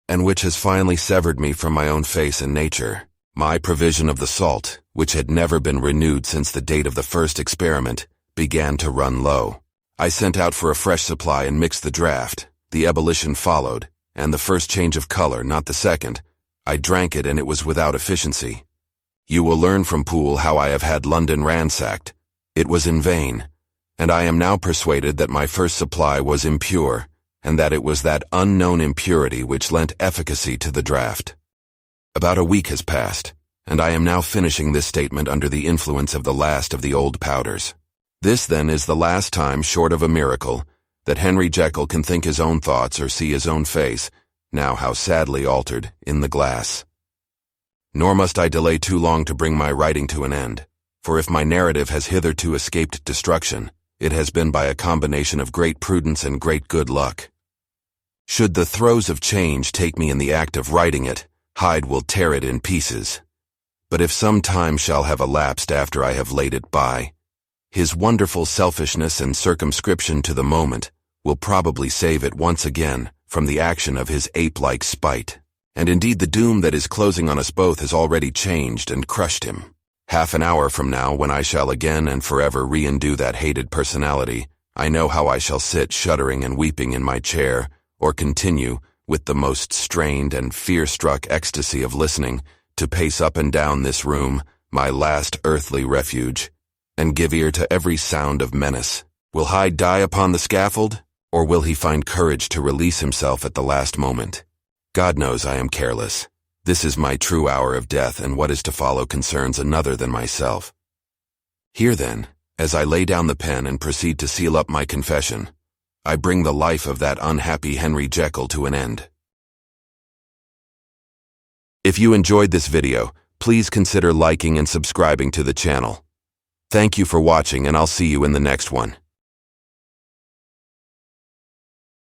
and which has finally severed me from my own face and nature. My provision of the salt, which had never been renewed since the date of the first experiment, began to run low. I sent out for a fresh supply and mixed the draught. The ebullition followed, and the first change of color, not the second. I drank it and it was without efficiency. You will learn from Poole how I have had London ransacked. It was in vain, and I am now persuaded that my first supply was impure, and that it was that unknown impurity which lent efficacy to the draught. About a week has passed, and I am now finishing this statement under the influence of the last of the old powders. This, then, is the last time, short of a miracle, that Henry Jekyll can think his own thoughts or see his own face, now how sadly altered, in the glass. Nor must I delay too long to bring my writing to an end, for if my narrative has hitherto escaped destruction, it has been by a combination of great prudence and great good luck. Should the throes of change take me in the act of writing it, Hyde will tear it in pieces. But if some time shall have elapsed after I have laid it by, his wonderful selfishness and circumscription to the moment will probably save it once again from the action of his ape-like spite. And indeed the doom that is closing on us both has already changed and crushed him. Half an hour from now, when I shall again and forever re-undo that hated personality, I know how I shall sit shuddering and weeping in my chair, or continue, with the most strained and fear-struck ecstasy of listening, to pace up and down this room, my last earthly refuge, and give ear to every sound of menace. Will Hyde die upon the scaffold, or will he find courage to release himself at the last moment? God knows I am careless. This is my true hour of death, and what is to follow concerns another than myself. Here then, as I lay down the pen and proceed to seal up my confession, I bring the life of that unhappy Henry Jekyll to an end. If you enjoyed this video, please consider liking and subscribing to the channel. Thank you for watching, and I'll see you in the next one.